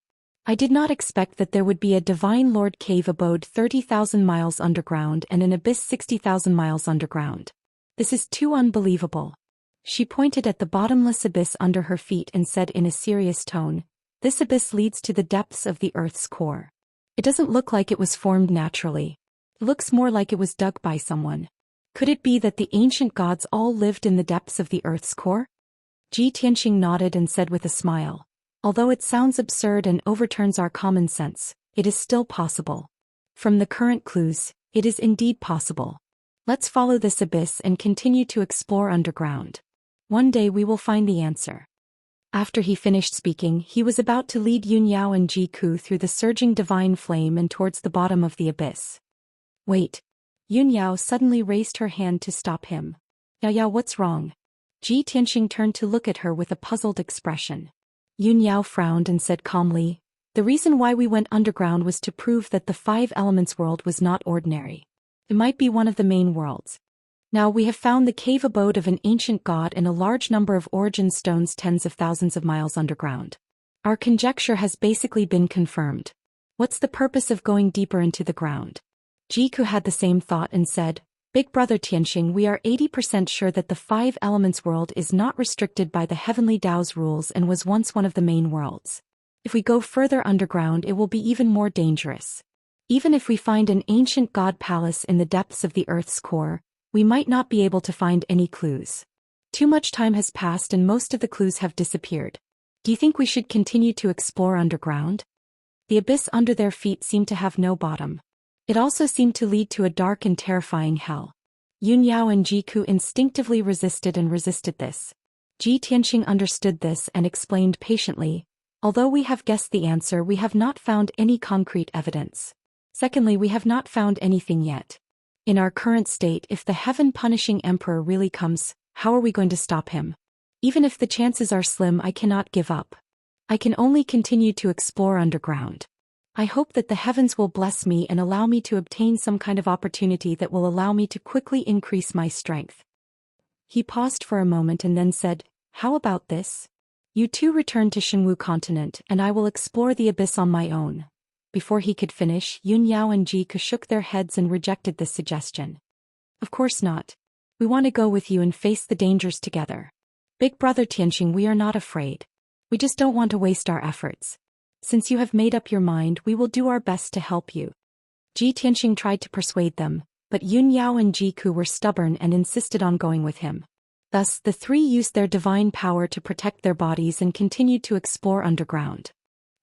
I did not expect that there would be a Divine Lord cave abode 30,000 miles underground and an abyss 60,000 miles underground. This is too unbelievable. She pointed at the bottomless abyss under her feet and said in a serious tone, "This abyss leads to the depths of the Earth's core. It doesn't look like it was formed naturally. It looks more like it was dug by someone. Could it be that the ancient gods all lived in the depths of the Earth's core?" Ji Tianxing nodded and said with a smile, "Although it sounds absurd and overturns our common sense, it is still possible. From the current clues, it is indeed possible. Let's follow this abyss and continue to explore underground. One day we will find the answer." After he finished speaking, he was about to lead Yunyao and Jiku through the surging divine flame and towards the bottom of the abyss. "Wait." Yunyao suddenly raised her hand to stop him. "Yao, what's wrong?" Ji Tianxing turned to look at her with a puzzled expression. Yunyao frowned and said calmly, "The reason why we went underground was to prove that the Five Elements world was not ordinary. It might be one of the main worlds. Now we have found the cave abode of an ancient god and a large number of origin stones tens of thousands of miles underground. Our conjecture has basically been confirmed. What's the purpose of going deeper into the ground?" Jiku had the same thought and said, "Big brother Tianxing, we are 80% sure that the Five Elements world is not restricted by the heavenly Tao's rules and was once one of the main worlds. If we go further underground it will be even more dangerous. Even if we find an ancient god palace in the depths of the Earth's core, we might not be able to find any clues. Too much time has passed and most of the clues have disappeared. Do you think we should continue to explore underground?" The abyss under their feet seemed to have no bottom. It also seemed to lead to a dark and terrifying hell. Yunyao and Jiku instinctively resisted this. Ji Tianxing understood this and explained patiently, "Although we have guessed the answer, we have not found any concrete evidence. Secondly, we have not found anything yet. In our current state, if the heaven-punishing emperor really comes, how are we going to stop him? Even if the chances are slim, I cannot give up. I can only continue to explore underground. I hope that the heavens will bless me and allow me to obtain some kind of opportunity that will allow me to quickly increase my strength." He paused for a moment and then said, "How about this? You two return to Shenwu continent and I will explore the abyss on my own." Before he could finish, Yunyao and Jiku shook their heads and rejected this suggestion. "Of course not. We want to go with you and face the dangers together. Big brother Tianxing, we are not afraid. We just don't want to waste our efforts. Since you have made up your mind, we will do our best to help you." Ji Tianxing tried to persuade them, but Yunyao and Jiku were stubborn and insisted on going with him. Thus, the three used their divine power to protect their bodies and continued to explore underground.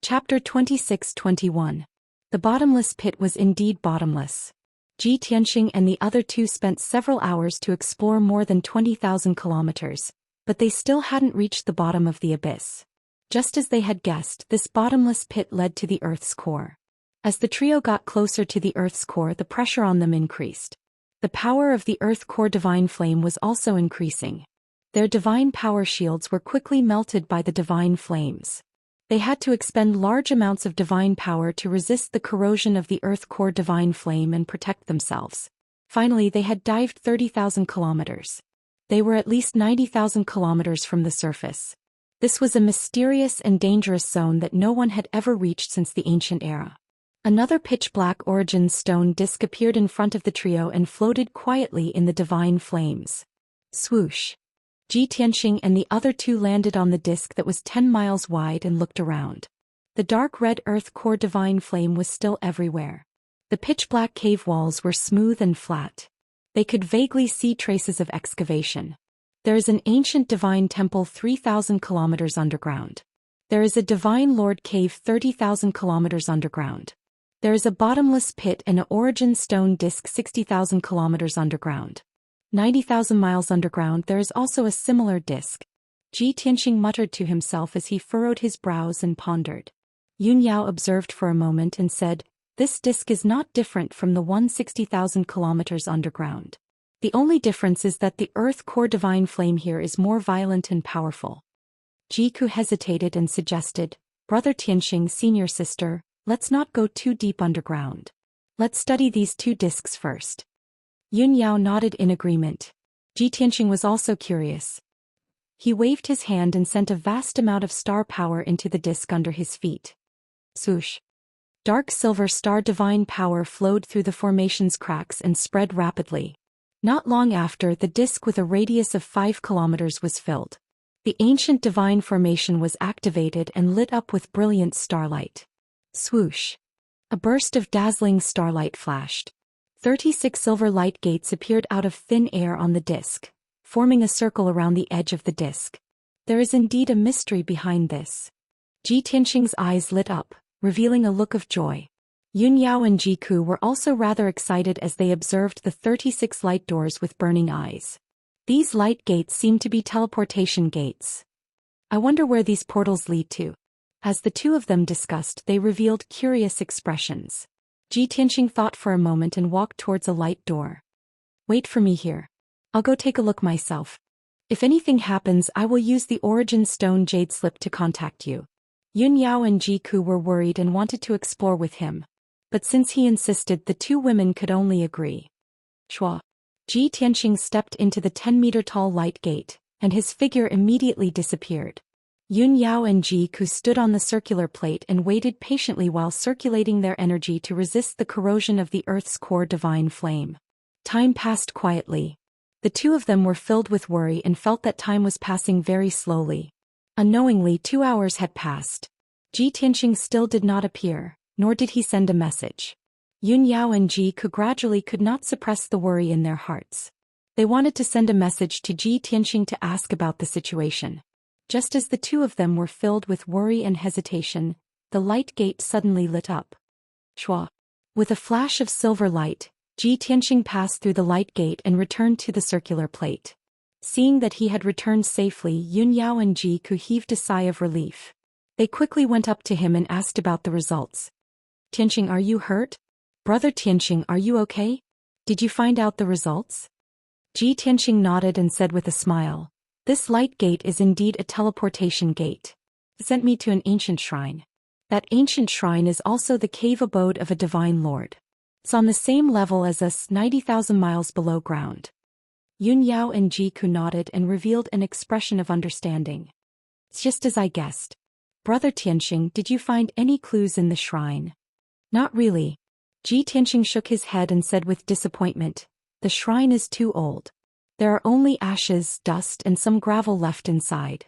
Chapter 26-21. The bottomless pit was indeed bottomless. Ji Tianxing and the other two spent several hours to explore more than 20,000 kilometers, but they still hadn't reached the bottom of the abyss. Just as they had guessed, this bottomless pit led to the Earth's core. As the trio got closer to the Earth's core, the pressure on them increased. The power of the Earth core divine flame was also increasing. Their divine power shields were quickly melted by the divine flames. They had to expend large amounts of divine power to resist the corrosion of the Earth core divine flame and protect themselves. Finally, they had dived 30,000 kilometers. They were at least 90,000 kilometers from the surface. This was a mysterious and dangerous zone that no one had ever reached since the ancient era. Another pitch-black origin stone disk appeared in front of the trio and floated quietly in the divine flames. Swoosh! Ji Tianxing and the other two landed on the disk that was 10 miles wide and looked around. The dark red earth core divine flame was still everywhere. The pitch-black cave walls were smooth and flat. They could vaguely see traces of excavation. There is an ancient divine temple 3,000 kilometers underground. There is a divine lord cave 30,000 kilometers underground. There is a bottomless pit and an origin stone disk 60,000 kilometers underground. 90,000 miles underground there is also a similar disk. Ji Tianxing muttered to himself as he furrowed his brows and pondered. Yunyao observed for a moment and said, "This disk is not different from the 160,000 kilometers underground. The only difference is that the Earth core divine flame here is more violent and powerful." Jiku hesitated and suggested, Brother Tianxing, senior sister, let's not go too deep underground. Let's study these two discs first. Yun Yao nodded in agreement. Ji Tianxing was also curious. He waved his hand and sent a vast amount of star power into the disc under his feet. Swoosh. Dark silver star divine power flowed through the formation's cracks and spread rapidly. Not long after, the disc with a radius of 5 kilometers was filled. The ancient divine formation was activated and lit up with brilliant starlight. Swoosh. A burst of dazzling starlight flashed. 36 silver light gates appeared out of thin air on the disc, forming a circle around the edge of the disc. There is indeed a mystery behind this. Ji Tianxing's eyes lit up, revealing a look of joy. Yun Yao and Ji Ku were also rather excited as they observed the 36 light doors with burning eyes. These light gates seem to be teleportation gates. I wonder where these portals lead to. As the two of them discussed, they revealed curious expressions. Ji Tianxing thought for a moment and walked towards a light door. Wait for me here. I'll go take a look myself. If anything happens, I will use the Origin Stone Jade Slip to contact you. Yun Yao and Ji Ku were worried and wanted to explore with him. But since he insisted, the two women could only agree. Shua. Ji Tianxing stepped into the 10-meter-tall light gate, and his figure immediately disappeared. Yun Yao and Ji Ku stood on the circular plate and waited patiently while circulating their energy to resist the corrosion of the Earth's core divine flame. Time passed quietly. The two of them were filled with worry and felt that time was passing very slowly. Unknowingly, 2 hours had passed. Ji Tianxing still did not appear, nor did he send a message. Yun Yao and Ji Ku gradually could not suppress the worry in their hearts. They wanted to send a message to Ji Tianxing to ask about the situation. Just as the two of them were filled with worry and hesitation, the light gate suddenly lit up. Shua. With a flash of silver light, Ji Tianxing passed through the light gate and returned to the circular plate. Seeing that he had returned safely, Yun Yao and Ji Ku heaved a sigh of relief. They quickly went up to him and asked about the results. Tianxing, are you hurt? Brother Tianxing, are you okay? Did you find out the results? Ji Tianxing nodded and said with a smile, this light gate is indeed a teleportation gate. It sent me to an ancient shrine. That ancient shrine is also the cave abode of a divine lord. It's on the same level as us, 90,000 miles below ground. Yun Yao and Ji Ku nodded and revealed an expression of understanding. It's just as I guessed. Brother Tianxing, did you find any clues in the shrine? Not really. Ji Tianxing shook his head and said with disappointment, the shrine is too old. There are only ashes, dust and some gravel left inside.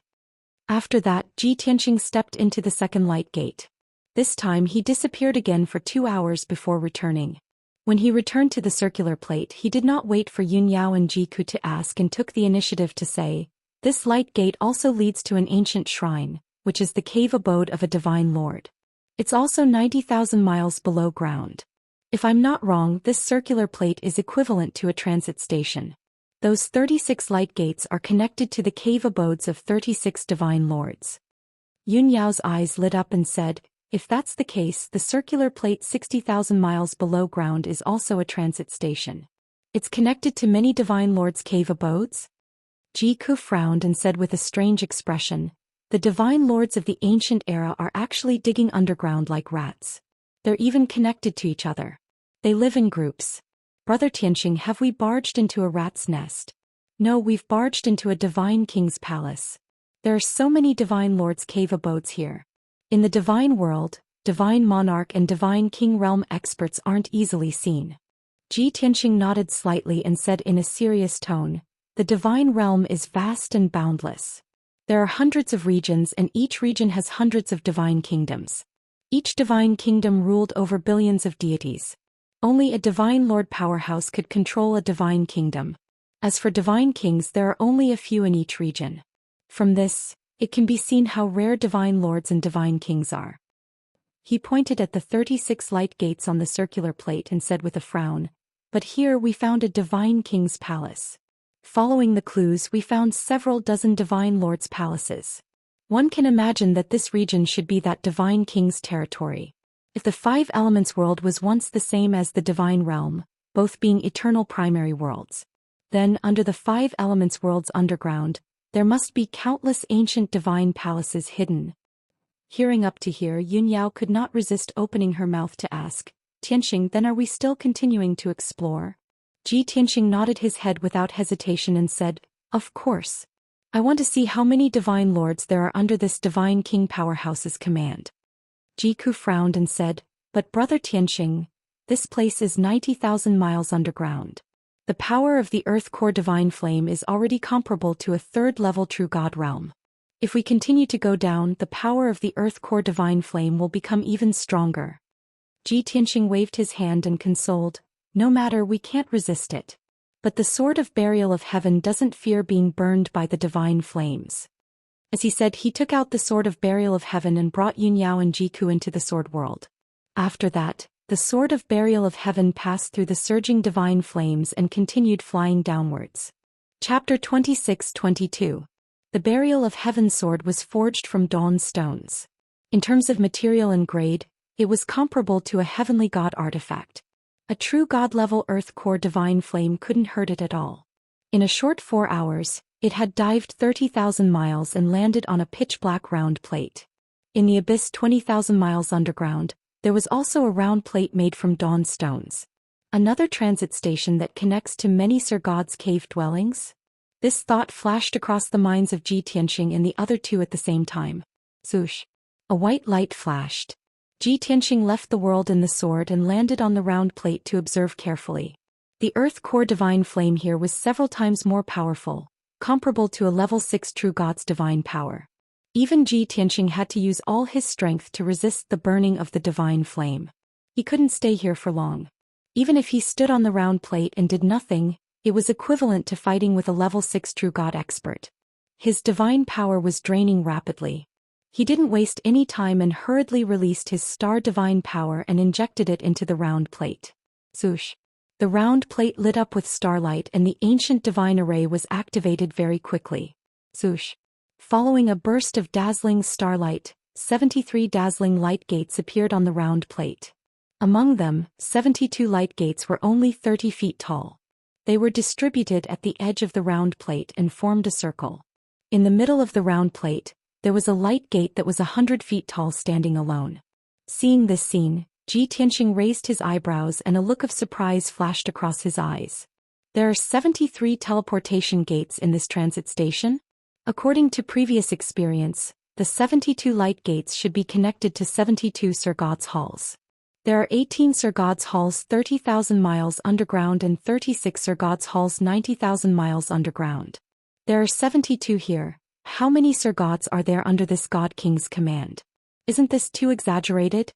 After that, Ji Tianxing stepped into the second light gate. This time he disappeared again for 2 hours before returning. When he returned to the circular plate, he did not wait for Yun Yao and Ji Ku to ask and took the initiative to say, this light gate also leads to an ancient shrine, which is the cave abode of a divine lord. It's also 90,000 miles below ground. If I'm not wrong, this circular plate is equivalent to a transit station. Those 36 light gates are connected to the cave abodes of 36 divine lords. Yun Yao's eyes lit up and said, if that's the case, the circular plate 60,000 miles below ground is also a transit station. It's connected to many divine lords' cave abodes? Ji Ku frowned and said with a strange expression, the divine lords of the ancient era are actually digging underground like rats. They're even connected to each other. They live in groups. Brother Tianxing, have we barged into a rat's nest? No, we've barged into a divine king's palace. There are so many divine lords' cave abodes here. In the divine world, divine monarch and divine king realm experts aren't easily seen. Ji Tianxing nodded slightly and said in a serious tone, the divine realm is vast and boundless. There are hundreds of regions and each region has hundreds of divine kingdoms. Each divine kingdom ruled over billions of deities. Only a divine lord powerhouse could control a divine kingdom. As for divine kings, there are only a few in each region. From this, it can be seen how rare divine lords and divine kings are. He pointed at the 36 light gates on the circular plate and said with a frown, but here we found a divine king's palace. Following the clues, we found several dozen divine lords' palaces. One can imagine that this region should be that divine king's territory. If the 5 elements world was once the same as the divine realm, both being eternal primary worlds, then under the 5 elements world's underground, there must be countless ancient divine palaces hidden. Hearing up to here, Yun Yao could not resist opening her mouth to ask, Tianxing, then are we still continuing to explore? Ji Tianxing nodded his head without hesitation and said, of course. I want to see how many divine lords there are under this divine king powerhouse's command. Jiku frowned and said, but brother Tianxing, this place is 90,000 miles underground. The power of the earth core divine flame is already comparable to a third-level true god realm. If we continue to go down, the power of the earth core divine flame will become even stronger. Ji Tianxing waved his hand and consoled, no matter, we can't resist it. But the sword of burial of heaven doesn't fear being burned by the divine flames. As he said, he took out the sword of burial of heaven and brought Yun Yao and Jiku into the sword world. After that, the sword of burial of heaven passed through the surging divine flames and continued flying downwards. Chapter 26-22. The burial of heaven sword was forged from dawn stones. In terms of material and grade, it was comparable to a heavenly god artifact. A true god-level earth core divine flame couldn't hurt it at all. In a short 4 hours, it had dived 30,000 miles and landed on a pitch-black round plate. In the abyss 20,000 miles underground, there was also a round plate made from dawn stones. Another transit station that connects to many Sir God's cave dwellings? This thought flashed across the minds of Ji Tianxing and the other two at the same time. Swoosh! A white light flashed. Ji Tianxing left the world in the sword and landed on the round plate to observe carefully. The earth core divine flame here was several times more powerful, comparable to a level 6 true god's divine power. Even Ji Tianxing had to use all his strength to resist the burning of the divine flame. He couldn't stay here for long. Even if he stood on the round plate and did nothing, it was equivalent to fighting with a level 6 true god expert. His divine power was draining rapidly. He didn't waste any time and hurriedly released his star divine power and injected it into the round plate. Swoosh! The round plate lit up with starlight and the ancient divine array was activated very quickly. Swoosh! Following a burst of dazzling starlight, 73 dazzling light gates appeared on the round plate. Among them, 72 light gates were only 30 feet tall. They were distributed at the edge of the round plate and formed a circle. In the middle of the round plate, there was a light gate that was 100 feet tall standing alone. Seeing this scene, Ji Tianxing raised his eyebrows and a look of surprise flashed across his eyes. There are 73 teleportation gates in this transit station? According to previous experience, the 72 light gates should be connected to 72 Sir God's halls. There are 18 Sir God's halls 30,000 miles underground and 36 Sir God's halls 90,000 miles underground. There are 72 here. How many Sir Gods are there under this God King's command? Isn't this too exaggerated?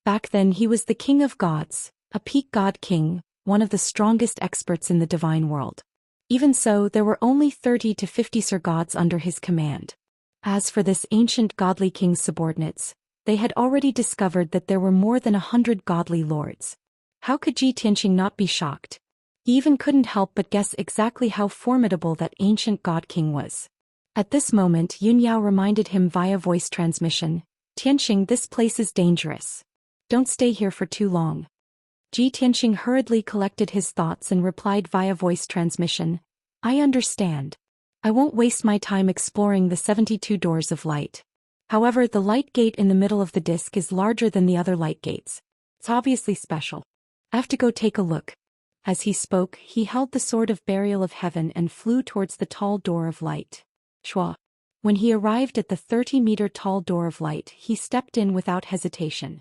Back then he was the King of Gods, a peak God King, one of the strongest experts in the divine world. Even so, there were only 30 to 50 Sir Gods under his command. As for this ancient godly king's subordinates, they had already discovered that there were more than 100 godly lords. How could Ji Tianxing not be shocked? He even couldn't help but guess exactly how formidable that ancient God King was. At this moment, Yun Yao reminded him via voice transmission, Tianxing, this place is dangerous. Don't stay here for too long. Ji Tianxing hurriedly collected his thoughts and replied via voice transmission, I understand. I won't waste my time exploring the 72 doors of light. However, the light gate in the middle of the disc is larger than the other light gates. It's obviously special. I have to go take a look. As he spoke, he held the sword of burial of heaven and flew towards the tall door of light. Shua. When he arrived at the 30-meter tall door of light, he stepped in without hesitation.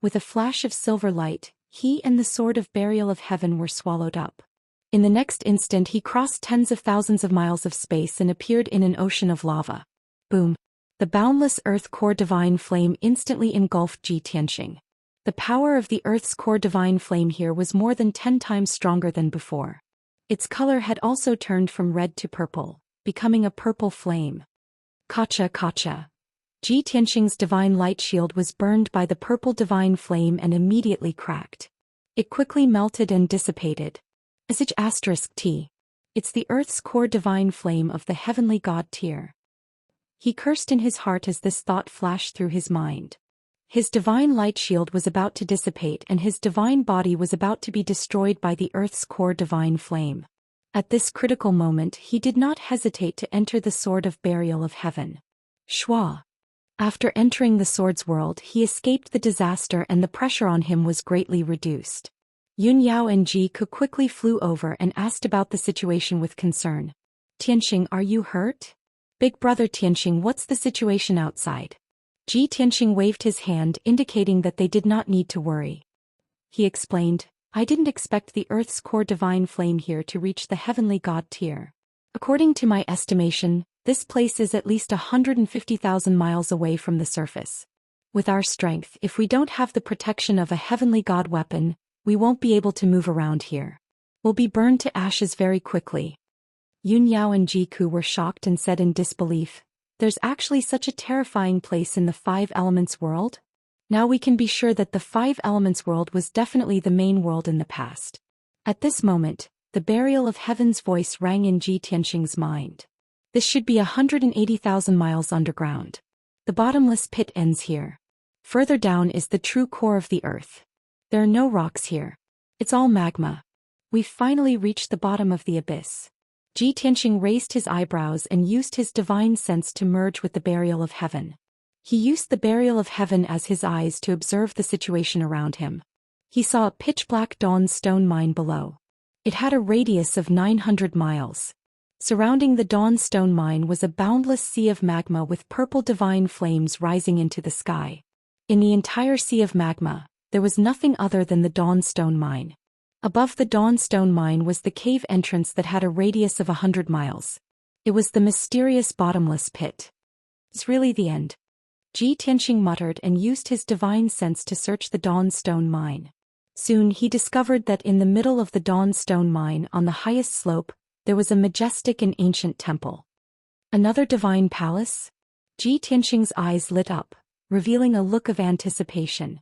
With a flash of silver light, he and the sword of burial of heaven were swallowed up. In the next instant he crossed tens of thousands of miles of space and appeared in an ocean of lava. Boom! The boundless earth core divine flame instantly engulfed Ji Tianxing. The power of the earth's core divine flame here was more than 10 times stronger than before. Its color had also turned from red to purple, becoming a purple flame. Kacha kacha. Ji Tianxing's divine light shield was burned by the purple divine flame and immediately cracked. It quickly melted and dissipated. *T. It's the earth's core divine flame of the heavenly god tier. He cursed in his heart as this thought flashed through his mind. His divine light shield was about to dissipate and his divine body was about to be destroyed by the earth's core divine flame. At this critical moment he did not hesitate to enter the sword of burial of heaven. Shua. After entering the Swords world, he escaped the disaster and the pressure on him was greatly reduced. Yun Yao and Ji Ku quickly flew over and asked about the situation with concern. Tianxing, are you hurt? Big brother Tianxing, what's the situation outside? Ji Tianxing waved his hand indicating that they did not need to worry. He explained, I didn't expect the Earth's core divine flame here to reach the heavenly god tier. According to my estimation, this place is at least 150,000 miles away from the surface. With our strength, if we don't have the protection of a heavenly god weapon, we won't be able to move around here. We'll be burned to ashes very quickly. Yun Yao and Ji Ku were shocked and said in disbelief, there's actually such a terrifying place in the Five Elements world? Now we can be sure that the Five Elements world was definitely the main world in the past. At this moment, the burial of heaven's voice rang in Ji Tianxing's mind. This should be 180,000 miles underground. The bottomless pit ends here. Further down is the true core of the earth. There are no rocks here. It's all magma. We've finally reached the bottom of the abyss. Ji Tianxing raised his eyebrows and used his divine sense to merge with the burial of heaven. He used the burial of heaven as his eyes to observe the situation around him. He saw a pitch-black dawn stone mine below. It had a radius of 900 miles. Surrounding the dawn stone mine was a boundless sea of magma with purple divine flames rising into the sky. In the entire sea of magma, there was nothing other than the dawn stone mine. Above the dawn stone mine was the cave entrance that had a radius of 100 miles. It was the mysterious bottomless pit. It's really the end. Ji Tianxing muttered and used his divine sense to search the dawn stone mine. Soon he discovered that in the middle of the dawn stone mine on the highest slope, there was a majestic and ancient temple. Another divine palace? Ji Tianxing's eyes lit up, revealing a look of anticipation.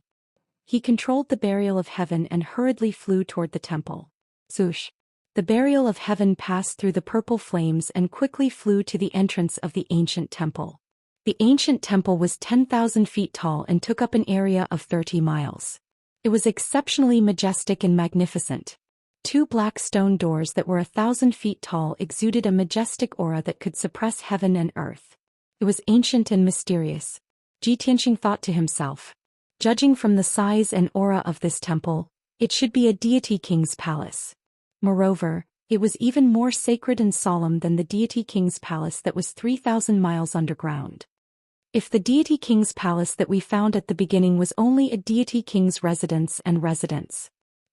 He controlled the burial of heaven and hurriedly flew toward the temple. Swoosh! The burial of heaven passed through the purple flames and quickly flew to the entrance of the ancient temple. The ancient temple was 10,000 feet tall and took up an area of 30 miles. It was exceptionally majestic and magnificent. Two black stone doors that were 1,000 feet tall exuded a majestic aura that could suppress heaven and earth. It was ancient and mysterious. Ji Tianxing thought to himself. Judging from the size and aura of this temple, it should be a deity king's palace. Moreover, it was even more sacred and solemn than the deity king's palace that was 3,000 miles underground. If the deity king's palace that we found at the beginning was only a deity king's residence,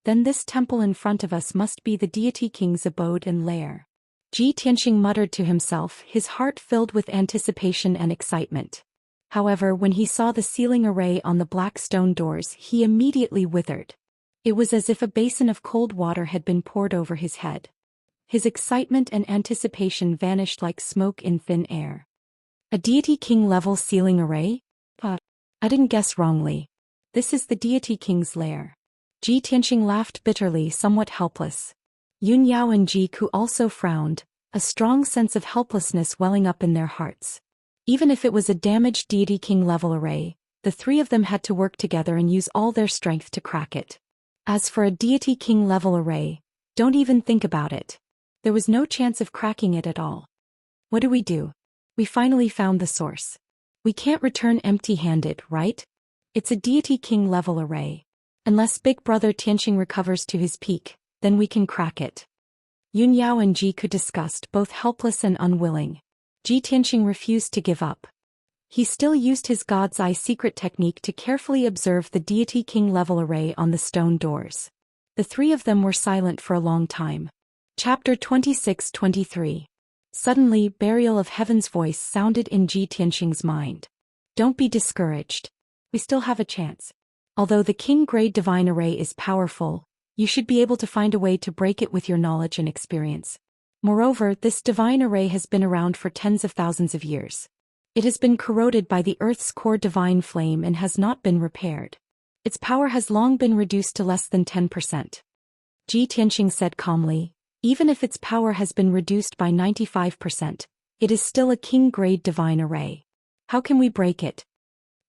then this temple in front of us must be the deity king's abode and lair. Ji Tianxing muttered to himself, his heart filled with anticipation and excitement. However, when he saw the sealing array on the black stone doors, he immediately withered. It was as if a basin of cold water had been poured over his head. His excitement and anticipation vanished like smoke in thin air. A deity king level sealing array? But I didn't guess wrongly. This is the deity king's lair. Ji Tianxing laughed bitterly, somewhat helpless. Yun Yao and Ji Ku also frowned, a strong sense of helplessness welling up in their hearts. Even if it was a damaged deity king level array, the three of them had to work together and use all their strength to crack it. As for a deity king level array, don't even think about it. There was no chance of cracking it at all. What do? We finally found the source. We can't return empty-handed, right? It's a deity king level array. Unless Big Brother Tianxing recovers to his peak, then we can crack it. Yun Yao and Ji Ku discussed, both helpless and unwilling. Ji Tianxing refused to give up. He still used his God's Eye secret technique to carefully observe the deity king level array on the stone doors. The three of them were silent for a long time. Chapter 26-23. Suddenly, burial of heaven's voice sounded in Ji Tianxing's mind. Don't be discouraged. We still have a chance. Although the king-grade divine array is powerful, you should be able to find a way to break it with your knowledge and experience. Moreover, this divine array has been around for tens of thousands of years. It has been corroded by the Earth's core divine flame and has not been repaired. Its power has long been reduced to less than 10%. Ji Tianxing said calmly, even if its power has been reduced by 95%, it is still a king-grade divine array. How can we break it?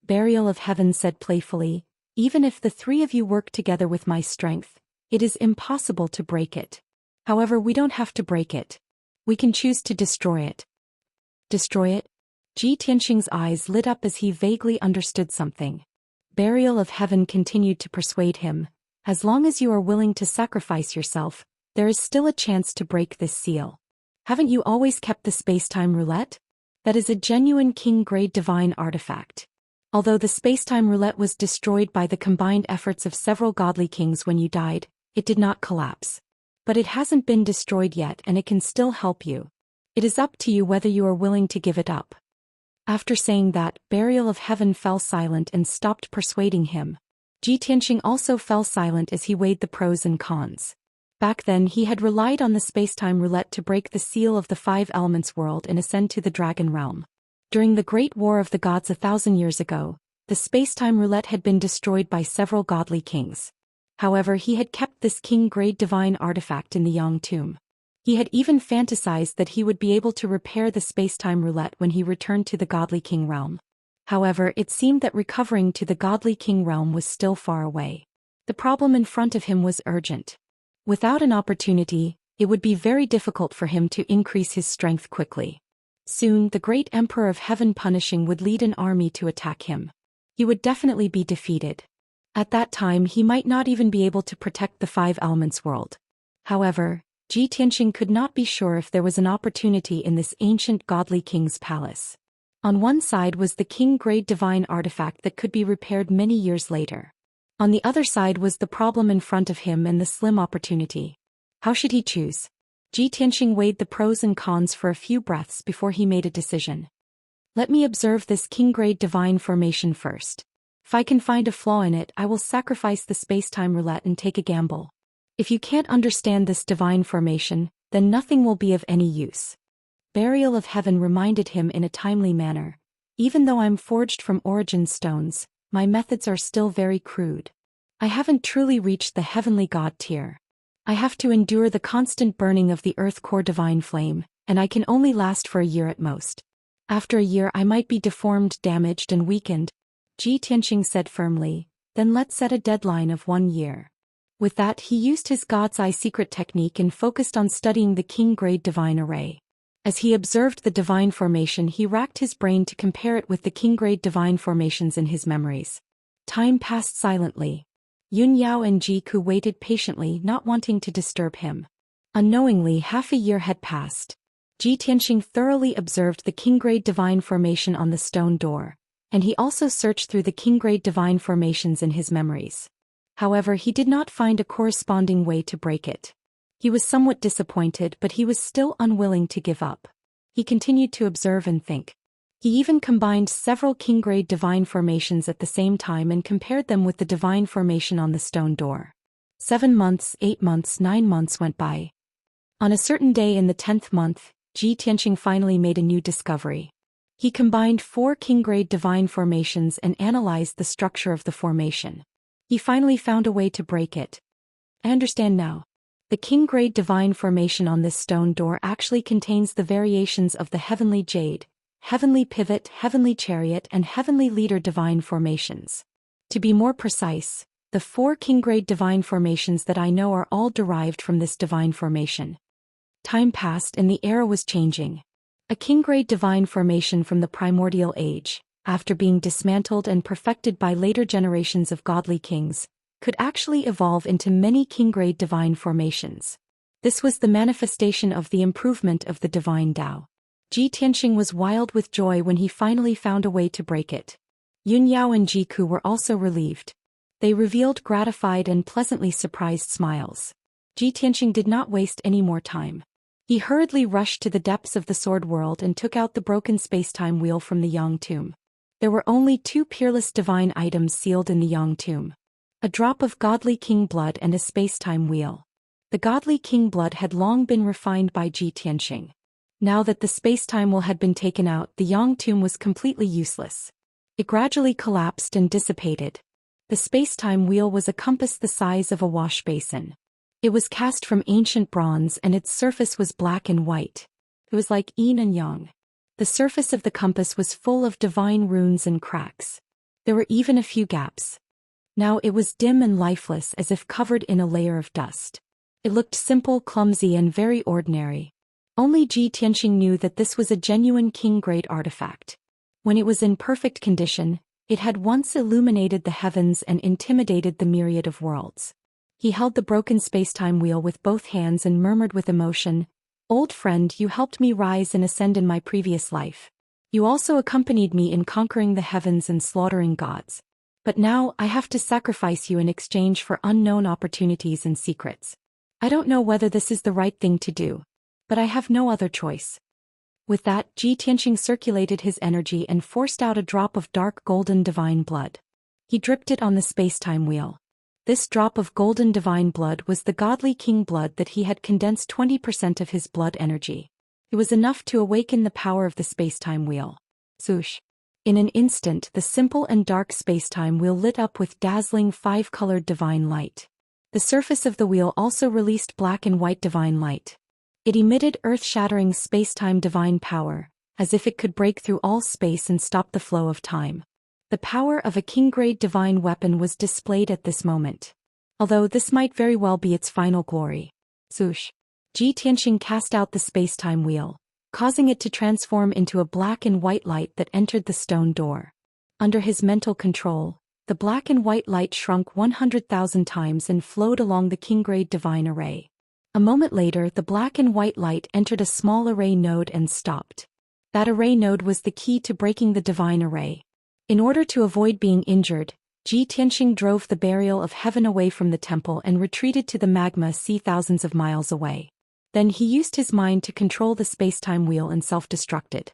Burial of Heaven said playfully, even if the three of you work together with my strength, it is impossible to break it. However, we don't have to break it. We can choose to destroy it. Destroy it? Ji Tianxing's eyes lit up as he vaguely understood something. Burial of Heaven continued to persuade him. As long as you are willing to sacrifice yourself, there is still a chance to break this seal. Haven't you always kept the space-time roulette? That is a genuine king-grade divine artifact. Although the space-time roulette was destroyed by the combined efforts of several godly kings when you died, it did not collapse. But it hasn't been destroyed yet and it can still help you. It is up to you whether you are willing to give it up. After saying that, Burial of Heaven fell silent and stopped persuading him. Ji Tianxing also fell silent as he weighed the pros and cons. Back then he had relied on the space-time roulette to break the seal of the Five Elements world and ascend to the Dragon Realm. During the Great War of the Gods 1,000 years ago, the space-time roulette had been destroyed by several godly kings. However, he had kept this king-grade divine artifact in the Yang tomb. He had even fantasized that he would be able to repair the space-time roulette when he returned to the godly king realm. However, it seemed that recovering to the godly king realm was still far away. The problem in front of him was urgent. Without an opportunity, it would be very difficult for him to increase his strength quickly. Soon, the great Emperor of Heaven Punishing would lead an army to attack him. He would definitely be defeated. At that time he might not even be able to protect the Five Elements world. However, Ji Tianxing could not be sure if there was an opportunity in this ancient godly king's palace. On one side was the king-grade divine artifact that could be repaired many years later. On the other side was the problem in front of him and the slim opportunity. How should he choose? Ji Tianxing weighed the pros and cons for a few breaths before he made a decision. Let me observe this king-grade divine formation first. If I can find a flaw in it, I will sacrifice the space-time roulette and take a gamble. If you can't understand this divine formation, then nothing will be of any use. Burial of Heaven reminded him in a timely manner. Even though I'm forged from origin stones, my methods are still very crude. I haven't truly reached the heavenly god tier. I have to endure the constant burning of the earth core divine flame, and I can only last for a year at most. After a year I might be deformed, damaged and weakened. Ji Tianxing said firmly, then let's set a deadline of 1 year. With that he used his God's Eye secret technique and focused on studying the king-grade divine array. As he observed the divine formation he racked his brain to compare it with the king-grade divine formations in his memories. Time passed silently. Yun Yao and Ji Ku waited patiently, not wanting to disturb him. Unknowingly half a year had passed. Ji Tianxing thoroughly observed the king-grade divine formation on the stone door, and he also searched through the king-grade divine formations in his memories. However, he did not find a corresponding way to break it. He was somewhat disappointed, but he was still unwilling to give up. He continued to observe and think. He even combined several king-grade divine formations at the same time and compared them with the divine formation on the stone door. 7 months, 8 months, 9 months went by. On a certain day in the 10th month, Ji Tianxing finally made a new discovery. He combined 4 king-grade divine formations and analyzed the structure of the formation. He finally found a way to break it. I understand now. The king-grade divine formation on this stone door actually contains the variations of the heavenly jade, heavenly pivot, heavenly chariot and heavenly leader divine formations. To be more precise, the 4 king-grade divine formations that I know are all derived from this divine formation. Time passed and the era was changing. A king-grade divine formation from the primordial age, after being dismantled and perfected by later generations of godly kings, could actually evolve into many king-grade divine formations. This was the manifestation of the improvement of the divine Tao. Ji Tianxing was wild with joy when he finally found a way to break it. Yun Yao and Ji Ku were also relieved. They revealed gratified and pleasantly surprised smiles. Ji Tianxing did not waste any more time. He hurriedly rushed to the depths of the sword world and took out the broken space-time wheel from the Yang tomb. There were only 2 peerless divine items sealed in the Yang tomb. A drop of godly king blood and a space-time wheel. The godly king blood had long been refined by Ji Tianxing. Now that the space-time wheel had been taken out, the Yang tomb was completely useless. It gradually collapsed and dissipated. The space-time wheel was a compass the size of a wash basin. It was cast from ancient bronze and its surface was black and white. It was like yin and yang. The surface of the compass was full of divine runes and cracks. There were even a few gaps. Now it was dim and lifeless as if covered in a layer of dust. It looked simple, clumsy and very ordinary. Only Ji Tianxing knew that this was a genuine king-grade artifact. When it was in perfect condition, it had once illuminated the heavens and intimidated the myriad of worlds. He held the broken spacetime wheel with both hands and murmured with emotion, "Old friend, you helped me rise and ascend in my previous life. You also accompanied me in conquering the heavens and slaughtering gods. But now I have to sacrifice you in exchange for unknown opportunities and secrets. I don't know whether this is the right thing to do, but I have no other choice." With that, Ji Tianqing circulated his energy and forced out a drop of dark golden divine blood. He dripped it on the spacetime wheel. This drop of golden divine blood was the godly king blood that he had condensed 20% of his blood energy. It was enough to awaken the power of the spacetime wheel. Swoosh! In an instant, the simple and dark spacetime wheel lit up with dazzling 5-colored divine light. The surface of the wheel also released black and white divine light. It emitted earth-shattering spacetime divine power, as if it could break through all space and stop the flow of time. The power of a king-grade divine weapon was displayed at this moment. Although this might very well be its final glory. Swoosh! Ji Tianqing cast out the spacetime wheel, causing it to transform into a black and white light that entered the stone door. Under his mental control, the black and white light shrunk 100,000 times and flowed along the king-grade divine array. A moment later, the black and white light entered a small array node and stopped. That array node was the key to breaking the divine array. In order to avoid being injured, Ji Tianqing drove the burial of heaven away from the temple and retreated to the magma sea thousands of miles away. Then he used his mind to control the spacetime wheel and self-destructed.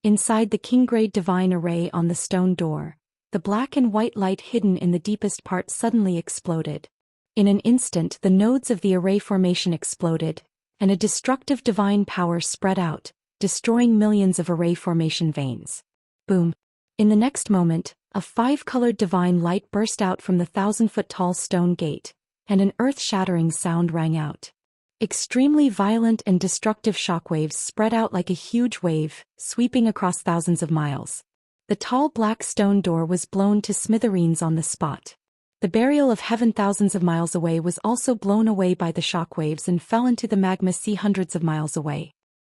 Inside the king-grade divine array on the stone door, the black and white light hidden in the deepest part suddenly exploded. In an instant, the nodes of the array formation exploded, and a destructive divine power spread out, destroying millions of array formation veins. Boom! In the next moment, a 5-colored divine light burst out from the 1,000-foot-tall stone gate, and an earth-shattering sound rang out. Extremely violent and destructive shockwaves spread out like a huge wave, sweeping across thousands of miles. The tall black stone door was blown to smithereens on the spot. The burial of heaven thousands of miles away was also blown away by the shockwaves and fell into the magma sea hundreds of miles away.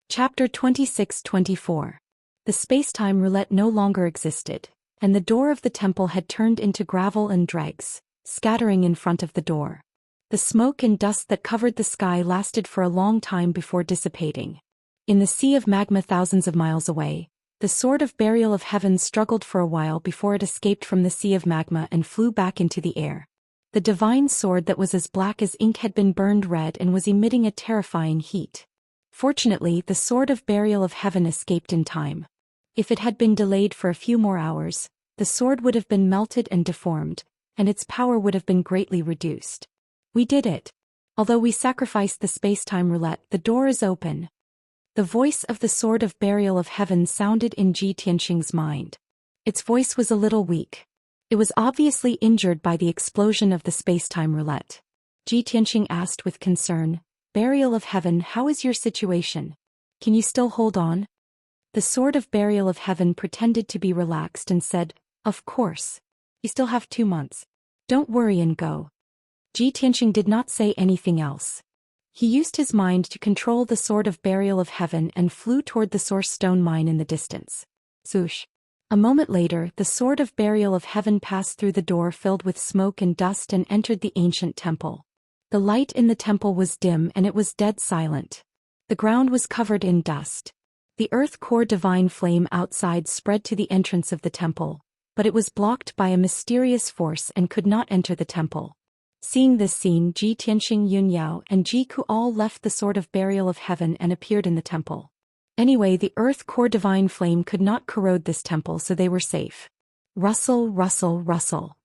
Chapter 26-24. The spacetime roulette no longer existed, and the door of the temple had turned into gravel and dregs, scattering in front of the door. The smoke and dust that covered the sky lasted for a long time before dissipating. In the sea of magma thousands of miles away, the sword of burial of heaven struggled for a while before it escaped from the sea of magma and flew back into the air. The divine sword that was as black as ink had been burned red and was emitting a terrifying heat. Fortunately, the sword of burial of heaven escaped in time. If it had been delayed for a few more hours, the sword would have been melted and deformed, and its power would have been greatly reduced. We did it. Although we sacrificed the spacetime roulette, the door is open. The voice of the sword of burial of heaven sounded in Ji Tianqing's mind. Its voice was a little weak. It was obviously injured by the explosion of the spacetime roulette. Ji Tianqing asked with concern, "Burial of heaven, how is your situation? Can you still hold on?" The sword of burial of heaven pretended to be relaxed and said, "Of course. You still have 2 months. Don't worry and go." Ji Tianqing did not say anything else. He used his mind to control the sword of burial of heaven and flew toward the source stone mine in the distance. Swoosh! A moment later, the sword of burial of heaven passed through the door filled with smoke and dust and entered the ancient temple. The light in the temple was dim and it was dead silent. The ground was covered in dust. The earth core divine flame outside spread to the entrance of the temple, but it was blocked by a mysterious force and could not enter the temple. Seeing this scene, Ji Tianqing, Yun Yao, and Ji Ku all left the sword of burial of heaven and appeared in the temple. Anyway, the earth core divine flame could not corrode this temple, so they were safe. Rustle, rustle, rustle.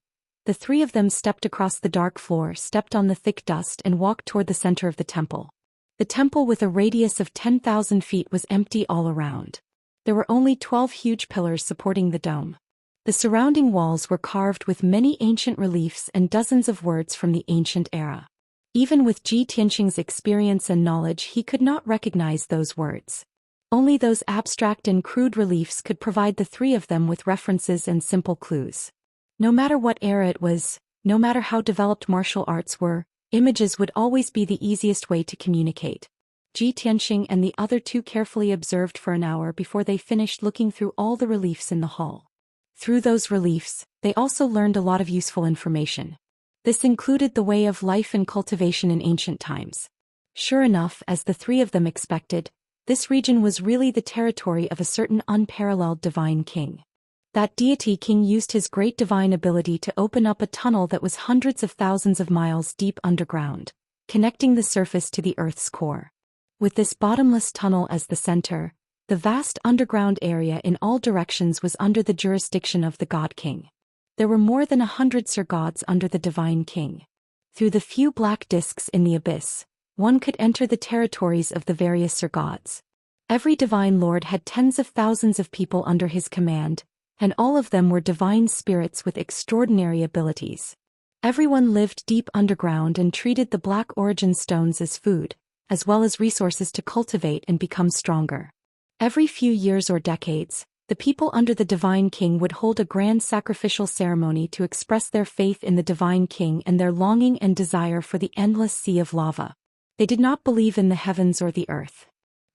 The 3 of them stepped across the dark floor, stepped on the thick dust, and walked toward the center of the temple. The temple, with a radius of 10,000 feet, was empty all around. There were only 12 huge pillars supporting the dome. The surrounding walls were carved with many ancient reliefs and dozens of words from the ancient era. Even with Ji Tianqing's experience and knowledge, he could not recognize those words. Only those abstract and crude reliefs could provide the 3 of them with references and simple clues. No matter what era it was, no matter how developed martial arts were, images would always be the easiest way to communicate. Ji Tianxing and the other two carefully observed for an hour before they finished looking through all the reliefs in the hall. Through those reliefs, they also learned a lot of useful information. This included the way of life and cultivation in ancient times. Sure enough, as the three of them expected, this region was really the territory of a certain unparalleled divine king. That deity king used his great divine ability to open up a tunnel that was hundreds of thousands of miles deep underground, connecting the surface to the Earth's core. With this bottomless tunnel as the center, the vast underground area in all directions was under the jurisdiction of the God King. There were more than 100 Sir-Gods under the Divine King. Through the few black discs in the abyss, one could enter the territories of the various Sir-Gods. Every Divine Lord had tens of thousands of people under his command, and all of them were divine spirits with extraordinary abilities. Everyone lived deep underground and treated the black origin stones as food, as well as resources to cultivate and become stronger. Every few years or decades, the people under the Divine King would hold a grand sacrificial ceremony to express their faith in the Divine King and their longing and desire for the endless sea of lava. They did not believe in the heavens or the earth.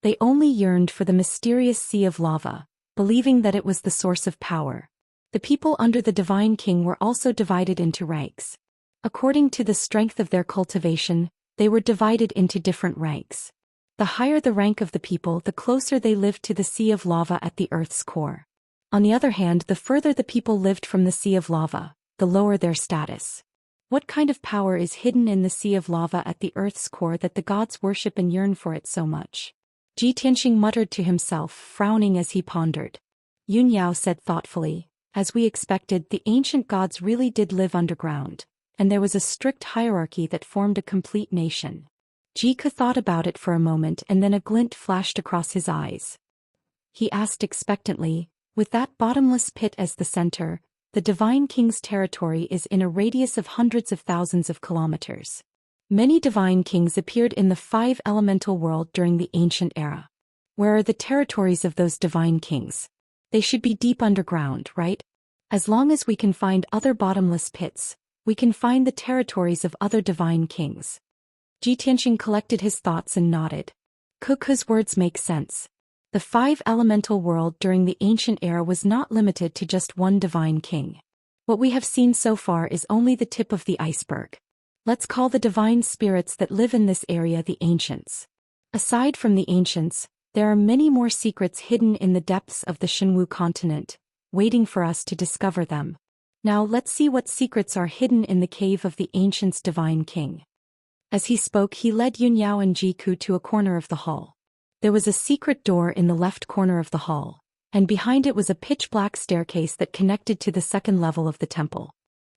They only yearned for the mysterious sea of lava, believing that it was the source of power. The people under the Divine King were also divided into ranks. According to the strength of their cultivation, they were divided into different ranks. The higher the rank of the people, the closer they lived to the sea of lava at the Earth's core. On the other hand, the further the people lived from the sea of lava, the lower their status. What kind of power is hidden in the sea of lava at the Earth's core that the gods worship and yearn for it so much? Ji Tianxing muttered to himself, frowning as he pondered. Yun Yao said thoughtfully, as we expected, the ancient gods really did live underground, and there was a strict hierarchy that formed a complete nation. Ji Ke thought about it for a moment and then a glint flashed across his eyes. He asked expectantly, with that bottomless pit as the center, the Divine King's territory is in a radius of hundreds of thousands of kilometers. Many Divine Kings appeared in the 5 elemental world during the ancient era. Where are the territories of those Divine Kings? They should be deep underground, right? As long as we can find other bottomless pits, we can find the territories of other Divine Kings. Ji Tianxing collected his thoughts and nodded. Kuku's words make sense. The 5 elemental world during the ancient era was not limited to just one Divine King. What we have seen so far is only the tip of the iceberg. Let's call the divine spirits that live in this area the ancients. Aside from the ancients, there are many more secrets hidden in the depths of the Shenwu continent, waiting for us to discover them. Now let's see what secrets are hidden in the cave of the ancients' Divine King. As he spoke, he led Yun Yao and Ji Ke to a corner of the hall. There was a secret door in the left corner of the hall, and behind it was a pitch-black staircase that connected to the second level of the temple.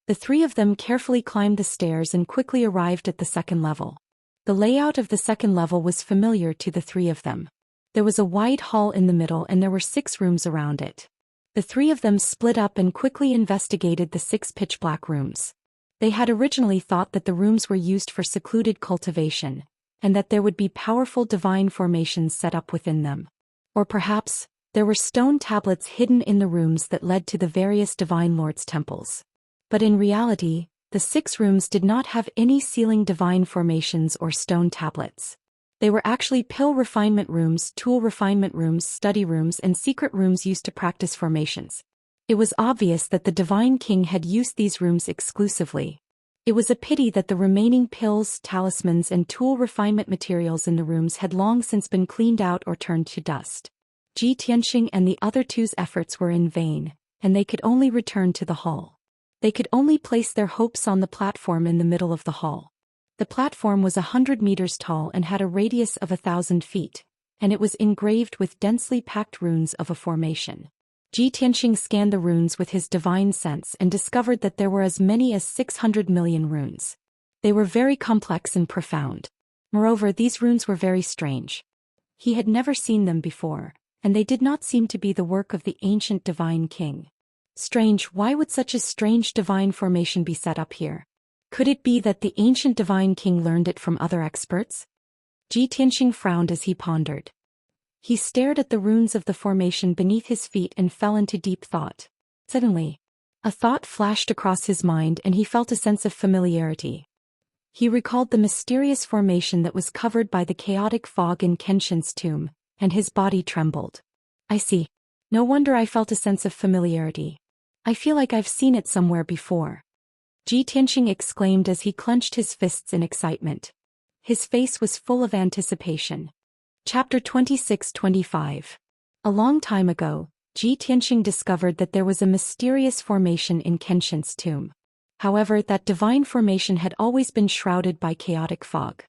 The three of them carefully climbed the stairs and quickly arrived at the second level. The layout of the second level was familiar to the three of them. There was a wide hall in the middle and there were 6 rooms around it. The three of them split up and quickly investigated the 6 pitch-black rooms. They had originally thought that the rooms were used for secluded cultivation, and that there would be powerful divine formations set up within them. Or perhaps, there were stone tablets hidden in the rooms that led to the various divine lords' temples. But in reality, the 6 rooms did not have any ceiling divine formations or stone tablets. They were actually pill refinement rooms, tool refinement rooms, study rooms, and secret rooms used to practice formations. It was obvious that the Divine King had used these rooms exclusively. It was a pity that the remaining pills, talismans, and tool refinement materials in the rooms had long since been cleaned out or turned to dust. Ji Tianxing and the other two's efforts were in vain, and they could only return to the hall. They could only place their hopes on the platform in the middle of the hall. The platform was 100 meters tall and had a radius of 1,000 feet, and it was engraved with densely packed runes of a formation. Ji Tianxing scanned the runes with his divine sense and discovered that there were as many as 600 million runes. They were very complex and profound. Moreover, these runes were very strange. He had never seen them before, and they did not seem to be the work of the ancient Divine King. Strange, why would such a strange divine formation be set up here? Could it be that the ancient Divine King learned it from other experts? Ji Tianxing frowned as he pondered. He stared at the runes of the formation beneath his feet and fell into deep thought. Suddenly, a thought flashed across his mind and he felt a sense of familiarity. He recalled the mysterious formation that was covered by the chaotic fog in Kenshin's tomb, and his body trembled. I see. No wonder I felt a sense of familiarity. I feel like I've seen it somewhere before. Ji Tianqing exclaimed as he clenched his fists in excitement. His face was full of anticipation. Chapter 26-25. A long time ago, Ji Tianqing discovered that there was a mysterious formation in Kenshin's tomb. However, that divine formation had always been shrouded by chaotic fog.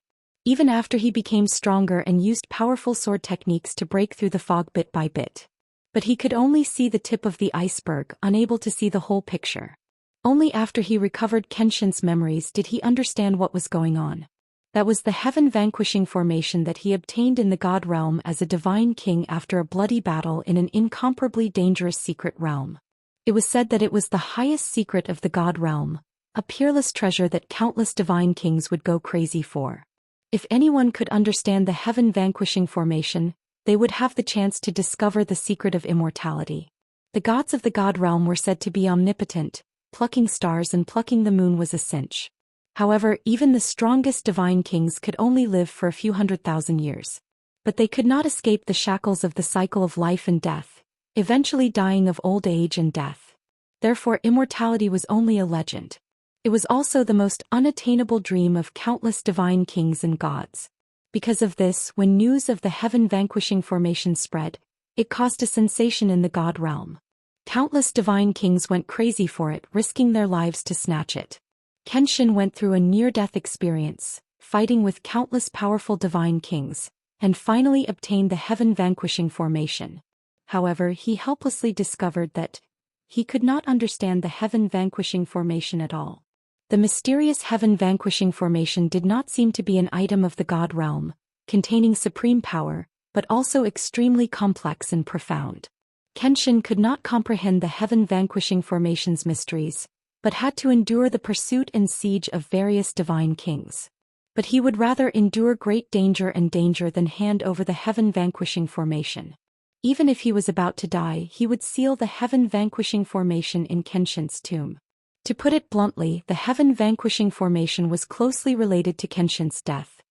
Even after he became stronger and used powerful sword techniques to break through the fog bit by bit. But he could only see the tip of the iceberg, unable to see the whole picture. Only after he recovered Kenshin's memories did he understand what was going on. That was the heaven-vanquishing formation that he obtained in the God realm as a divine king after a bloody battle in an incomparably dangerous secret realm. It was said that it was the highest secret of the God realm, a peerless treasure that countless divine kings would go crazy for. If anyone could understand the heaven-vanquishing formation, they would have the chance to discover the secret of immortality. The gods of the God realm were said to be omnipotent. Plucking stars and plucking the moon was a cinch. However, even the strongest divine kings could only live for a few 100,000 years. But they could not escape the shackles of the cycle of life and death, eventually dying of old age and death. Therefore, immortality was only a legend. It was also the most unattainable dream of countless divine kings and gods. Because of this, when news of the heaven-vanquishing formation spread, it caused a sensation in the God realm. Countless divine kings went crazy for it, risking their lives to snatch it. Kenshin went through a near-death experience, fighting with countless powerful divine kings, and finally obtained the heaven-vanquishing formation. However, he helplessly discovered that he could not understand the heaven-vanquishing formation at all. The mysterious heaven-vanquishing formation did not seem to be an item of the God realm, containing supreme power, but also extremely complex and profound. Kenshin could not comprehend the heaven-vanquishing formation's mysteries, but had to endure the pursuit and siege of various divine kings. But he would rather endure great danger than hand over the heaven-vanquishing formation. Even if he was about to die, he would seal the heaven-vanquishing formation in Kenshin's tomb. To put it bluntly, the heaven-vanquishing formation was closely related to Kenshin's death.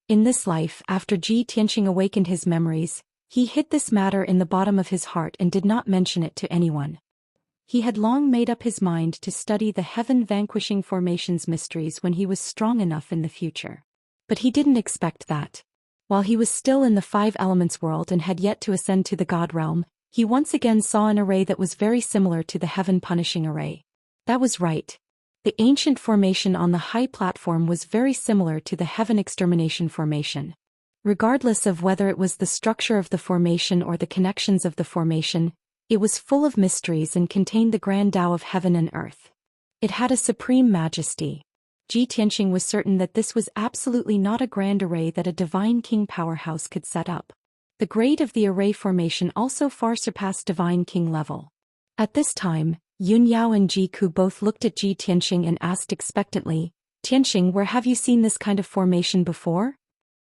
In this life, after Ji Tianqing awakened his memories, he hid this matter in the bottom of his heart and did not mention it to anyone. He had long made up his mind to study the heaven-vanquishing formation's mysteries when he was strong enough in the future. But he didn't expect that. While he was still in the Five Elements world and had yet to ascend to the God realm, he once again saw an array that was very similar to the heaven-punishing array. That was right. The ancient formation on the high platform was very similar to the heaven-extermination formation. Regardless of whether it was the structure of the formation or the connections of the formation, it was full of mysteries and contained the grand Tao of heaven and earth. It had a supreme majesty. Ji Tianqing was certain that this was absolutely not a grand array that a divine king powerhouse could set up. The grade of the array formation also far surpassed divine king level. At this time, Yun Yao and Ji Ku both looked at Ji Tianqing and asked expectantly, "Tianqing, where have you seen this kind of formation before?"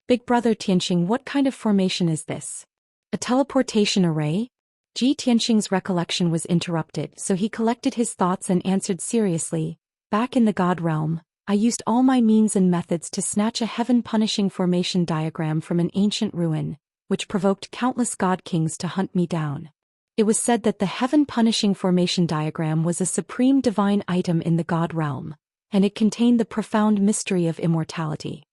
"Big brother Tianqing, what kind of formation is this? A teleportation array?" Ji Tianqing's recollection was interrupted, so he collected his thoughts and answered seriously, "Back in the God realm, I used all my means and methods to snatch a heaven-punishing formation diagram from an ancient ruin, which provoked countless god kings to hunt me down. It was said that the heaven-punishing formation diagram was a supreme divine item in the God realm, and it contained the profound mystery of immortality.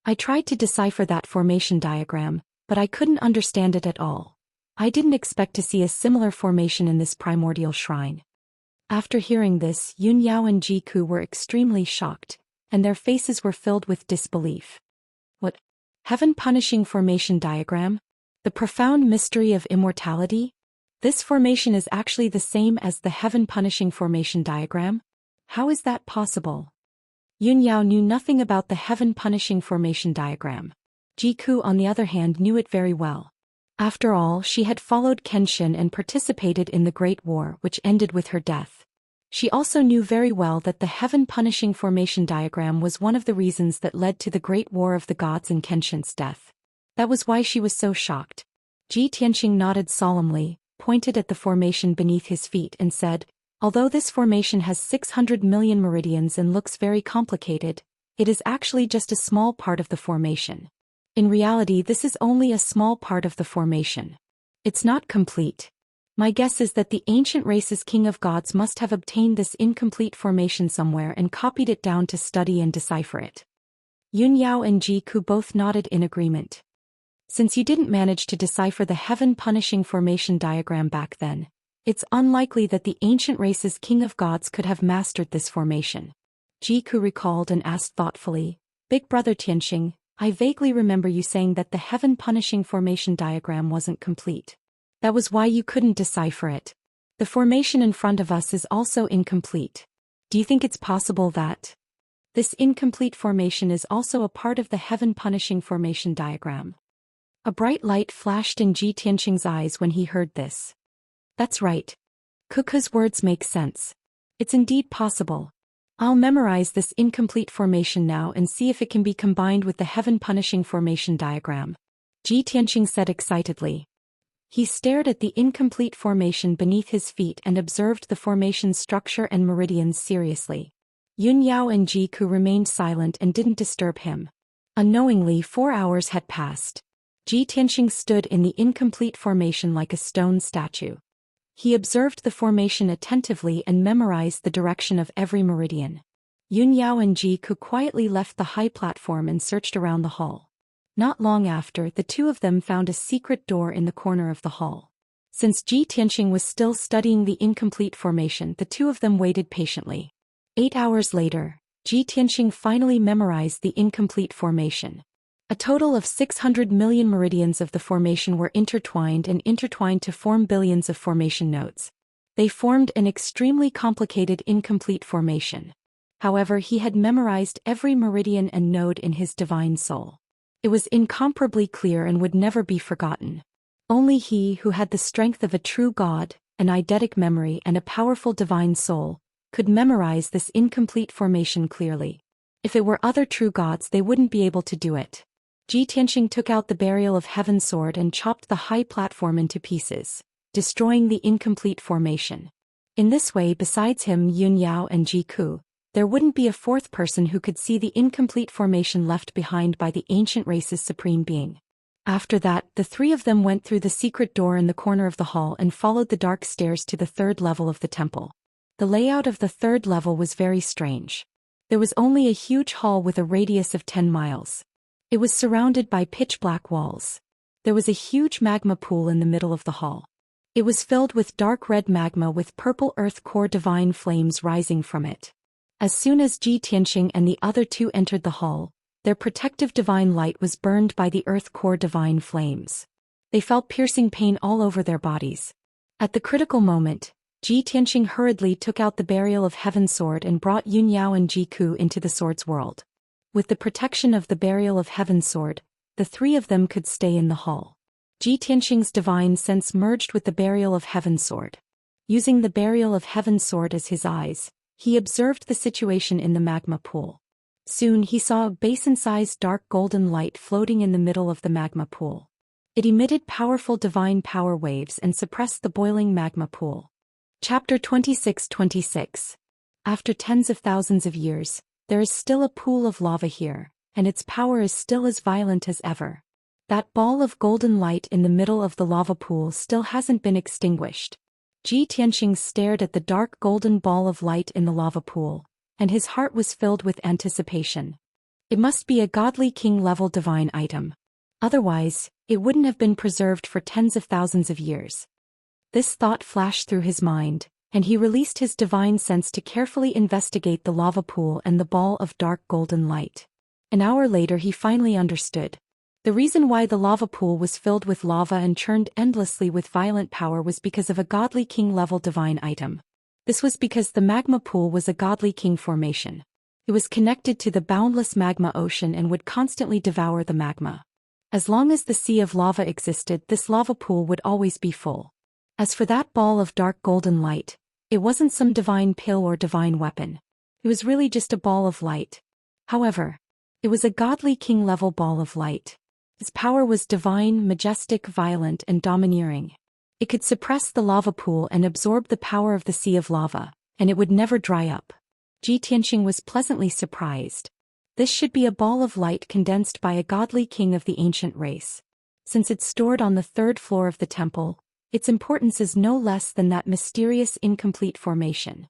I tried to decipher that formation diagram, but I couldn't understand it at all. I didn't expect to see a similar formation in this primordial shrine." After hearing this, Yun Yao and Ji Ku were extremely shocked, and their faces were filled with disbelief. What? Heaven-punishing formation diagram? The profound mystery of immortality? This formation is actually the same as the heaven-punishing formation diagram? How is that possible? Yun Yao knew nothing about the heaven-punishing formation diagram. Ji Ku, on the other hand, knew it very well. After all, she had followed Kenshin and participated in the Great War, which ended with her death. She also knew very well that the heaven-punishing formation diagram was one of the reasons that led to the Great War of the Gods and Kenshin's death. That was why she was so shocked. Ji Tianqing nodded solemnly, pointed at the formation beneath his feet and said, "Although this formation has 600 million meridians and looks very complicated, it is actually just a small part of the formation. In reality, this is only a small part of the formation. It's not complete. My guess is that the ancient race's king of gods must have obtained this incomplete formation somewhere and copied it down to study and decipher it. Yun Yao and Ji Ku both nodded in agreement. Since you didn't manage to decipher the heaven-punishing formation diagram back then, it's unlikely that the ancient race's king of gods could have mastered this formation. Ji Ku recalled and asked thoughtfully, Big Brother Tianxing, I vaguely remember you saying that the heaven-punishing formation diagram wasn't complete. That was why you couldn't decipher it. The formation in front of us is also incomplete. Do you think it's possible that this incomplete formation is also a part of the heaven-punishing formation diagram? A bright light flashed in Ji Tianxing's eyes when he heard this. That's right. Kuku's words make sense. It's indeed possible. I'll memorize this incomplete formation now and see if it can be combined with the heaven-punishing formation diagram, Ji Tianxing said excitedly. He stared at the incomplete formation beneath his feet and observed the formation's structure and meridians seriously. Yun Yao and Ji Ku remained silent and didn't disturb him. Unknowingly, 4 hours had passed. Ji Tianxing stood in the incomplete formation like a stone statue. He observed the formation attentively and memorized the direction of every meridian. Yun Yao and Ji Ku quietly left the high platform and searched around the hall. Not long after, the two of them found a secret door in the corner of the hall. Since Ji Tianxing was still studying the incomplete formation, the two of them waited patiently. 8 hours later, Ji Tianxing finally memorized the incomplete formation. A total of 600 million meridians of the formation were intertwined to form billions of formation nodes. They formed an extremely complicated incomplete formation. However, he had memorized every meridian and node in his divine soul. It was incomparably clear and would never be forgotten. Only he who had the strength of a true god, an eidetic memory and a powerful divine soul, could memorize this incomplete formation clearly. If it were other true gods, they wouldn't be able to do it. Ji Tianxing took out the Burial of Heaven sword and chopped the high platform into pieces, destroying the incomplete formation. In this way, besides him, Yun Yao and Ji Ku, there wouldn't be a fourth person who could see the incomplete formation left behind by the ancient race's supreme being. After that, the three of them went through the secret door in the corner of the hall and followed the dark stairs to the third level of the temple. The layout of the third level was very strange. There was only a huge hall with a radius of 10 miles. It was surrounded by pitch-black walls. There was a huge magma pool in the middle of the hall. It was filled with dark red magma with purple earth core divine flames rising from it. As soon as Ji Tianxing and the other two entered the hall, their protective divine light was burned by the earth core divine flames. They felt piercing pain all over their bodies. At the critical moment, Ji Tianxing hurriedly took out the Burial of Heaven sword and brought Yun Yao and Ji Ku into the sword's world. With the protection of the Burial of Heaven sword, the three of them could stay in the hall. Ji Tianxing's divine sense merged with the Burial of Heaven sword. Using the Burial of Heaven sword as his eyes, he observed the situation in the magma pool. Soon he saw a basin-sized dark golden light floating in the middle of the magma pool. It emitted powerful divine power waves and suppressed the boiling magma pool. Chapter 26:26. After tens of thousands of years, there is still a pool of lava here, and its power is still as violent as ever. That ball of golden light in the middle of the lava pool still hasn't been extinguished. Ji Tianxing stared at the dark golden ball of light in the lava pool, and his heart was filled with anticipation. It must be a godly king-level divine item. Otherwise, it wouldn't have been preserved for tens of thousands of years. This thought flashed through his mind, and he released his divine sense to carefully investigate the lava pool and the ball of dark golden light. An hour later he finally understood. The reason why the lava pool was filled with lava and churned endlessly with violent power was because of a godly king-level divine item. This was because the magma pool was a godly king formation. It was connected to the boundless magma ocean and would constantly devour the magma. As long as the sea of lava existed, this lava pool would always be full. As for that ball of dark golden light, it wasn't some divine pill or divine weapon. It was really just a ball of light. However, it was a godly king-level ball of light. Its power was divine, majestic, violent, and domineering. It could suppress the lava pool and absorb the power of the sea of lava, and it would never dry up. Ji Tianxing was pleasantly surprised. This should be a ball of light condensed by a godly king of the ancient race. Since it's stored on the third floor of the temple, its importance is no less than that mysterious incomplete formation.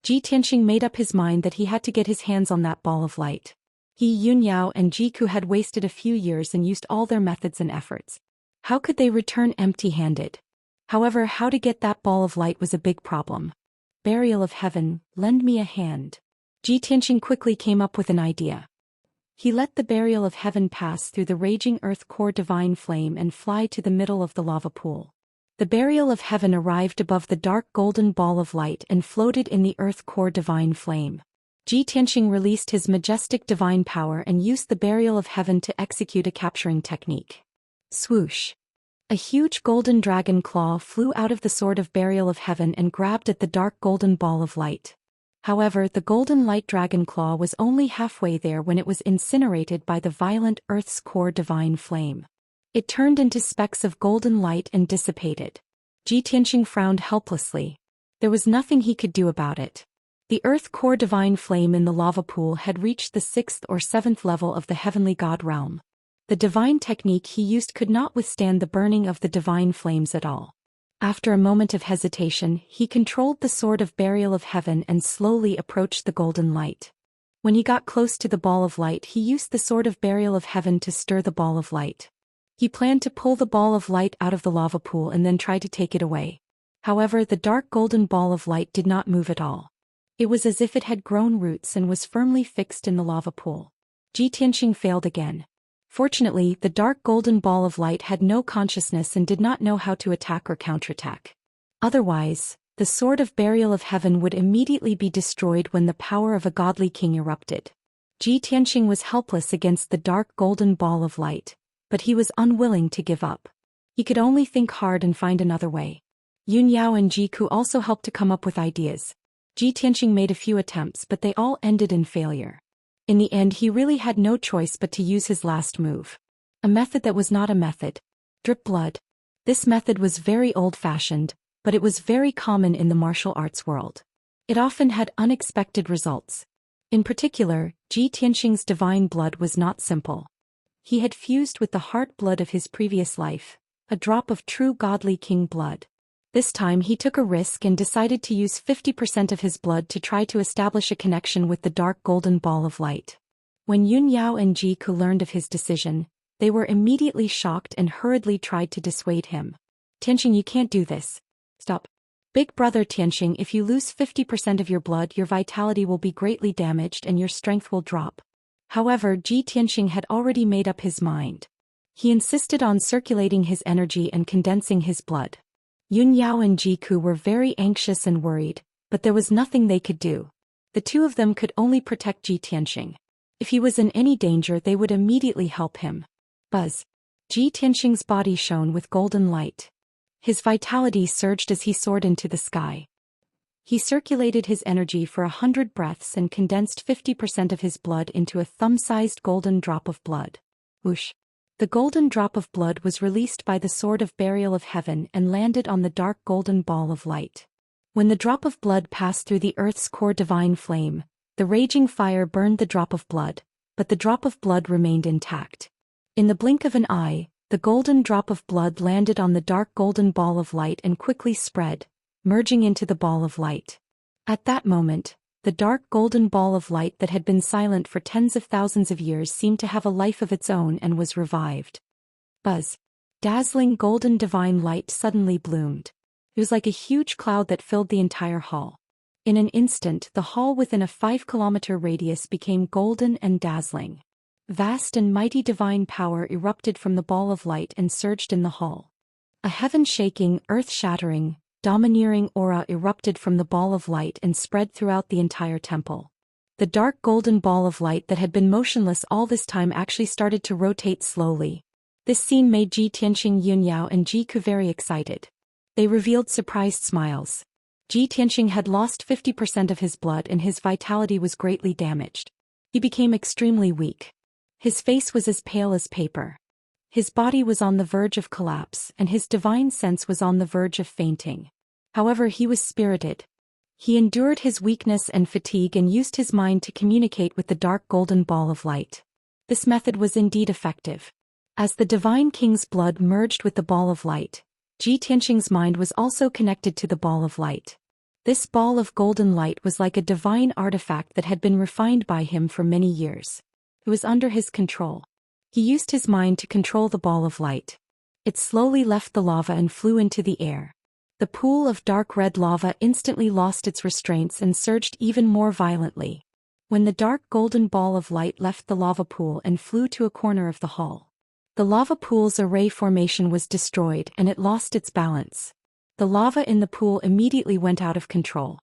Ji Tianxing made up his mind that he had to get his hands on that ball of light. He, Yunyao, and Jiku had wasted a few years and used all their methods and efforts. How could they return empty-handed? However, how to get that ball of light was a big problem. Burial of Heaven, lend me a hand. Ji Tianxing quickly came up with an idea. He let the Burial of Heaven pass through the raging earth core divine flame and fly to the middle of the lava pool. The Burial of Heaven arrived above the dark golden ball of light and floated in the earth core divine flame. Ji Tianxing released his majestic divine power and used the Burial of Heaven to execute a capturing technique. Swoosh! A huge golden dragon claw flew out of the sword of Burial of Heaven and grabbed at the dark golden ball of light. However, the golden light dragon claw was only halfway there when it was incinerated by the violent earth's core divine flame. It turned into specks of golden light and dissipated. Ji Tianxing frowned helplessly. There was nothing he could do about it. The earth core divine flame in the lava pool had reached the 6th or 7th level of the heavenly god realm. The divine technique he used could not withstand the burning of the divine flames at all. After a moment of hesitation, he controlled the sword of Burial of Heaven and slowly approached the golden light. When he got close to the ball of light, he used the sword of Burial of Heaven to stir the ball of light. He planned to pull the ball of light out of the lava pool and then try to take it away. However, the dark golden ball of light did not move at all. It was as if it had grown roots and was firmly fixed in the lava pool. Ji Tianxing failed again. Fortunately, the dark golden ball of light had no consciousness and did not know how to attack or counterattack. Otherwise, the sword of Burial of Heaven would immediately be destroyed when the power of a godly king erupted. Ji Tianxing was helpless against the dark golden ball of light, but he was unwilling to give up. He could only think hard and find another way. Yunyao and Jiku also helped to come up with ideas. Ji Tianxing made a few attempts, but they all ended in failure. In the end, he really had no choice but to use his last move. A method that was not a method. Drip blood. This method was very old-fashioned, but it was very common in the martial arts world. It often had unexpected results. In particular, Ji Tianxing's divine blood was not simple. He had fused with the heart blood of his previous life, a drop of true godly king blood. This time he took a risk and decided to use 50% of his blood to try to establish a connection with the dark golden ball of light. When Yunyao and Jiku learned of his decision, they were immediately shocked and hurriedly tried to dissuade him. Tianxing, you can't do this. Stop. Big brother Tianxing, if you lose 50% of your blood, your vitality will be greatly damaged and your strength will drop. However, Ji Tianxing had already made up his mind. He insisted on circulating his energy and condensing his blood. Yunyao and Jiku were very anxious and worried, but there was nothing they could do. The two of them could only protect Ji Tianxing. If he was in any danger, they would immediately help him. Buzz. Ji Tianxing's body shone with golden light. His vitality surged as he soared into the sky. He circulated his energy for 100 breaths and condensed 50% of his blood into a thumb-sized golden drop of blood. Whoosh. The golden drop of blood was released by the sword of Burial of Heaven and landed on the dark golden ball of light. When the drop of blood passed through the earth's core divine flame, the raging fire burned the drop of blood, but the drop of blood remained intact. In the blink of an eye, the golden drop of blood landed on the dark golden ball of light and quickly spread, merging into the ball of light. At that moment, the dark golden ball of light that had been silent for tens of thousands of years seemed to have a life of its own and was revived. Buzz. Dazzling golden divine light suddenly bloomed. It was like a huge cloud that filled the entire hall. In an instant, the hall within a 5-kilometer radius became golden and dazzling. Vast and mighty divine power erupted from the ball of light and surged in the hall. A heaven-shaking, earth-shattering, domineering aura erupted from the ball of light and spread throughout the entire temple. The dark golden ball of light that had been motionless all this time actually started to rotate slowly. This scene made Ji Tianxing, Yunyao, and Jiku very excited. They revealed surprised smiles. Ji Tianxing had lost 50% of his blood and his vitality was greatly damaged. He became extremely weak. His face was as pale as paper. His body was on the verge of collapse and his divine sense was on the verge of fainting. However, he was spirited. He endured his weakness and fatigue and used his mind to communicate with the dark golden ball of light. This method was indeed effective. As the Divine King's blood merged with the ball of light, Ji Tianxing's mind was also connected to the ball of light. This ball of golden light was like a divine artifact that had been refined by him for many years. It was under his control. He used his mind to control the ball of light. It slowly left the lava and flew into the air. The pool of dark red lava instantly lost its restraints and surged even more violently. When the dark golden ball of light left the lava pool and flew to a corner of the hall, the lava pool's array formation was destroyed and it lost its balance. The lava in the pool immediately went out of control.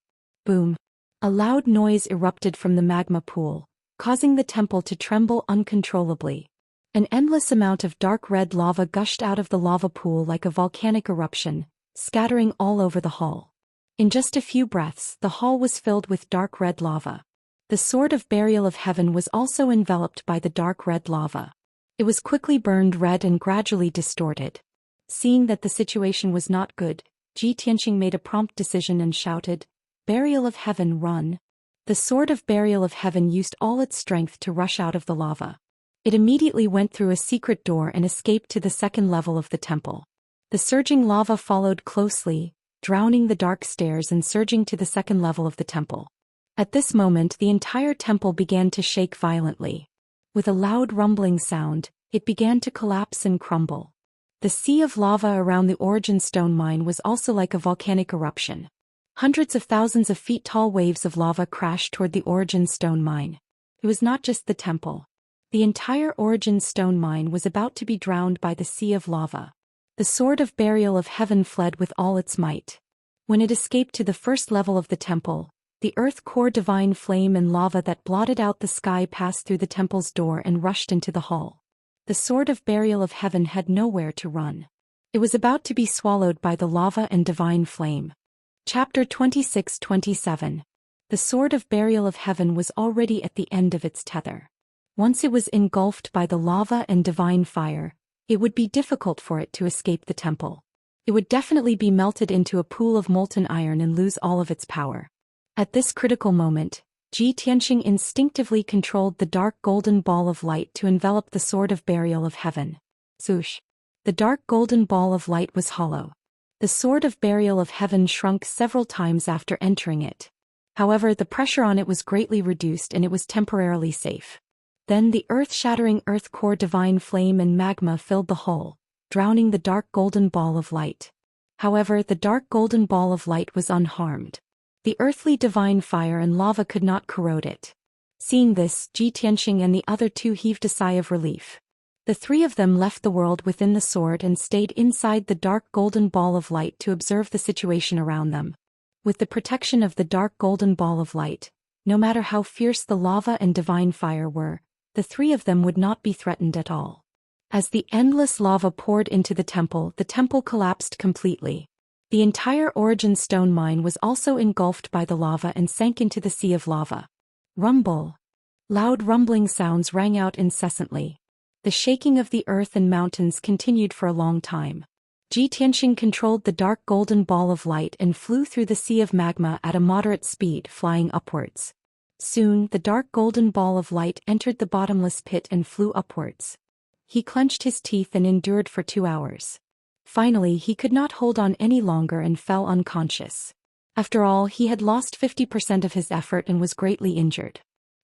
Boom! A loud noise erupted from the magma pool, causing the temple to tremble uncontrollably. An endless amount of dark red lava gushed out of the lava pool like a volcanic eruption, scattering all over the hall. In just a few breaths, the hall was filled with dark red lava. The sword of burial of heaven was also enveloped by the dark red lava. It was quickly burned red and gradually distorted. Seeing that the situation was not good, Ji Tianxing made a prompt decision and shouted, "Burial of heaven, run!" The sword of burial of heaven used all its strength to rush out of the lava. It immediately went through a secret door and escaped to the second level of the temple. The surging lava followed closely, drowning the dark stairs and surging to the second level of the temple. At this moment, the entire temple began to shake violently. With a loud rumbling sound, it began to collapse and crumble. The sea of lava around the origin stone mine was also like a volcanic eruption. Hundreds of thousands of feet tall waves of lava crashed toward the origin stone mine. It was not just the temple. The entire origin stone mine was about to be drowned by the sea of lava. The sword of burial of heaven fled with all its might. When it escaped to the first level of the temple, the earth core divine flame and lava that blotted out the sky passed through the temple's door and rushed into the hall. The sword of burial of heaven had nowhere to run. It was about to be swallowed by the lava and divine flame. Chapter 26-27. The sword of burial of heaven was already at the end of its tether. Once it was engulfed by the lava and divine fire, it would be difficult for it to escape the temple. It would definitely be melted into a pool of molten iron and lose all of its power. At this critical moment, Ji Tianxing instinctively controlled the dark golden ball of light to envelop the sword of burial of heaven. Swoosh! The dark golden ball of light was hollow. The sword of burial of heaven shrunk several times after entering it. However, the pressure on it was greatly reduced and it was temporarily safe. Then the earth-shattering earth core divine flame and magma filled the hole, drowning the dark golden ball of light. However, the dark golden ball of light was unharmed. The earthly divine fire and lava could not corrode it. Seeing this, Ji Tianxing and the other two heaved a sigh of relief. The three of them left the world within the sword and stayed inside the dark golden ball of light to observe the situation around them. With the protection of the dark golden ball of light, no matter how fierce the lava and divine fire were, the three of them would not be threatened at all. As the endless lava poured into the temple collapsed completely. The entire origin stone mine was also engulfed by the lava and sank into the sea of lava. Rumble! Loud rumbling sounds rang out incessantly. The shaking of the earth and mountains continued for a long time. Ji Tianxing controlled the dark golden ball of light and flew through the sea of magma at a moderate speed, flying upwards. Soon, the dark golden ball of light entered the bottomless pit and flew upwards. He clenched his teeth and endured for 2 hours. Finally, he could not hold on any longer and fell unconscious. After all, he had lost 50% of his effort and was greatly injured.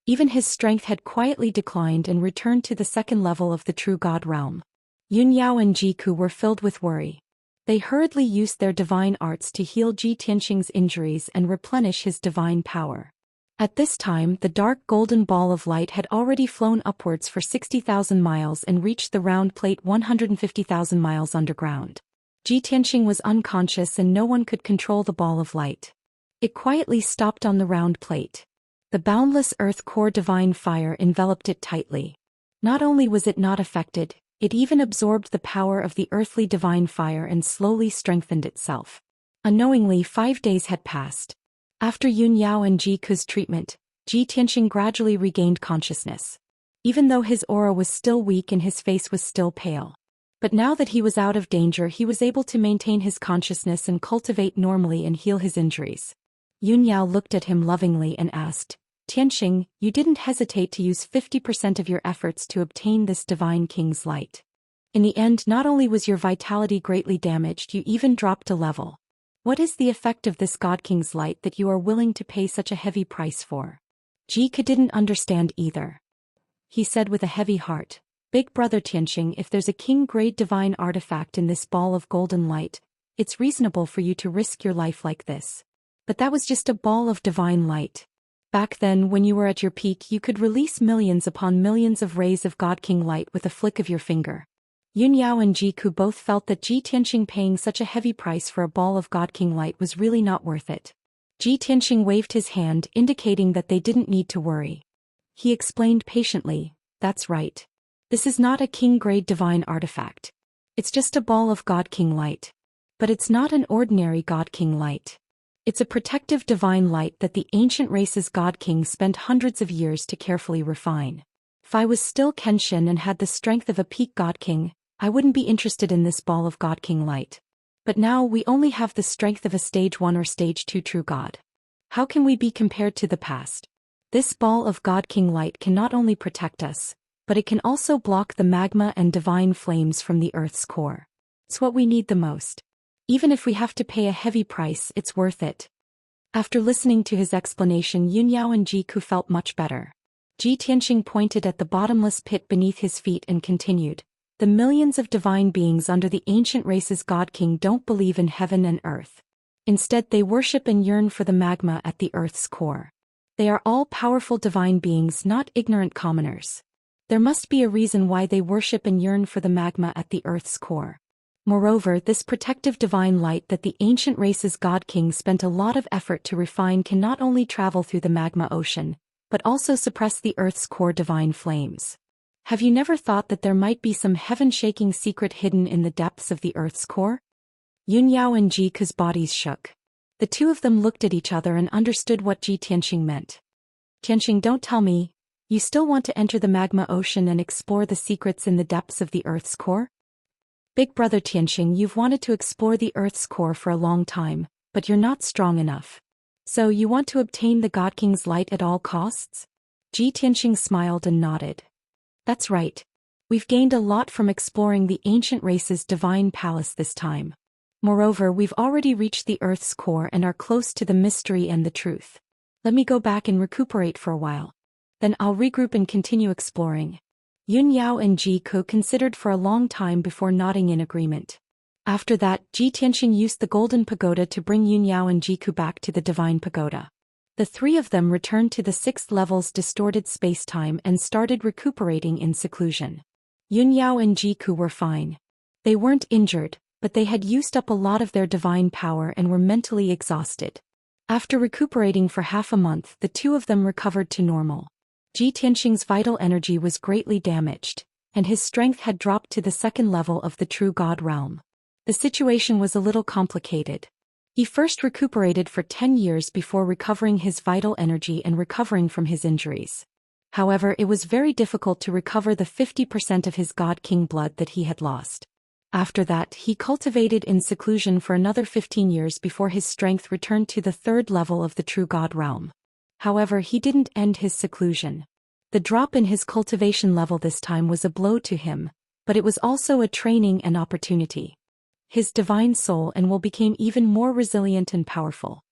Even his strength had quietly declined and returned to the second level of the true God realm. Yun Yao and Jiku were filled with worry. They hurriedly used their divine arts to heal Ji Tianxing's injuries and replenish his divine power. At this time, the dark golden ball of light had already flown upwards for 60,000 miles and reached the round plate 150,000 miles underground. Ji Tianxing was unconscious and no one could control the ball of light. It quietly stopped on the round plate. The boundless earth core divine fire enveloped it tightly. Not only was it not affected, it even absorbed the power of the earthly divine fire and slowly strengthened itself. Unknowingly, 5 days had passed. After Yun Yao and Jiku's treatment, Ji Tianxing gradually regained consciousness. Even though his aura was still weak and his face was still pale. But now that he was out of danger, he was able to maintain his consciousness and cultivate normally and heal his injuries. Yun Yao looked at him lovingly and asked, Tianxing, you didn't hesitate to use 50% of your efforts to obtain this divine king's light. In the end, not only was your vitality greatly damaged, you even dropped a level. What is the effect of this God King's light that you are willing to pay such a heavy price for? Jike didn't understand either. He said with a heavy heart, Big brother Tianxing, if there's a king-grade divine artifact in this ball of golden light, it's reasonable for you to risk your life like this. But that was just a ball of divine light. Back then, when you were at your peak, you could release millions upon millions of rays of God King light with a flick of your finger. Yun Yao and Jiku both felt that Ji Tianxing paying such a heavy price for a ball of God King light was really not worth it. Ji Tianxing waved his hand, indicating that they didn't need to worry. He explained patiently, that's right. This is not a king-grade divine artifact. It's just a ball of God King light. But it's not an ordinary God King light. It's a protective divine light that the ancient race's God King spent hundreds of years to carefully refine. If I was still Kenshin and had the strength of a peak God King, I wouldn't be interested in this ball of God King light. But now we only have the strength of a stage 1 or stage 2 true God. How can we be compared to the past? This ball of God King light can not only protect us, but it can also block the magma and divine flames from the Earth's core. It's what we need the most. Even if we have to pay a heavy price, it's worth it. After listening to his explanation, Yun Yao and Jiku felt much better. Ji Tianxing pointed at the bottomless pit beneath his feet and continued, the millions of divine beings under the ancient race's God King don't believe in heaven and earth. Instead, they worship and yearn for the magma at the Earth's core. They are all powerful divine beings, not ignorant commoners. There must be a reason why they worship and yearn for the magma at the Earth's core. Moreover, this protective divine light that the ancient race's God King spent a lot of effort to refine can not only travel through the magma ocean, but also suppress the Earth's core divine flames. Have you never thought that there might be some heaven-shaking secret hidden in the depths of the Earth's core? Yun Yao and Jike's bodies shook. The two of them looked at each other and understood what Ji Tianxing meant. Tianxing, don't tell me, you still want to enter the magma ocean and explore the secrets in the depths of the Earth's core? Big brother Tianxing, you've wanted to explore the Earth's core for a long time, but you're not strong enough. So you want to obtain the God King's light at all costs? Ji Tianxing smiled and nodded. That's right. We've gained a lot from exploring the ancient race's divine palace this time. Moreover, we've already reached the Earth's core and are close to the mystery and the truth. Let me go back and recuperate for a while. Then I'll regroup and continue exploring. Yun Yao and Jiku considered for a long time before nodding in agreement. After that, Ji Tianxing used the golden pagoda to bring Yun Yao and Jiku back to the divine pagoda. The three of them returned to the 6th level's distorted space-time and started recuperating in seclusion. Yun Yao and Jiku were fine. They weren't injured, but they had used up a lot of their divine power and were mentally exhausted. After recuperating for half a month, the two of them recovered to normal. Ji Tianxing's vital energy was greatly damaged, and his strength had dropped to the 2nd level of the true God realm. The situation was a little complicated. He first recuperated for 10 years before recovering his vital energy and recovering from his injuries. However, it was very difficult to recover the 50% of his God King blood that he had lost. After that, he cultivated in seclusion for another 15 years before his strength returned to the 3rd level of the true God realm. However, he didn't end his seclusion. The drop in his cultivation level this time was a blow to him, but it was also a training and opportunity. His divine soul and will became even more resilient and powerful.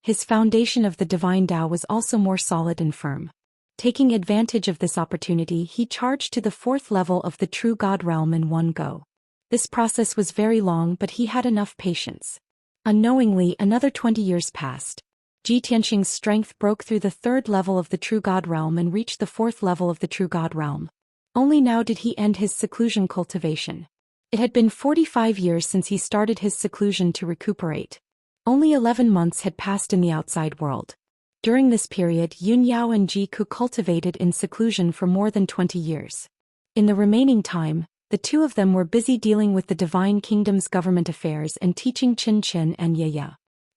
His foundation of the divine Tao was also more solid and firm. Taking advantage of this opportunity, he charged to the 4th level of the true God realm in one go. This process was very long, but he had enough patience. Unknowingly, another 20 years passed. Ji Tianxing's strength broke through the 3rd level of the true God realm and reached the 4th level of the true God realm. Only now did he end his seclusion cultivation. It had been 45 years since he started his seclusion to recuperate. Only 11 months had passed in the outside world. During this period, Yun Yao and Jiku cultivated in seclusion for more than 20 years. In the remaining time, the two of them were busy dealing with the Divine Kingdom's government affairs and teaching Qin and Ye.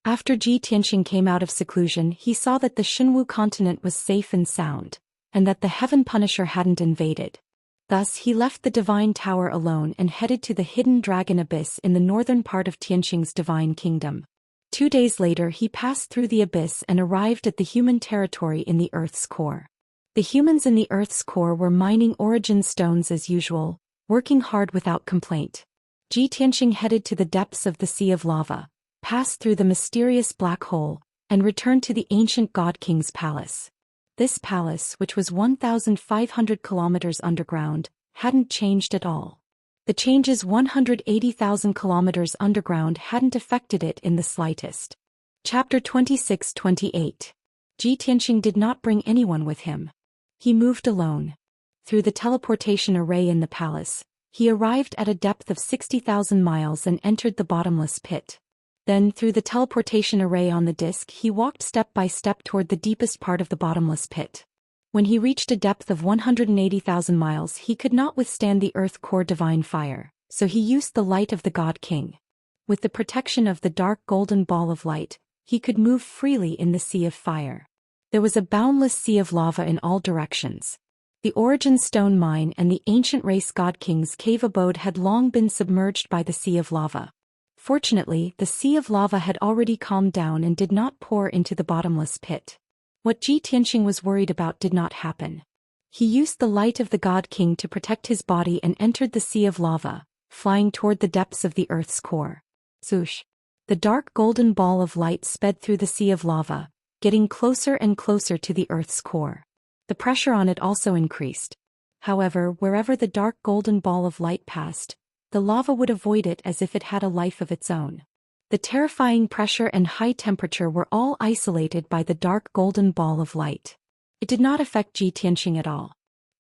After Ji Tianxing came out of seclusion, he saw that the Xinwu continent was safe and sound, and that the Heaven Punisher hadn't invaded. Thus, he left the Divine Tower alone and headed to the hidden Dragon Abyss in the northern part of Tianxing's Divine Kingdom. 2 days later he passed through the abyss and arrived at the human territory in the Earth's core. The humans in the Earth's core were mining origin stones as usual, working hard without complaint. Ji Tianxing headed to the depths of the Sea of Lava, passed through the mysterious black hole, and returned to the ancient God King's palace. This palace, which was 1,500 kilometers underground, hadn't changed at all. The changes 180,000 kilometers underground hadn't affected it in the slightest. Chapter 26-28. Ji Tianxing did not bring anyone with him. He moved alone. Through the teleportation array in the palace, he arrived at a depth of 60,000 miles and entered the bottomless pit. Then, through the teleportation array on the disk, he walked step by step toward the deepest part of the bottomless pit. When he reached a depth of 180,000 miles, he could not withstand the Earth core divine fire, so he used the light of the God King. With the protection of the dark golden ball of light, he could move freely in the sea of fire. There was a boundless sea of lava in all directions. The origin stone mine and the ancient race God King's cave abode had long been submerged by the sea of lava. Fortunately, the sea of lava had already calmed down and did not pour into the bottomless pit. What Ji Tianxing was worried about did not happen. He used the light of the God King to protect his body and entered the sea of lava, flying toward the depths of the Earth's core. Swoosh! The dark golden ball of light sped through the sea of lava, getting closer and closer to the Earth's core. The pressure on it also increased. However, wherever the dark golden ball of light passed, the lava would avoid it as if it had a life of its own. The terrifying pressure and high temperature were all isolated by the dark golden ball of light. It did not affect Ji Tianxing at all.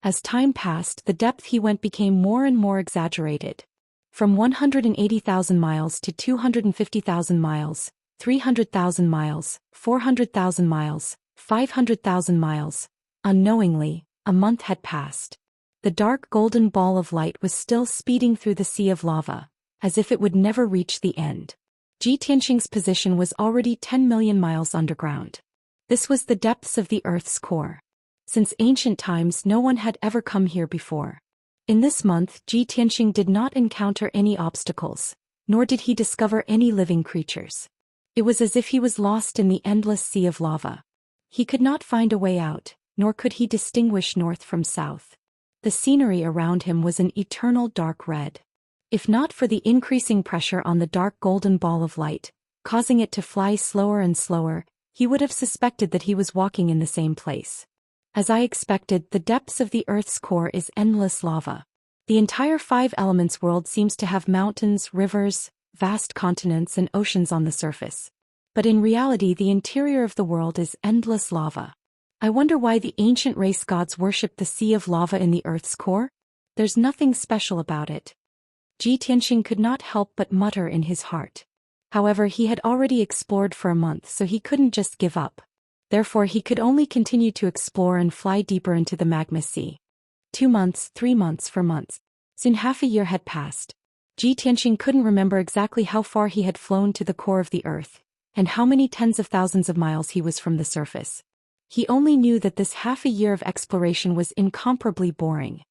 As time passed, the depth he went became more and more exaggerated. From 180,000 miles to 250,000 miles, 300,000 miles, 400,000 miles, 500,000 miles. Unknowingly, a month had passed. The dark golden ball of light was still speeding through the sea of lava, as if it would never reach the end. Ji Tianxing's position was already 10 million miles underground. This was the depths of the Earth's core. Since ancient times, no one had ever come here before. In this month, Ji Tianxing did not encounter any obstacles, nor did he discover any living creatures. It was as if he was lost in the endless sea of lava. He could not find a way out, nor could he distinguish north from south. The scenery around him was an eternal dark red. If not for the increasing pressure on the dark golden ball of light, causing it to fly slower and slower, he would have suspected that he was walking in the same place. As I expected, the depths of the Earth's core is endless lava. The entire five elements world seems to have mountains, rivers, vast continents and oceans on the surface. But in reality, the interior of the world is endless lava. I wonder why the ancient race gods worshipped the sea of lava in the Earth's core? There's nothing special about it. Ji Tianxing could not help but mutter in his heart. However, he had already explored for a month, so he couldn't just give up. Therefore, he could only continue to explore and fly deeper into the magma sea. 2 months, 3 months, 4 months. Soon half a year had passed. Ji Tianxing couldn't remember exactly how far he had flown to the core of the Earth, and how many tens of thousands of miles he was from the surface. He only knew that this half a year of exploration was incomparably boring.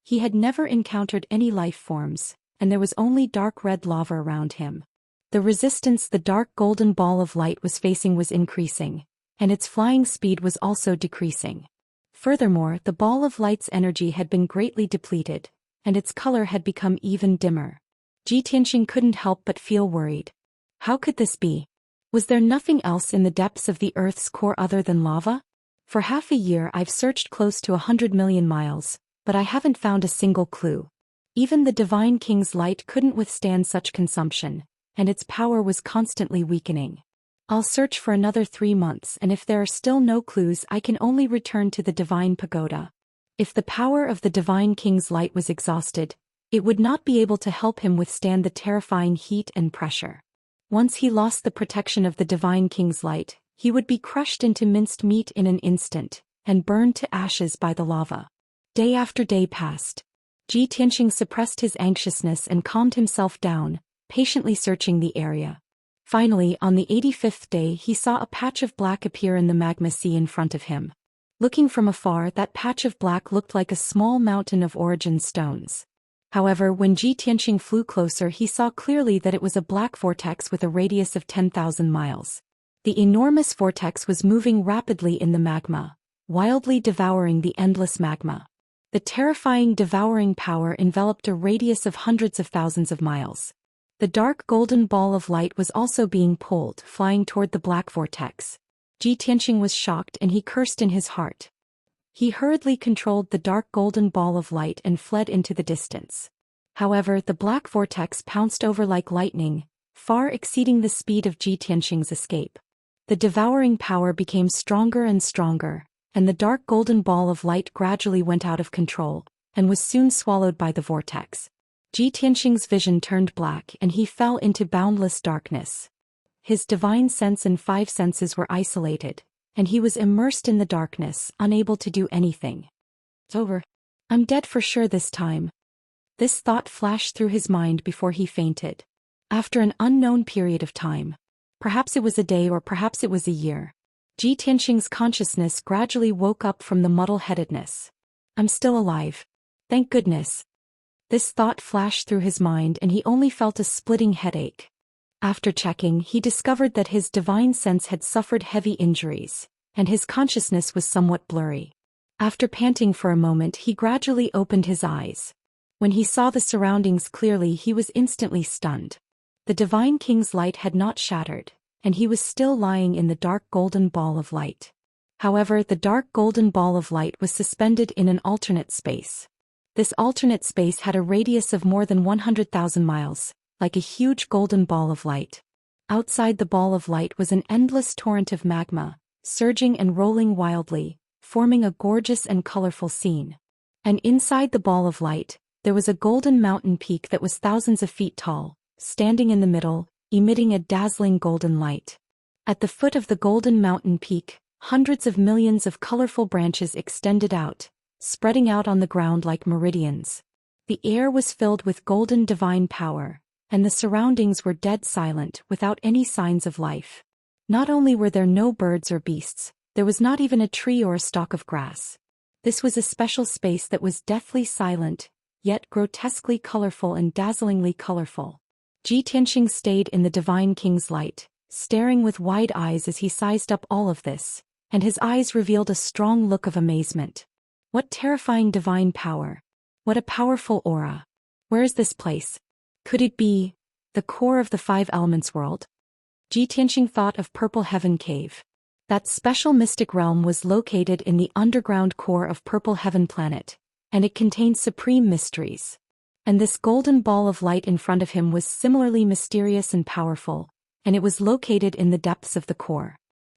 He had never encountered any life forms, and there was only dark red lava around him. The resistance the dark golden ball of light was facing was increasing, and its flying speed was also decreasing. Furthermore, the ball of light's energy had been greatly depleted, and its color had become even dimmer. Ji Tianxing couldn't help but feel worried. How could this be? Was there nothing else in the depths of the Earth's core other than lava? For half a year I've searched close to 100 million miles, but I haven't found a single clue. Even the Divine King's light couldn't withstand such consumption, and its power was constantly weakening. I'll search for another 3 months, and if there are still no clues, I can only return to the Divine Pagoda. If the power of the Divine King's light was exhausted, it would not be able to help him withstand the terrifying heat and pressure. Once he lost the protection of the Divine King's light, he would be crushed into minced meat in an instant, and burned to ashes by the lava. Day after day passed. Ji Tianxing suppressed his anxiousness and calmed himself down, patiently searching the area. Finally, on the 85th day, he saw a patch of black appear in the magma sea in front of him. Looking from afar, that patch of black looked like a small mountain of origin stones. However, when Ji Tianqing flew closer, he saw clearly that it was a black vortex with a radius of 10,000 miles. The enormous vortex was moving rapidly in the magma, wildly devouring the endless magma. The terrifying devouring power enveloped a radius of hundreds of thousands of miles. The dark golden ball of light was also being pulled, flying toward the black vortex. Ji Tianqing was shocked and he cursed in his heart. He hurriedly controlled the dark golden ball of light and fled into the distance. However, the black vortex pounced over like lightning, far exceeding the speed of Ji Tianqing's escape. The devouring power became stronger and stronger, and the dark golden ball of light gradually went out of control, and was soon swallowed by the vortex. Ji Tianqing's vision turned black and he fell into boundless darkness. His divine sense and 5 senses were isolated, and he was immersed in the darkness, unable to do anything. It's over. I'm dead for sure this time. This thought flashed through his mind before he fainted. After an unknown period of time. Perhaps it was a day or perhaps it was a year. Ji Tianqing's consciousness gradually woke up from the muddle-headedness. I'm still alive. Thank goodness. This thought flashed through his mind and he only felt a splitting headache. After checking, he discovered that his divine sense had suffered heavy injuries, and his consciousness was somewhat blurry. After panting for a moment, he gradually opened his eyes. When he saw the surroundings clearly, he was instantly stunned. The Divine King's light had not shattered, and he was still lying in the dark golden ball of light. However, the dark golden ball of light was suspended in an alternate space. This alternate space had a radius of more than 100,000 miles, like a huge golden ball of light. Outside the ball of light was an endless torrent of magma, surging and rolling wildly, forming a gorgeous and colorful scene. And inside the ball of light, there was a golden mountain peak that was thousands of feet tall, standing in the middle, emitting a dazzling golden light. At the foot of the golden mountain peak, hundreds of millions of colorful branches extended out, spreading out on the ground like meridians. The air was filled with golden divine power, and the surroundings were dead silent without any signs of life. Not only were there no birds or beasts, there was not even a tree or a stalk of grass. This was a special space that was deathly silent, yet grotesquely colorful and dazzlingly colorful. Ji Tianqing stayed in the Divine King's light, staring with wide eyes as he sized up all of this, and his eyes revealed a strong look of amazement. What terrifying divine power! What a powerful aura! Where is this place? Could it be the core of the 5 elements world? Ji Tianqing thought of Purple Heaven Cave. That special mystic realm was located in the underground core of Purple Heaven Planet, and it contained supreme mysteries. And this golden ball of light in front of him was similarly mysterious and powerful, and it was located in the depths of the core.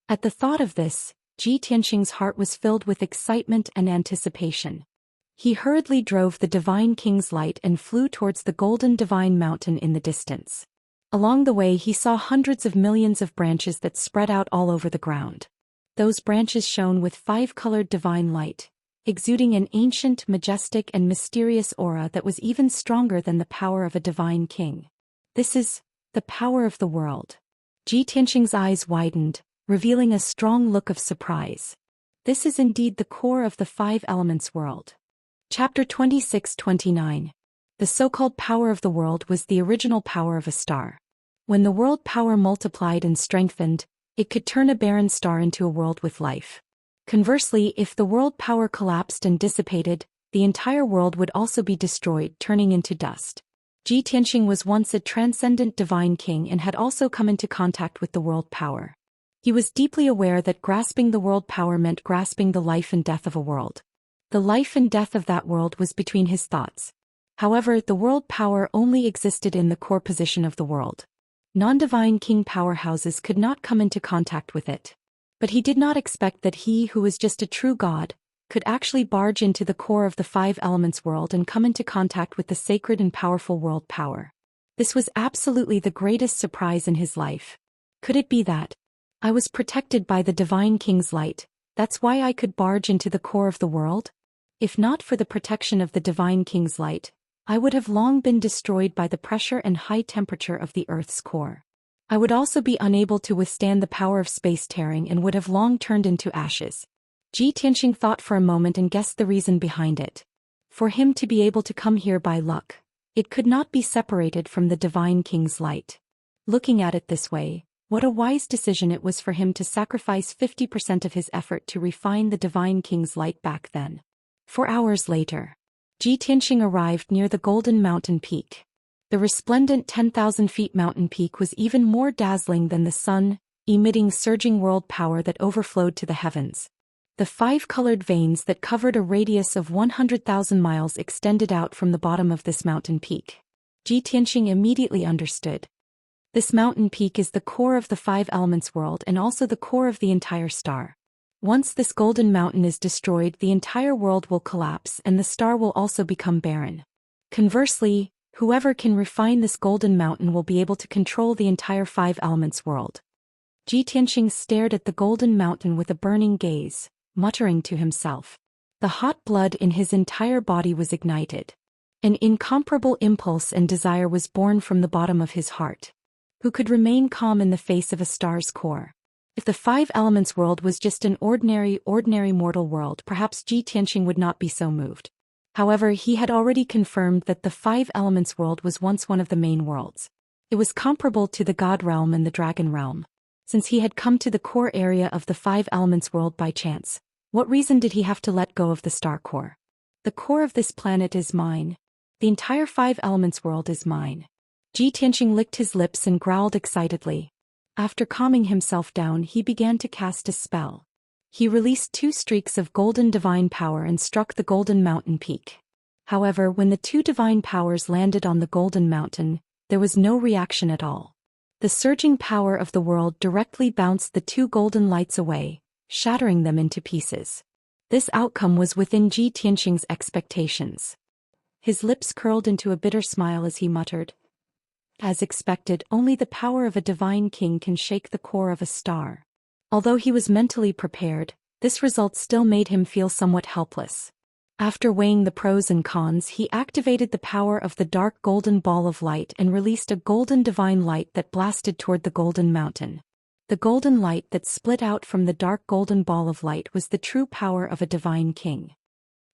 At the thought of this, Ji Tianqing's heart was filled with excitement and anticipation. He hurriedly drove the Divine King's light and flew towards the golden divine mountain in the distance. Along the way he saw hundreds of millions of branches that spread out all over the ground. Those branches shone with 5-colored divine light, exuding an ancient, majestic and mysterious aura that was even stronger than the power of a divine king. This is the power of the world. Ji Tianqing's eyes widened, revealing a strong look of surprise. This is indeed the core of the 5 elements world. Chapter 26-29. The so-called power of the world was the original power of a star. When the world power multiplied and strengthened, it could turn a barren star into a world with life. Conversely, if the world power collapsed and dissipated, the entire world would also be destroyed, turning into dust. Ji Tianqing was once a transcendent divine king and had also come into contact with the world power. He was deeply aware that grasping the world power meant grasping the life and death of a world. The life and death of that world was between his thoughts. However, the world power only existed in the core position of the world. Non-divine king powerhouses could not come into contact with it. But he did not expect that he who was just a true god could actually barge into the core of the 5 elements world and come into contact with the sacred and powerful world power. This was absolutely the greatest surprise in his life. Could it be that I was protected by the Divine King's light, that's why I could barge into the core of the world? If not for the protection of the Divine King's light, I would have long been destroyed by the pressure and high temperature of the Earth's core. I would also be unable to withstand the power of space tearing and would have long turned into ashes. Ji Tianqing thought for a moment and guessed the reason behind it. For him to be able to come here by luck, it could not be separated from the Divine King's light. Looking at it this way, what a wise decision it was for him to sacrifice 50% of his effort to refine the Divine King's light back then. 4 hours later, Xianxia arrived near the Golden Mountain Peak. The resplendent 10,000 feet mountain peak was even more dazzling than the sun, emitting surging world power that overflowed to the heavens. The 5 colored veins that covered a radius of 100,000 miles extended out from the bottom of this mountain peak. Xianxia immediately understood. This mountain peak is the core of the 5 elements world and also the core of the entire star. Once this golden mountain is destroyed, the entire world will collapse and the star will also become barren. Conversely, whoever can refine this golden mountain will be able to control the entire 5 elements world. Xianxia stared at the golden mountain with a burning gaze, muttering to himself. The hot blood in his entire body was ignited. An incomparable impulse and desire was born from the bottom of his heart. Who could remain calm in the face of a star's core? If the 5 elements world was just an ordinary mortal world, perhaps Xianxia would not be so moved. However, he had already confirmed that the 5 elements world was once one of the main worlds. It was comparable to the God realm and the Dragon realm. Since he had come to the core area of the 5 elements world by chance, what reason did he have to let go of the star core? The core of this planet is mine. The entire 5 elements world is mine. Xianxia licked his lips and growled excitedly. After calming himself down, he began to cast a spell. He released 2 streaks of golden divine power and struck the golden mountain peak. However, when the 2 divine powers landed on the golden mountain, there was no reaction at all. The surging power of the world directly bounced the 2 golden lights away, shattering them into pieces. This outcome was within Xianxia's expectations. His lips curled into a bitter smile as he muttered, "As expected, only the power of a divine king can shake the core of a star." Although he was mentally prepared, this result still made him feel somewhat helpless. After weighing the pros and cons, he activated the power of the dark golden ball of light and released a golden divine light that blasted toward the golden mountain. The golden light that split out from the dark golden ball of light was the true power of a divine king.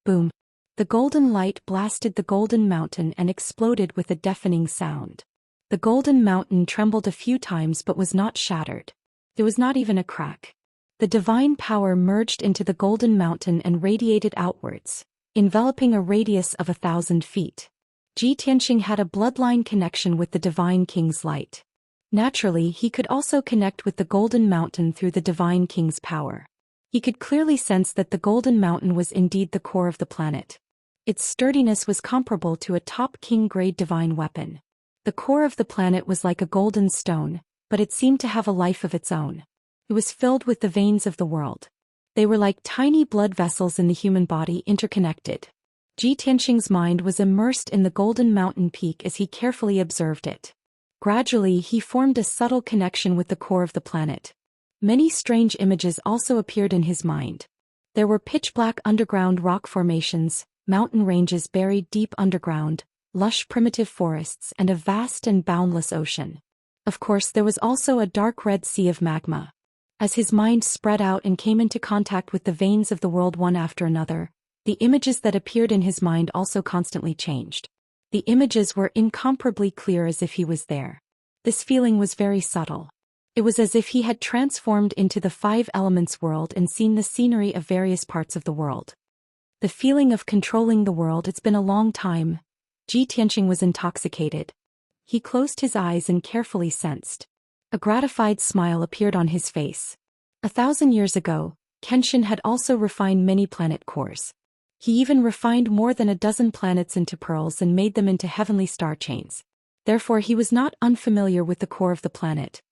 Boom! The golden light blasted the golden mountain and exploded with a deafening sound. The golden mountain trembled a few times but was not shattered. There was not even a crack. The divine power merged into the golden mountain and radiated outwards, enveloping a radius of 1,000 feet. Xianxia had a bloodline connection with the divine king's light. Naturally, he could also connect with the golden mountain through the divine king's power. He could clearly sense that the golden mountain was indeed the core of the planet. Its sturdiness was comparable to a top king-grade divine weapon. The core of the planet was like a golden stone, but it seemed to have a life of its own. It was filled with the veins of the world. They were like tiny blood vessels in the human body, interconnected. Xianxia's mind was immersed in the golden mountain peak as he carefully observed it. Gradually, he formed a subtle connection with the core of the planet. Many strange images also appeared in his mind. There were pitch-black underground rock formations, mountain ranges buried deep underground, lush primitive forests, and a vast and boundless ocean. Of course, there was also a dark red sea of magma. As his mind spread out and came into contact with the veins of the world one after another, the images that appeared in his mind also constantly changed. The images were incomparably clear, as if he was there. This feeling was very subtle. It was as if he had transformed into the 5 elements world and seen the scenery of various parts of the world. The feeling of controlling the world. It's been a long time. Xianxia was intoxicated. He closed his eyes and carefully sensed. A gratified smile appeared on his face. 1,000 years ago, Kenshin had also refined many planet cores. He even refined more than a dozen planets into pearls and made them into heavenly star chains. Therefore, he was not unfamiliar with the core of the planet.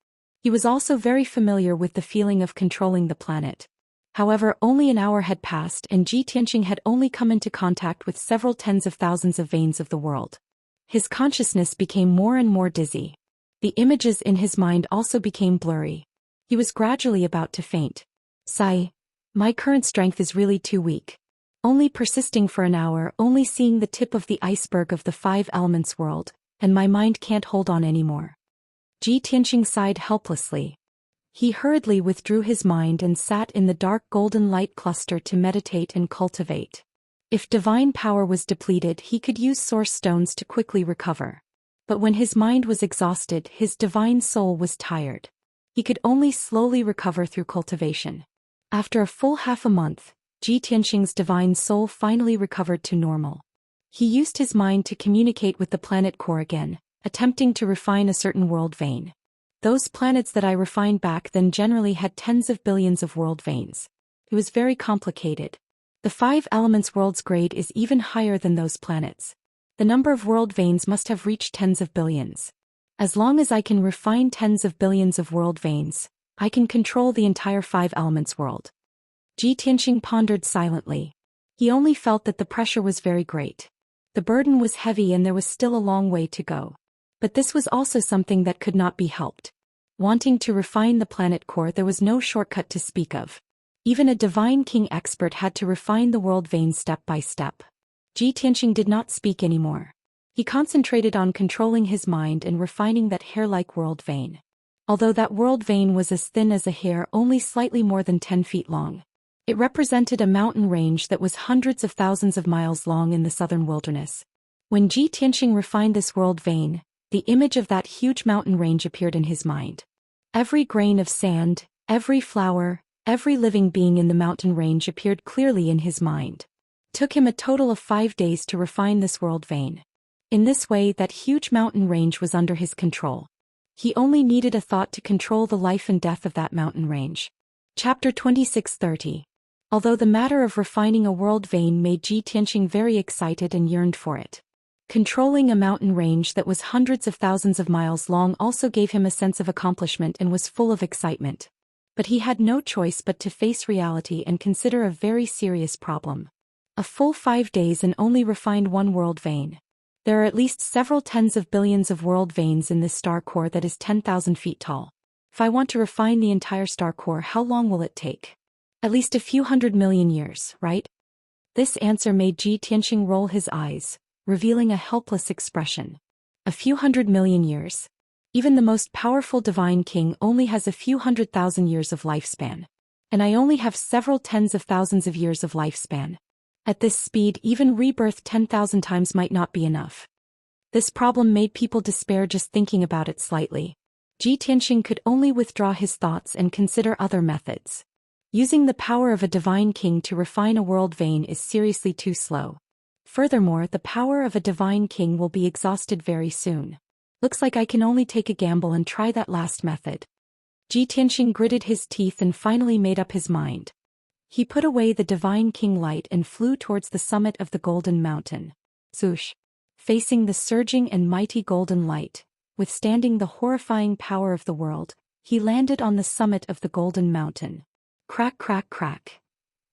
He was also very familiar with the feeling of controlling the planet. However, only an hour had passed and Xianxia had only come into contact with several tens of thousands of veins of the world. His consciousness became more and more dizzy. The images in his mind also became blurry. He was gradually about to faint. Sigh. My current strength is really too weak. Only persisting for an hour, only seeing the tip of the iceberg of the 5 elements world, and my mind can't hold on anymore. Xianxia sighed helplessly. He hurriedly withdrew his mind and sat in the dark golden light cluster to meditate and cultivate. If divine power was depleted, he could use source stones to quickly recover. But when his mind was exhausted, his divine soul was tired. He could only slowly recover through cultivation. After a full half a month, Ji Tianxing's divine soul finally recovered to normal. He used his mind to communicate with the planet core again, attempting to refine a certain world vein. Those planets that I refined back then generally had tens of billions of world veins. It was very complicated. The 5 elements world's grade is even higher than those planets. The number of world veins must have reached tens of billions. As long as I can refine tens of billions of world veins, I can control the entire 5 elements world. Ji Tianxing pondered silently. He only felt that the pressure was very great. The burden was heavy and there was still a long way to go. But this was also something that could not be helped. Wanting to refine the planet core, there was no shortcut to speak of. Even a divine king expert had to refine the world vein step by step. Ji Tianxing did not speak anymore. He concentrated on controlling his mind and refining that hair-like world vein. Although that world vein was as thin as a hair, only slightly more than 10 feet long. It represented a mountain range that was hundreds of thousands of miles long in the southern wilderness. When Ji Tianxing refined this world vein, the image of that huge mountain range appeared in his mind. Every grain of sand, every flower, every living being in the mountain range appeared clearly in his mind. It took him a total of 5 days to refine this world vein. In this way, that huge mountain range was under his control. He only needed a thought to control the life and death of that mountain range. Chapter 26:30. Although the matter of refining a world vein made Ji Tianxing very excited and yearned for it. Controlling a mountain range that was hundreds of thousands of miles long also gave him a sense of accomplishment and was full of excitement. But he had no choice but to face reality and consider a very serious problem. A full 5 days and only refined 1 world vein. There are at least several tens of billions of world veins in this star core that is 10,000 feet tall. If I want to refine the entire star core, how long will it take? At least a few 100 million years, right? This answer made Ji Tianxing roll his eyes, revealing a helpless expression. A few 100 million years? Even the most powerful divine king only has a few 100,000 years of lifespan. And I only have several tens of thousands of years of lifespan. At this speed, even rebirth 10,000 times might not be enough. This problem made people despair just thinking about it slightly. Ji Tianxing could only withdraw his thoughts and consider other methods. Using the power of a divine king to refine a world vein is seriously too slow. Furthermore, the power of a divine king will be exhausted very soon. Looks like I can only take a gamble and try that last method. Ji Tianxing gritted his teeth and finally made up his mind. He put away the divine king light and flew towards the summit of the golden mountain. Swoosh! Facing the surging and mighty golden light, withstanding the horrifying power of the world, he landed on the summit of the golden mountain. Crack, crack, crack.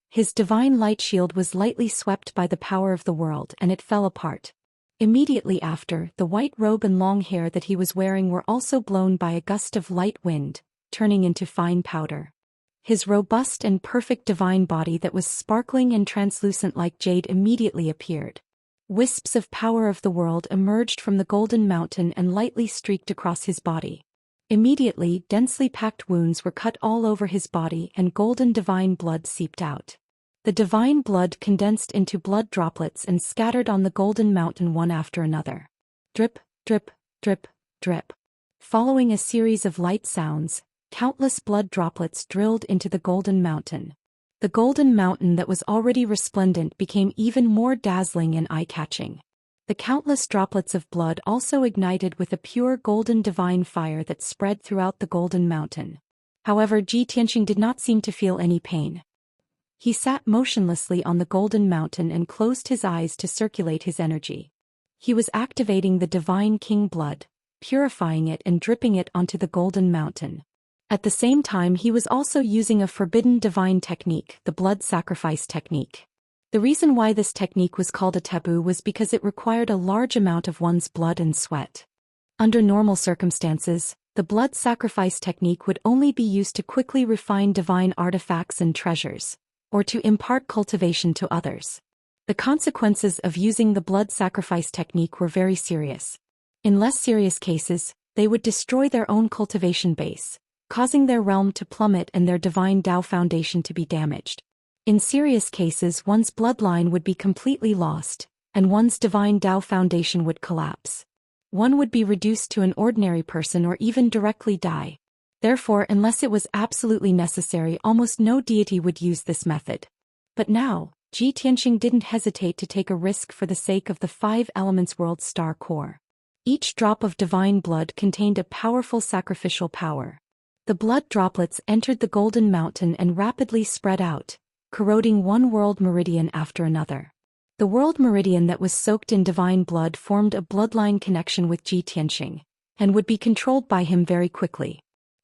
His divine light shield was lightly swept by the power of the world and it fell apart. Immediately after, the white robe and long hair that he was wearing were also blown by a gust of light wind, turning into fine powder. His robust and perfect divine body that was sparkling and translucent like jade immediately appeared. Wisps of power of the world emerged from the golden mountain and lightly streaked across his body. Immediately, densely packed wounds were cut all over his body and golden divine blood seeped out. The divine blood condensed into blood droplets and scattered on the golden mountain one after another. Drip, drip, drip, drip. Following a series of light sounds, countless blood droplets drilled into the golden mountain. The golden mountain that was already resplendent became even more dazzling and eye-catching. The countless droplets of blood also ignited with a pure golden divine fire that spread throughout the golden mountain. However, Ji Tianxing did not seem to feel any pain. He sat motionlessly on the golden mountain and closed his eyes to circulate his energy. He was activating the divine king blood, purifying it and dripping it onto the golden mountain. At the same time, he was also using a forbidden divine technique, the blood sacrifice technique. The reason why this technique was called a taboo was because it required a large amount of one's blood and sweat. Under normal circumstances, the blood sacrifice technique would only be used to quickly refine divine artifacts and treasures, or to impart cultivation to others. The consequences of using the blood sacrifice technique were very serious. In less serious cases, they would destroy their own cultivation base, causing their realm to plummet and their divine Tao foundation to be damaged. In serious cases, one's bloodline would be completely lost, and one's divine Dao foundation would collapse. One would be reduced to an ordinary person or even directly die. Therefore, unless it was absolutely necessary, almost no deity would use this method. But now, Ji Tianxing didn't hesitate to take a risk for the sake of the 5 elements world star core. Each drop of divine blood contained a powerful sacrificial power. The blood droplets entered the golden mountain and rapidly spread out, corroding one world meridian after another. The world meridian that was soaked in divine blood formed a bloodline connection with Ji Tianxing, and would be controlled by him very quickly.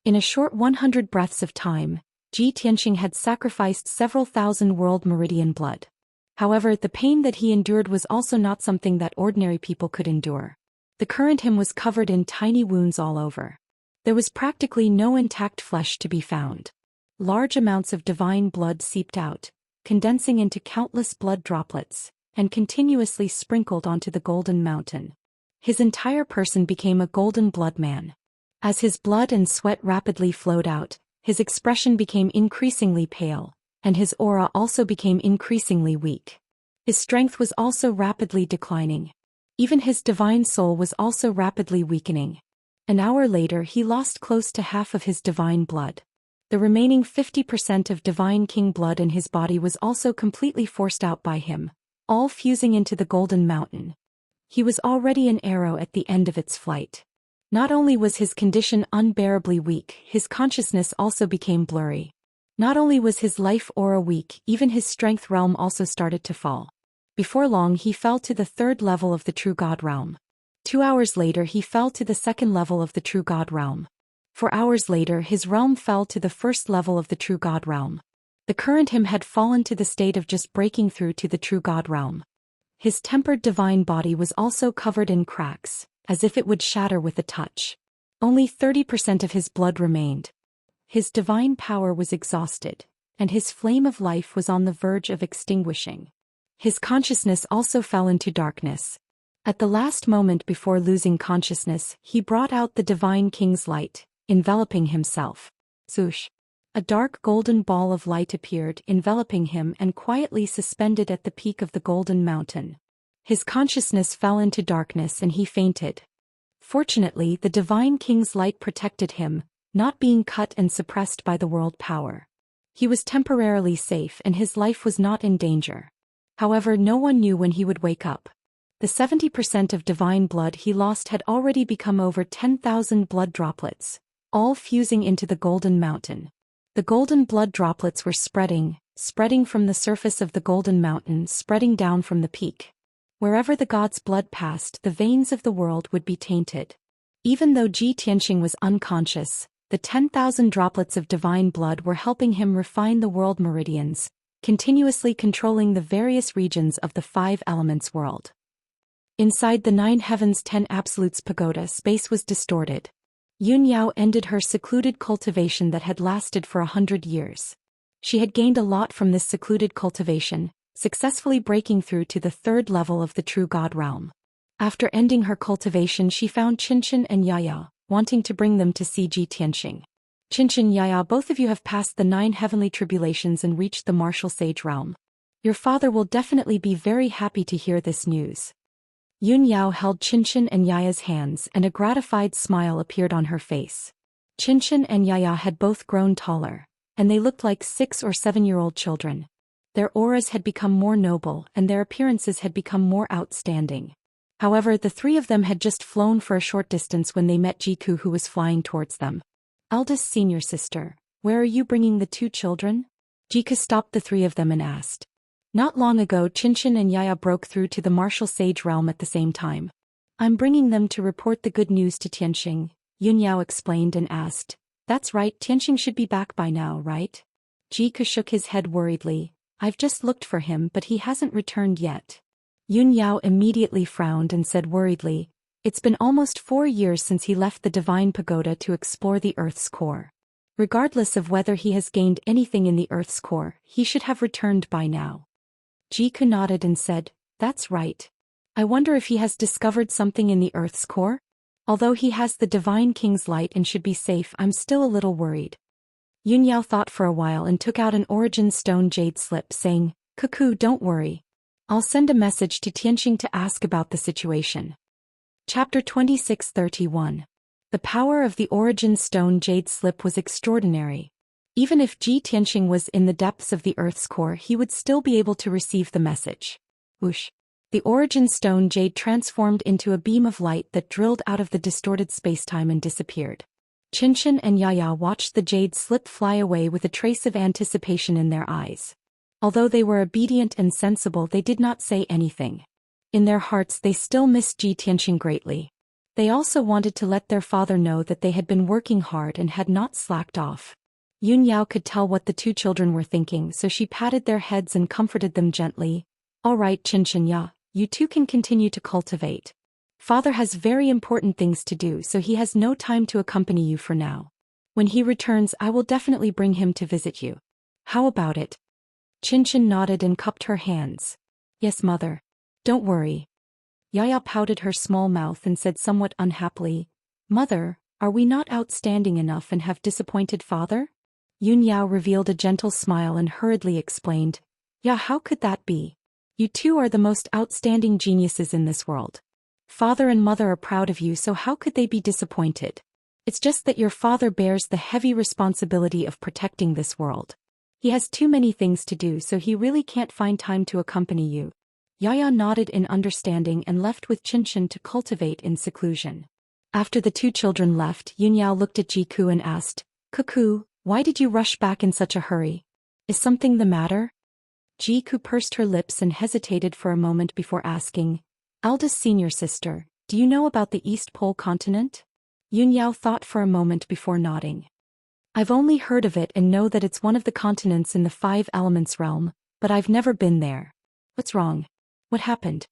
In a short 100 breaths of time, Ji Tianxing had sacrificed several thousand world meridian blood. However, the pain that he endured was also not something that ordinary people could endure. The current him was covered in tiny wounds all over. There was practically no intact flesh to be found. Large amounts of divine blood seeped out, condensing into countless blood droplets, and continuously sprinkled onto the golden mountain. His entire person became a golden blood man. As his blood and sweat rapidly flowed out, his expression became increasingly pale, and his aura also became increasingly weak. His strength was also rapidly declining. Even his divine soul was also rapidly weakening. An hour later, he lost close to half of his divine blood. The remaining 50% of divine king blood in his body was also completely forced out by him, all fusing into the golden mountain. He was already an arrow at the end of its flight. Not only was his condition unbearably weak, his consciousness also became blurry. Not only was his life aura weak, even his strength realm also started to fall. Before long, he fell to the 3rd level of the true God realm. 2 hours later, he fell to the 2nd level of the true God realm. 4 hours later, his realm fell to the 1st level of the true God realm. The current him had fallen to the state of just breaking through to the true God realm. His tempered divine body was also covered in cracks, as if it would shatter with a touch. Only 30% of his blood remained. His divine power was exhausted, and his flame of life was on the verge of extinguishing. His consciousness also fell into darkness. At the last moment before losing consciousness, he brought out the divine king's light, enveloping himself. Zhoush. A dark golden ball of light appeared, enveloping him and quietly suspended at the peak of the golden mountain. His consciousness fell into darkness and he fainted. Fortunately, the divine king's light protected him, not being cut and suppressed by the world power. He was temporarily safe and his life was not in danger. However, no one knew when he would wake up. The 70% of divine blood he lost had already become over 10,000 blood droplets, all fusing into the golden mountain. The golden blood droplets were spreading from the surface of the golden mountain, spreading down from the peak. Wherever the god's blood passed, the veins of the world would be tainted. Even though Ji Tianxing was unconscious, the 10,000 droplets of divine blood were helping him refine the world meridians, continuously controlling the various regions of the 5 elements world. Inside the 9 heavens 10 absolutes pagoda, space was distorted. Yun Yao ended her secluded cultivation that had lasted for 100 years. She had gained a lot from this secluded cultivation, successfully breaking through to the 3rd level of the true God realm. After ending her cultivation, she found Xianxia and Yaya, wanting to bring them to see Ji Tianxing. Xianxia, Yaya, both of you have passed the 9 heavenly tribulations and reached the martial sage realm. Your father will definitely be very happy to hear this news. Yun Yao held Xianxia and Yaya's hands and a gratified smile appeared on her face. Xianxia and Yaya had both grown taller, and they looked like 6 or 7-year-old children. Their auras had become more noble and their appearances had become more outstanding. However, the 3 of them had just flown for a short distance when they met Jiku, who was flying towards them. Eldest senior sister, where are you bringing the 2 children? Jiku stopped the 3 of them and asked. Not long ago, Xianxia and Yaya broke through to the martial sage realm at the same time. I'm bringing them to report the good news to Tianxing, Yun Yao explained and asked. That's right, Tianxing should be back by now, right? Jiku shook his head worriedly. I've just looked for him but he hasn't returned yet. Yun Yao immediately frowned and said worriedly, it's been almost 4 years since he left the divine pagoda to explore the Earth's core. Regardless of whether he has gained anything in the Earth's core, he should have returned by now. Jiku nodded and said, that's right. I wonder if he has discovered something in the Earth's core? Although he has the divine king's light and should be safe, I'm still a little worried. Yun Yao thought for a while and took out an origin stone jade slip, saying, "Cuckoo, don't worry. I'll send a message to Tianxing to ask about the situation." Chapter 2631. The power of the origin stone jade slip was extraordinary. Even if Tianxing was in the depths of the Earth's core, he would still be able to receive the message. Whoosh! The origin stone jade transformed into a beam of light that drilled out of the distorted spacetime and disappeared. Qinshan and Yaya watched the jade slip fly away with a trace of anticipation in their eyes. Although they were obedient and sensible, they did not say anything. In their hearts they still missed Tianxing greatly. They also wanted to let their father know that they had been working hard and had not slacked off. Yun Yao could tell what the two children were thinking, so she patted their heads and comforted them gently. "All right, Qinshan, Ya, you two can continue to cultivate. Father has very important things to do, so he has no time to accompany you for now. When he returns, I will definitely bring him to visit you. How about it?" Qinshan nodded and cupped her hands. "Yes, mother. Don't worry." Yaya pouted her small mouth and said somewhat unhappily, "Mother, are we not outstanding enough and have disappointed father?" Yun Yao revealed a gentle smile and hurriedly explained, "Yeah, how could that be? You two are the most outstanding geniuses in this world. Father and mother are proud of you, so how could they be disappointed? It's just that your father bears the heavy responsibility of protecting this world. He has too many things to do, so he really can't find time to accompany you." Yaya nodded in understanding and left with Qinshan to cultivate in seclusion. After the two children left, Yun Yao looked at Jiku and asked, "Cuckoo, why did you rush back in such a hurry? Is something the matter?" Jiku pursed her lips and hesitated for a moment before asking, "Eldest senior sister, do you know about the East Pole continent?" Yun Yao thought for a moment before nodding. "I've only heard of it and know that it's one of the continents in the Five Elements realm, but I've never been there. What's wrong? What happened?"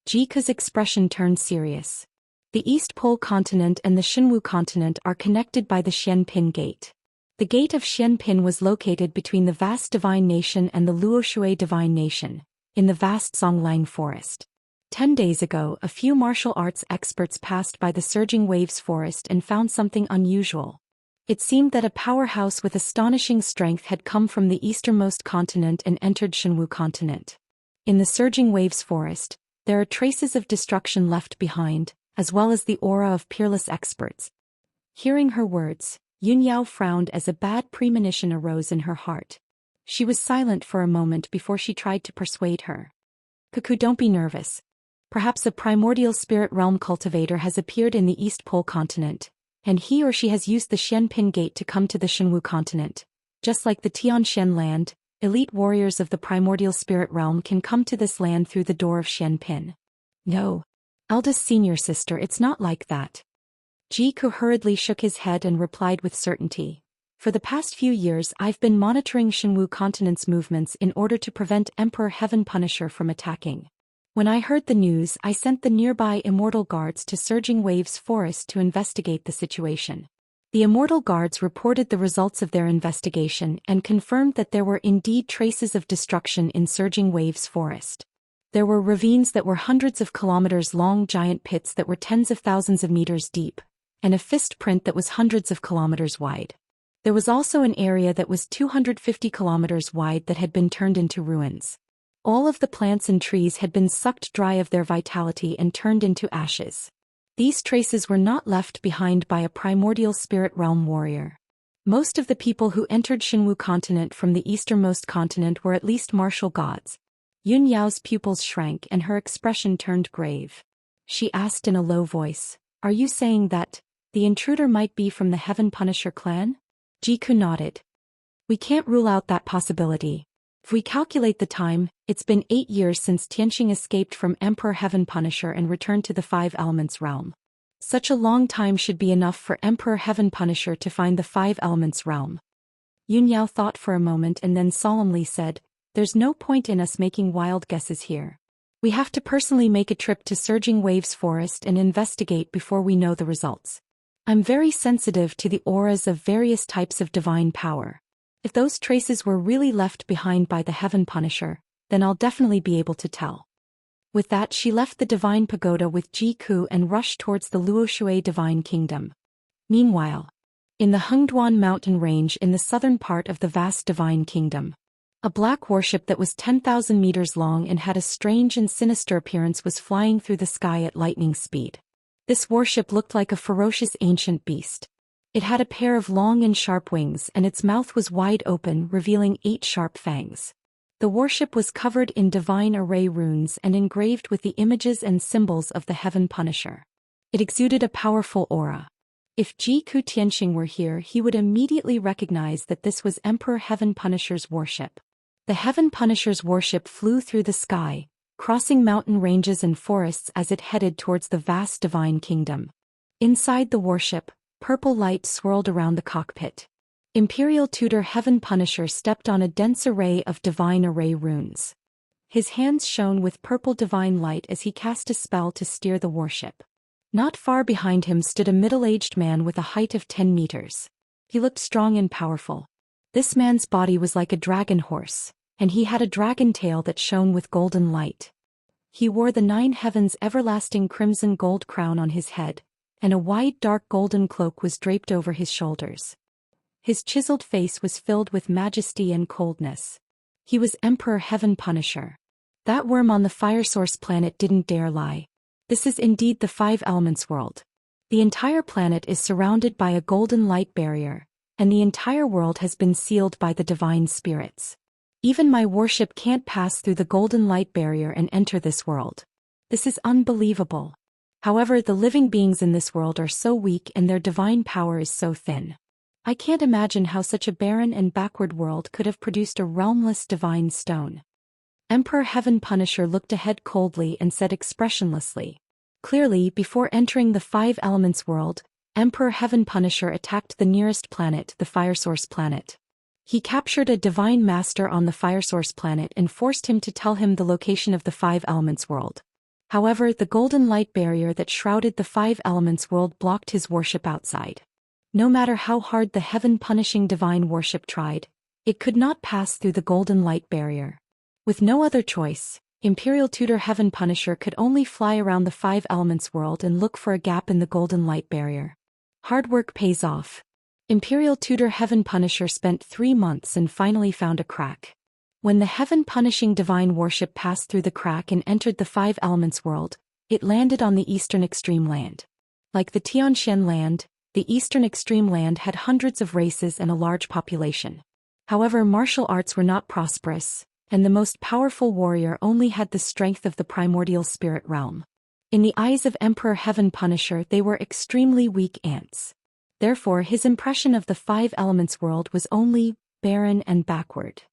Jiku's expression turned serious. The East Pole continent and the Shenwu continent are connected by the Xianpin Gate. The Gate of Xianpin was located between the vast Divine Nation and the Luoshui Divine Nation, in the vast Zonglang Forest. 10 days ago, a few martial arts experts passed by the Surging Waves Forest and found something unusual. It seemed that a powerhouse with astonishing strength had come from the easternmost continent and entered Shenwu continent. In the Surging Waves Forest, there are traces of destruction left behind, as well as the aura of peerless experts. Hearing her words, Yun Yao frowned as a bad premonition arose in her heart. She was silent for a moment before she tried to persuade her. "Cuckoo, don't be nervous. Perhaps a primordial spirit realm cultivator has appeared in the East Pole continent, and he or she has used the Xianpin Gate to come to the Shenwu continent. Just like the Tianshan land, elite warriors of the primordial spirit realm can come to this land through the door of Xianpin." "No. Eldest senior sister, it's not like that." Jiku hurriedly shook his head and replied with certainty. "For the past few years I've been monitoring Shenwu continent's movements in order to prevent Emperor Heaven Punisher from attacking. When I heard the news, I sent the nearby Immortal guards to Surging Waves Forest to investigate the situation. The Immortal guards reported the results of their investigation and confirmed that there were indeed traces of destruction in Surging Waves Forest. There were ravines that were hundreds of kilometers long, giant pits that were tens of thousands of meters deep, and a fist print that was hundreds of kilometers wide. There was also an area that was 250 kilometers wide that had been turned into ruins. All of the plants and trees had been sucked dry of their vitality and turned into ashes. These traces were not left behind by a primordial spirit realm warrior. Most of the people who entered Shenwu continent from the easternmost continent were at least martial gods." Yun Yao's pupils shrank and her expression turned grave. She asked in a low voice, "Are you saying that the intruder might be from the Heaven Punisher clan?" Jiku nodded. "We can't rule out that possibility. If we calculate the time, it's been 8 years since Tianxing escaped from Emperor Heaven Punisher and returned to the Five Elements realm. Such a long time should be enough for Emperor Heaven Punisher to find the Five Elements realm." Yun Yao thought for a moment and then solemnly said, "There's no point in us making wild guesses here. We have to personally make a trip to Surging Waves Forest and investigate before we know the results. I'm very sensitive to the auras of various types of divine power. If those traces were really left behind by the Heaven Punisher, then I'll definitely be able to tell." With that, she left the Divine Pagoda with Jiku and rushed towards the Luoshui Divine Kingdom. Meanwhile, in the Hengduan mountain range in the southern part of the vast divine kingdom. A black warship that was 10,000 meters long and had a strange and sinister appearance was flying through the sky at lightning speed. This warship looked like a ferocious ancient beast. It had a pair of long and sharp wings, and its mouth was wide open, revealing 8 sharp fangs. The warship was covered in divine array runes and engraved with the images and symbols of the Heaven Punisher. It exuded a powerful aura. If Ji Tianxing were here, he would immediately recognize that this was Emperor Heaven Punisher's warship. The Heaven Punisher's warship flew through the sky, crossing mountain ranges and forests as it headed towards the vast divine kingdom. Inside the warship, purple light swirled around the cockpit. Imperial Tutor Heaven Punisher stepped on a dense array of divine array runes. His hands shone with purple divine light as he cast a spell to steer the warship. Not far behind him stood a middle-aged man with a height of 10 meters. He looked strong and powerful. This man's body was like a dragon horse, and he had a dragon tail that shone with golden light. He wore the 9 heavens' everlasting crimson gold crown on his head, and a wide dark golden cloak was draped over his shoulders. His chiseled face was filled with majesty and coldness. He was Emperor Heaven Punisher. That worm on the fire source planet didn't dare lie. This is indeed the 5 elements world. The entire planet is surrounded by a golden light barrier, and the entire world has been sealed by the divine spirits. Even my warship can't pass through the golden light barrier and enter this world. This is unbelievable. However, the living beings in this world are so weak and their divine power is so thin. I can't imagine how such a barren and backward world could have produced a realmless divine stone. Emperor Heaven Punisher looked ahead coldly and said expressionlessly. Clearly, before entering the 5 elements world, Emperor Heaven Punisher attacked the nearest planet, the Fire Source planet. He captured a divine master on the Fire Source planet and forced him to tell him the location of the 5 elements world. However, the golden light barrier that shrouded the 5 elements world blocked his warship outside. No matter how hard the heaven-punishing divine warship tried, it could not pass through the golden light barrier. With no other choice, Imperial Tutor Heaven Punisher could only fly around the 5 elements world and look for a gap in the golden light barrier. Hard work pays off. Imperial Tutor Heaven Punisher spent 3 months and finally found a crack. When the heaven-punishing divine warship passed through the crack and entered the 5 elements world, it landed on the eastern extreme land. Like the Xianxia land, the eastern extreme land had hundreds of races and a large population. However, martial arts were not prosperous, and the most powerful warrior only had the strength of the primordial spirit realm. In the eyes of Emperor Heaven Punisher, they were extremely weak ants. Therefore, his impression of the 5 elements world was only barren and backward.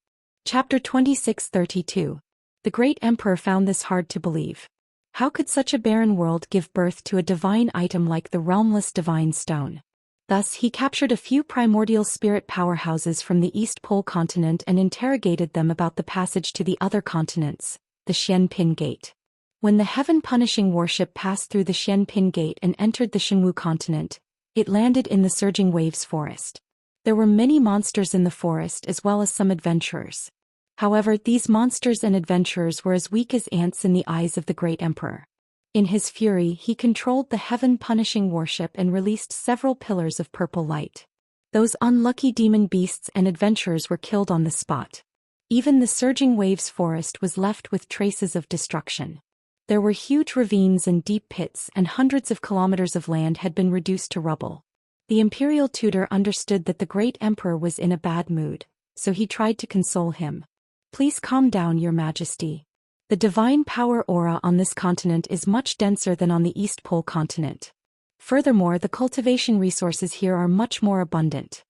Chapter 2632. The Great Emperor found this hard to believe. How could such a barren world give birth to a divine item like the realmless divine stone? Thus, he captured a few primordial spirit powerhouses from the East Pole continent and interrogated them about the passage to the other continents, the Xian Pin Gate. When the heaven-punishing warship passed through the Xian Pin Gate and entered the Xinwu continent, it landed in the Surging Waves forest. There were many monsters in the forest as well as some adventurers. However, these monsters and adventurers were as weak as ants in the eyes of the Great Emperor. In his fury, he controlled the heaven-punishing warship and released several pillars of purple light. Those unlucky demon beasts and adventurers were killed on the spot. Even the Surging Waves forest was left with traces of destruction. There were huge ravines and deep pits, and hundreds of kilometers of land had been reduced to rubble. The Imperial Tutor understood that the Great Emperor was in a bad mood, so he tried to console him. Please calm down, Your Majesty. The divine power aura on this continent is much denser than on the East Pole continent. Furthermore, the cultivation resources here are much more abundant.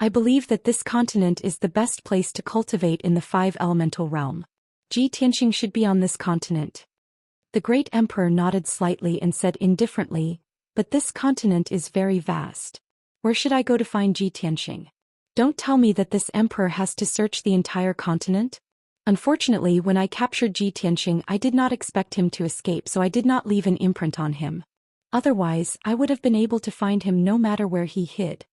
I believe that this continent is the best place to cultivate in the 5 elemental realm. Ji Tianxing should be on this continent. The Great Emperor nodded slightly and said indifferently, but this continent is very vast. Where should I go to find Ji Tianxing? Don't tell me that this emperor has to search the entire continent? Unfortunately, when I captured Ji Tianxing, I did not expect him to escape, so I did not leave an imprint on him. Otherwise, I would have been able to find him no matter where he hid.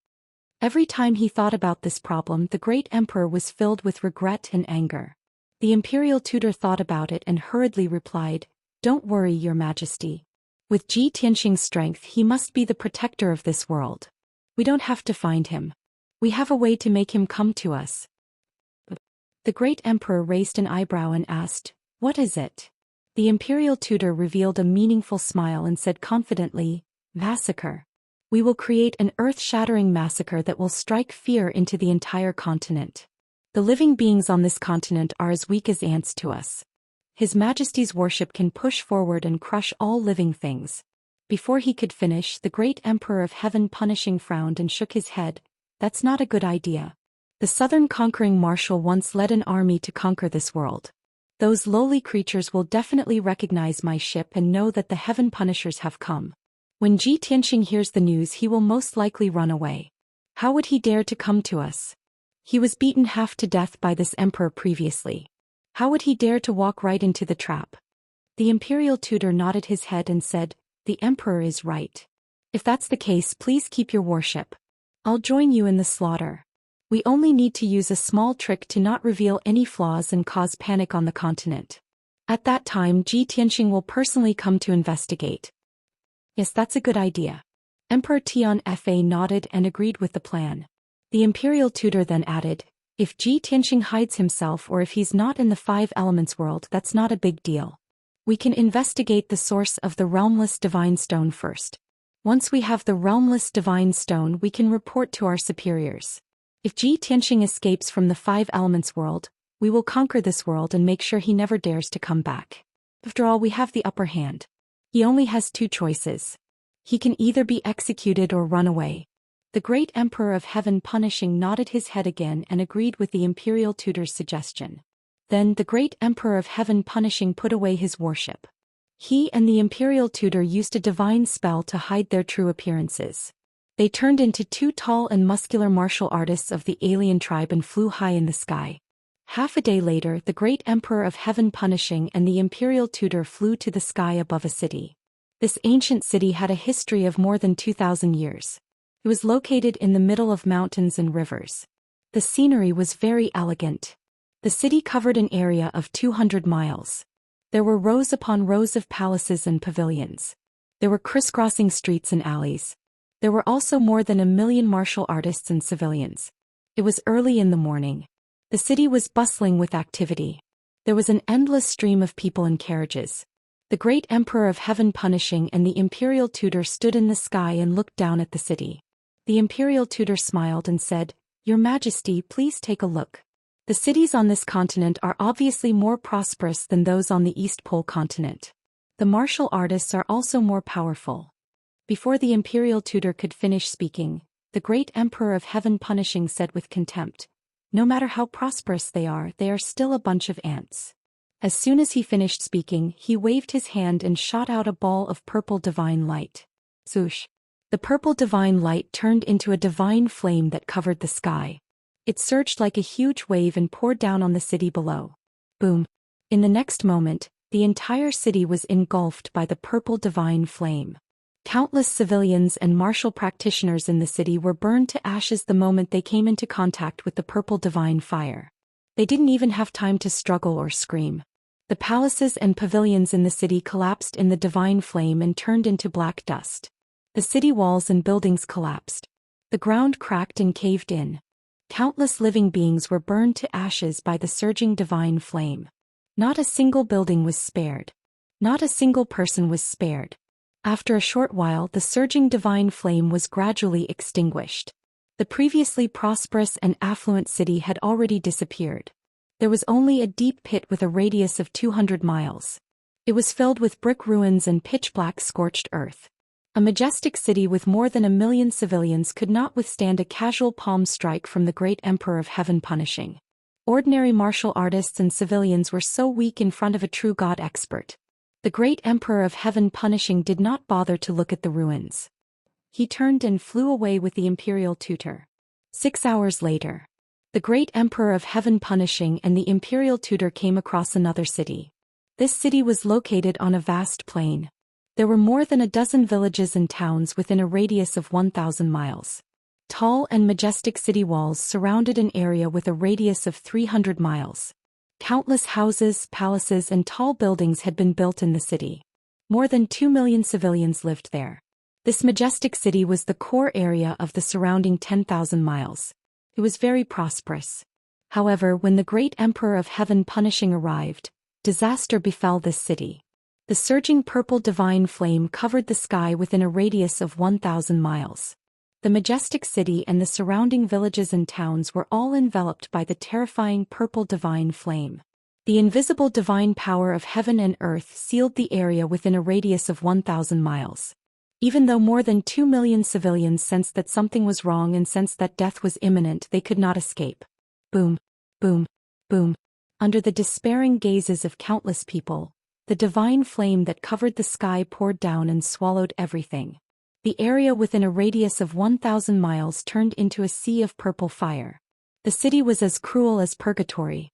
Every time he thought about this problem, the Great Emperor was filled with regret and anger. The Imperial Tutor thought about it and hurriedly replied, "Don't worry, Your Majesty. With Ji Tianxing's strength, he must be the protector of this world. We don't have to find him. We have a way to make him come to us. The great emperor raised an eyebrow and asked, "What is it?" The imperial tutor revealed a meaningful smile and said confidently, "Massacre. We will create an earth-shattering massacre that will strike fear into the entire continent. The living beings on this continent are as weak as ants to us. His Majesty's worship can push forward and crush all living things." Before he could finish, the great Emperor of Heaven Punishing frowned and shook his head. "That's not a good idea. The southern conquering marshal once led an army to conquer this world. Those lowly creatures will definitely recognize my ship and know that the Heaven Punishers have come. When Zhi Tianxing hears the news, he will most likely run away. How would he dare to come to us? He was beaten half to death by this emperor previously. How would he dare to walk right into the trap?" The imperial tutor nodded his head and said, "The emperor is right. If that's the case, please keep your worship. I'll join you in the slaughter. We only need to use a small trick to not reveal any flaws and cause panic on the continent. At that time, Zhi Tianxing will personally come to investigate." "Yes, that's a good idea." Emperor Tian Fa nodded and agreed with the plan. The imperial tutor then added, "If Zhi Tianxing hides himself or if he's not in the Five Elements world, that's not a big deal. We can investigate the source of the realmless divine stone first. Once we have the realmless divine stone, we can report to our superiors. If Zhi Tianxing escapes from the Five Elements world, we will conquer this world and make sure he never dares to come back. After all, we have the upper hand. He only has two choices. He can either be executed or run away." The great Emperor of Heaven Punishing nodded his head again and agreed with the imperial tutor's suggestion. Then the great Emperor of Heaven Punishing put away his worship. He and the imperial tutor used a divine spell to hide their true appearances. They turned into two tall and muscular martial artists of the alien tribe and flew high in the sky. Half a day later, the great Emperor of Heaven Punishing and the imperial tutor flew to the sky above a city. This ancient city had a history of more than 2,000 years. It was located in the middle of mountains and rivers. The scenery was very elegant. The city covered an area of 200 miles. There were rows upon rows of palaces and pavilions. There were crisscrossing streets and alleys. There were also more than 1,000,000 martial artists and civilians. It was early in the morning. The city was bustling with activity. There was an endless stream of people and carriages. The great Emperor of Heaven Punishing and the imperial tutor stood in the sky and looked down at the city. The imperial tutor smiled and said, "Your Majesty, please take a look. The cities on this continent are obviously more prosperous than those on the East Pole continent. The martial artists are also more powerful." Before the imperial tutor could finish speaking, the great Emperor of Heaven Punishing said with contempt, "No matter how prosperous they are still a bunch of ants." As soon as he finished speaking, he waved his hand and shot out a ball of purple divine light. Swoosh! The purple divine light turned into a divine flame that covered the sky. It surged like a huge wave and poured down on the city below. Boom! In the next moment, the entire city was engulfed by the purple divine flame. Countless civilians and martial practitioners in the city were burned to ashes the moment they came into contact with the purple divine fire. They didn't even have time to struggle or scream. The palaces and pavilions in the city collapsed in the divine flame and turned into black dust. The city walls and buildings collapsed. The ground cracked and caved in. Countless living beings were burned to ashes by the surging divine flame. Not a single building was spared. Not a single person was spared. After a short while, the surging divine flame was gradually extinguished. The previously prosperous and affluent city had already disappeared. There was only a deep pit with a radius of 200 miles. It was filled with brick ruins and pitch-black scorched earth. A majestic city with more than 1,000,000 civilians could not withstand a casual palm strike from the great Emperor of Heaven Punishing. Ordinary martial artists and civilians were so weak in front of a true god expert. The great Emperor of Heaven Punishing did not bother to look at the ruins. He turned and flew away with the imperial tutor. 6 hours later, the great Emperor of Heaven Punishing and the imperial tutor came across another city. This city was located on a vast plain. There were more than a dozen villages and towns within a radius of 1,000 miles. Tall and majestic city walls surrounded an area with a radius of 300 miles. Countless houses, palaces, and tall buildings had been built in the city. More than 2,000,000 civilians lived there. This majestic city was the core area of the surrounding 10,000 miles. It was very prosperous. However, when the great Emperor of Heaven Punishing arrived, disaster befell this city. The surging purple divine flame covered the sky within a radius of 1,000 miles. The majestic city and the surrounding villages and towns were all enveloped by the terrifying purple divine flame. The invisible divine power of heaven and earth sealed the area within a radius of 1,000 miles. Even though more than 2 million civilians sensed that something was wrong and sensed that death was imminent, they could not escape. Boom, boom, boom. Under the despairing gazes of countless people, the divine flame that covered the sky poured down and swallowed everything. The area within a radius of 1,000 miles turned into a sea of purple fire. The city was as cruel as purgatory.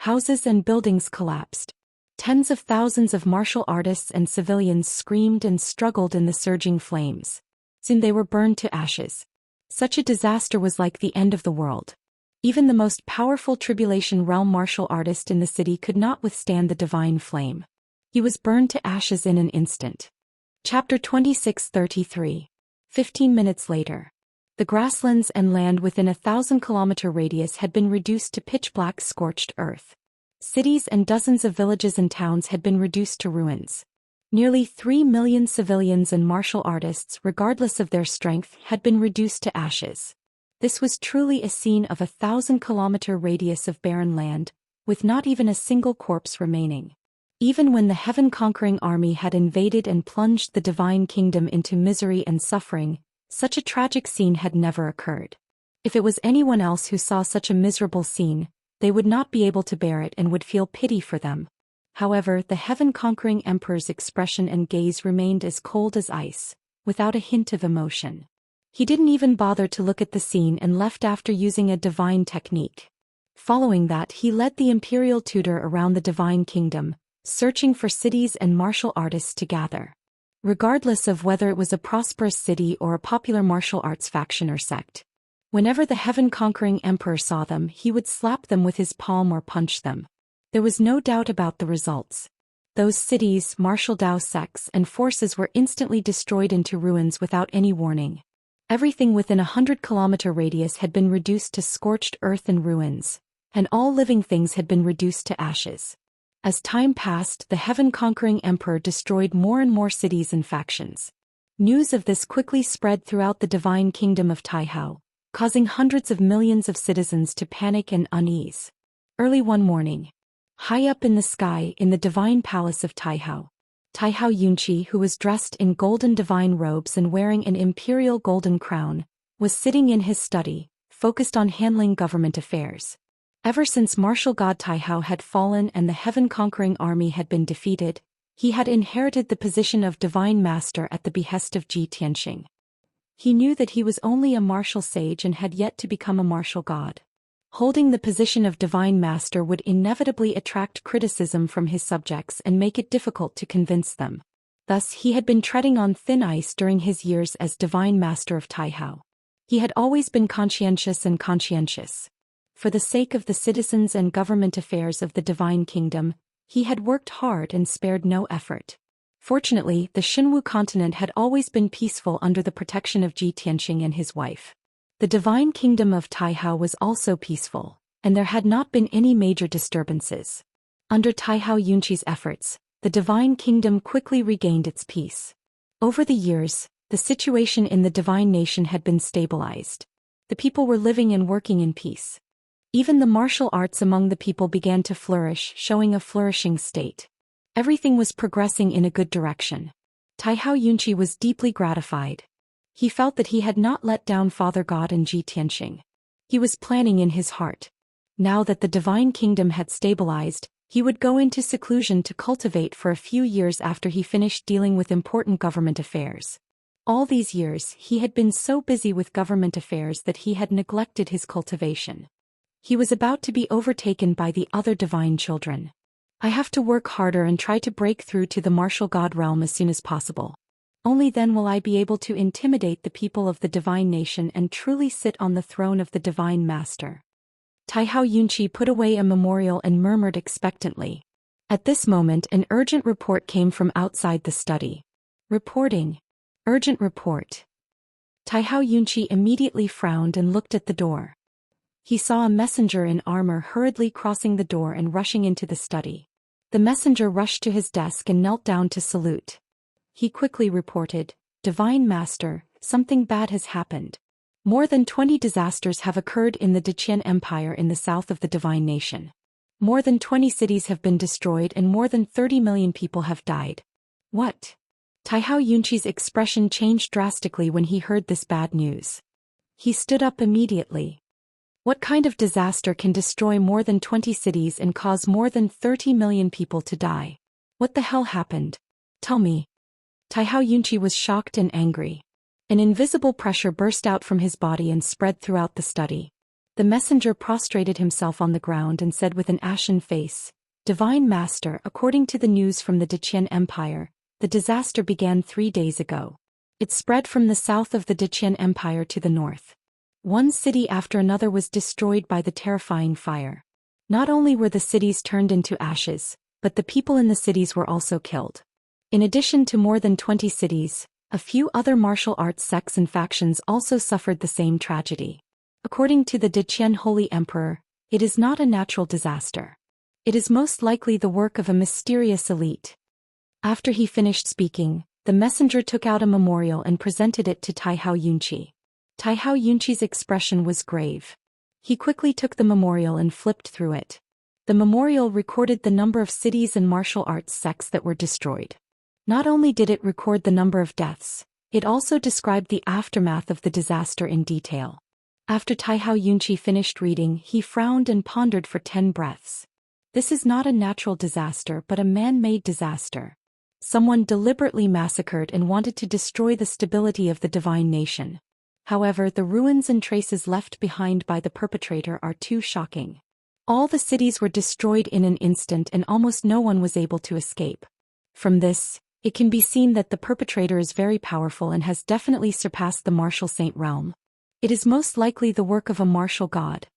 Houses and buildings collapsed. Tens of thousands of martial artists and civilians screamed and struggled in the surging flames. Soon they were burned to ashes. Such a disaster was like the end of the world. Even the most powerful Tribulation Realm martial artist in the city could not withstand the divine flame. He was burned to ashes in an instant. Chapter 26:33. 15 minutes later. The grasslands and land within a 1,000-kilometer radius had been reduced to pitch-black scorched earth. Cities and dozens of villages and towns had been reduced to ruins. Nearly 3 million civilians and martial artists, regardless of their strength, had been reduced to ashes. This was truly a scene of a 1,000-kilometer radius of barren land, with not even a single corpse remaining. Even when the heaven-conquering army had invaded and plunged the divine kingdom into misery and suffering, such a tragic scene had never occurred. If it was anyone else who saw such a miserable scene, they would not be able to bear it and would feel pity for them. However, the heaven-conquering emperor's expression and gaze remained as cold as ice, without a hint of emotion. He didn't even bother to look at the scene and left after using a divine technique. Following that, he led the imperial tutor around the divine kingdom, searching for cities and martial artists to gather. Regardless of whether it was a prosperous city or a popular martial arts faction or sect. Whenever the heaven-conquering emperor saw them, he would slap them with his palm or punch them. There was no doubt about the results. Those cities, martial Dao sects, and forces were instantly destroyed into ruins without any warning. Everything within a 100-kilometer radius had been reduced to scorched earth and ruins, and all living things had been reduced to ashes. As time passed, the heaven-conquering emperor destroyed more and more cities and factions. News of this quickly spread throughout the divine kingdom of Taihao, causing hundreds of millions of citizens to panic and unease. Early one morning, high up in the sky in the divine palace of Taihao Yunqi, who was dressed in golden divine robes and wearing an imperial golden crown, was sitting in his study, focused on handling government affairs. Ever since martial god Taihao had fallen and the heaven-conquering army had been defeated, he had inherited the position of divine master at the behest of Ji Tianxing. He knew that he was only a martial sage and had yet to become a martial god. Holding the position of divine master would inevitably attract criticism from his subjects and make it difficult to convince them. Thus he had been treading on thin ice during his years as divine master of Taihao. He had always been conscientious and conscientious. For the sake of the citizens and government affairs of the divine kingdom, he had worked hard and spared no effort. Fortunately, the Xinwu continent had always been peaceful under the protection of Ji Tianxing and his wife. The divine kingdom of Taihao was also peaceful, and there had not been any major disturbances. Under Taihao Yunqi's efforts, the divine kingdom quickly regained its peace. Over the years, the situation in the divine nation had been stabilized. The people were living and working in peace. Even the martial arts among the people began to flourish, showing a flourishing state. Everything was progressing in a good direction. Taihao Yunqi was deeply gratified. He felt that he had not let down Father God and Ji Tianxing. He was planning in his heart. Now that the divine kingdom had stabilized, he would go into seclusion to cultivate for a few years after he finished dealing with important government affairs. All these years, he had been so busy with government affairs that he had neglected his cultivation. He was about to be overtaken by the other divine children. I have to work harder and try to break through to the martial god realm as soon as possible. Only then will I be able to intimidate the people of the divine nation and truly sit on the throne of the divine master. Taihao Yunqi put away a memorial and murmured expectantly. At this moment an urgent report came from outside the study. Reporting. Urgent report. Taihao Yunqi immediately frowned and looked at the door. He saw a messenger in armor hurriedly crossing the door and rushing into the study. The messenger rushed to his desk and knelt down to salute. He quickly reported, "Divine Master, something bad has happened. More than 20 disasters have occurred in the Daqian Empire in the south of the Divine Nation. More than 20 cities have been destroyed and more than 30 million people have died." What? Taihao Yunqi's expression changed drastically when he heard this bad news. He stood up immediately. What kind of disaster can destroy more than 20 cities and cause more than 30 million people to die? What the hell happened? Tell me. Taihao Yunqi was shocked and angry. An invisible pressure burst out from his body and spread throughout the study. The messenger prostrated himself on the ground and said with an ashen face, "Divine Master, according to the news from the Daqian Empire, the disaster began 3 days ago. It spread from the south of the Daqian Empire to the north. One city after another was destroyed by the terrifying fire. Not only were the cities turned into ashes, but the people in the cities were also killed. In addition to more than 20 cities, a few other martial arts sects and factions also suffered the same tragedy. According to the Daqian Holy Emperor, it is not a natural disaster. It is most likely the work of a mysterious elite." After he finished speaking, the messenger took out a memorial and presented it to Taihao Yunqi. Taihao Yunqi's expression was grave. He quickly took the memorial and flipped through it. The memorial recorded the number of cities and martial arts sects that were destroyed. Not only did it record the number of deaths, it also described the aftermath of the disaster in detail. After Taihao Yunqi finished reading, he frowned and pondered for 10 breaths. This is not a natural disaster but a man-made disaster. Someone deliberately massacred and wanted to destroy the stability of the divine nation. However, the ruins and traces left behind by the perpetrator are too shocking. All the cities were destroyed in an instant and almost no one was able to escape. From this, it can be seen that the perpetrator is very powerful and has definitely surpassed the martial saint realm. It is most likely the work of a martial god.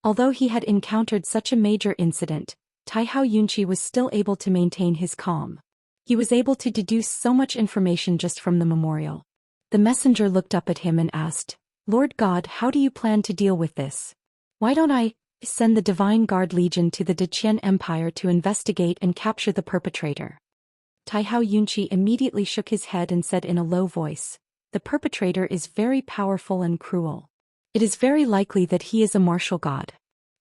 Although he had encountered such a major incident, Taihao Yunqi was still able to maintain his calm. He was able to deduce so much information just from the memorial. The messenger looked up at him and asked, "Lord God, how do you plan to deal with this? Why don't I send the Divine Guard Legion to the Daqian Empire to investigate and capture the perpetrator?" Taihao Yunqi immediately shook his head and said in a low voice, "The perpetrator is very powerful and cruel. It is very likely that he is a martial god.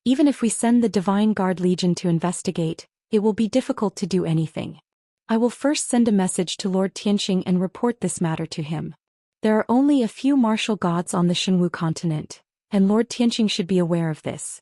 Even if we send the Divine Guard Legion to investigate, it will be difficult to do anything. I will first send a message to Lord Tianxing and report this matter to him. There are only a few martial gods on the Shenwu continent, and Lord Tianxing should be aware of this."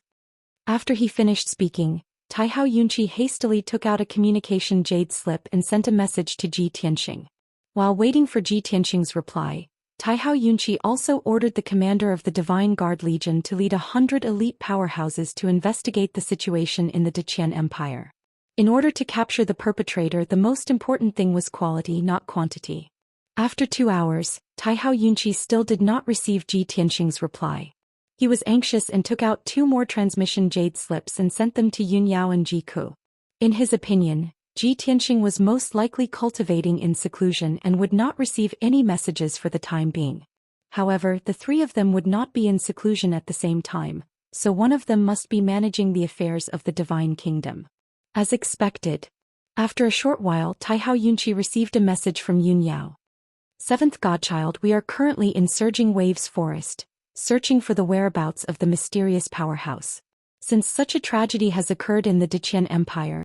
After he finished speaking, Taihao Yunqi hastily took out a communication jade slip and sent a message to Ji Tianxing. While waiting for Ji Tianxing's reply, Taihao Yunqi also ordered the commander of the Divine Guard Legion to lead 100 elite powerhouses to investigate the situation in the Daqian Empire. In order to capture the perpetrator, the most important thing was quality, not quantity. After 2 hours, Taihao Yunqi still did not receive Ji Tianxing's reply. He was anxious and took out 2 more transmission jade slips and sent them to Yunyao and Jiku. In his opinion, Ji Tianxing was most likely cultivating in seclusion and would not receive any messages for the time being. However, the 3 of them would not be in seclusion at the same time, so one of them must be managing the affairs of the Divine Kingdom. As expected, after a short while Taihao Yunqi received a message from Yunyao. "7th Godchild, we are currently in Surging Waves Forest, searching for the whereabouts of the mysterious powerhouse. Since such a tragedy has occurred in the Daqian Empire,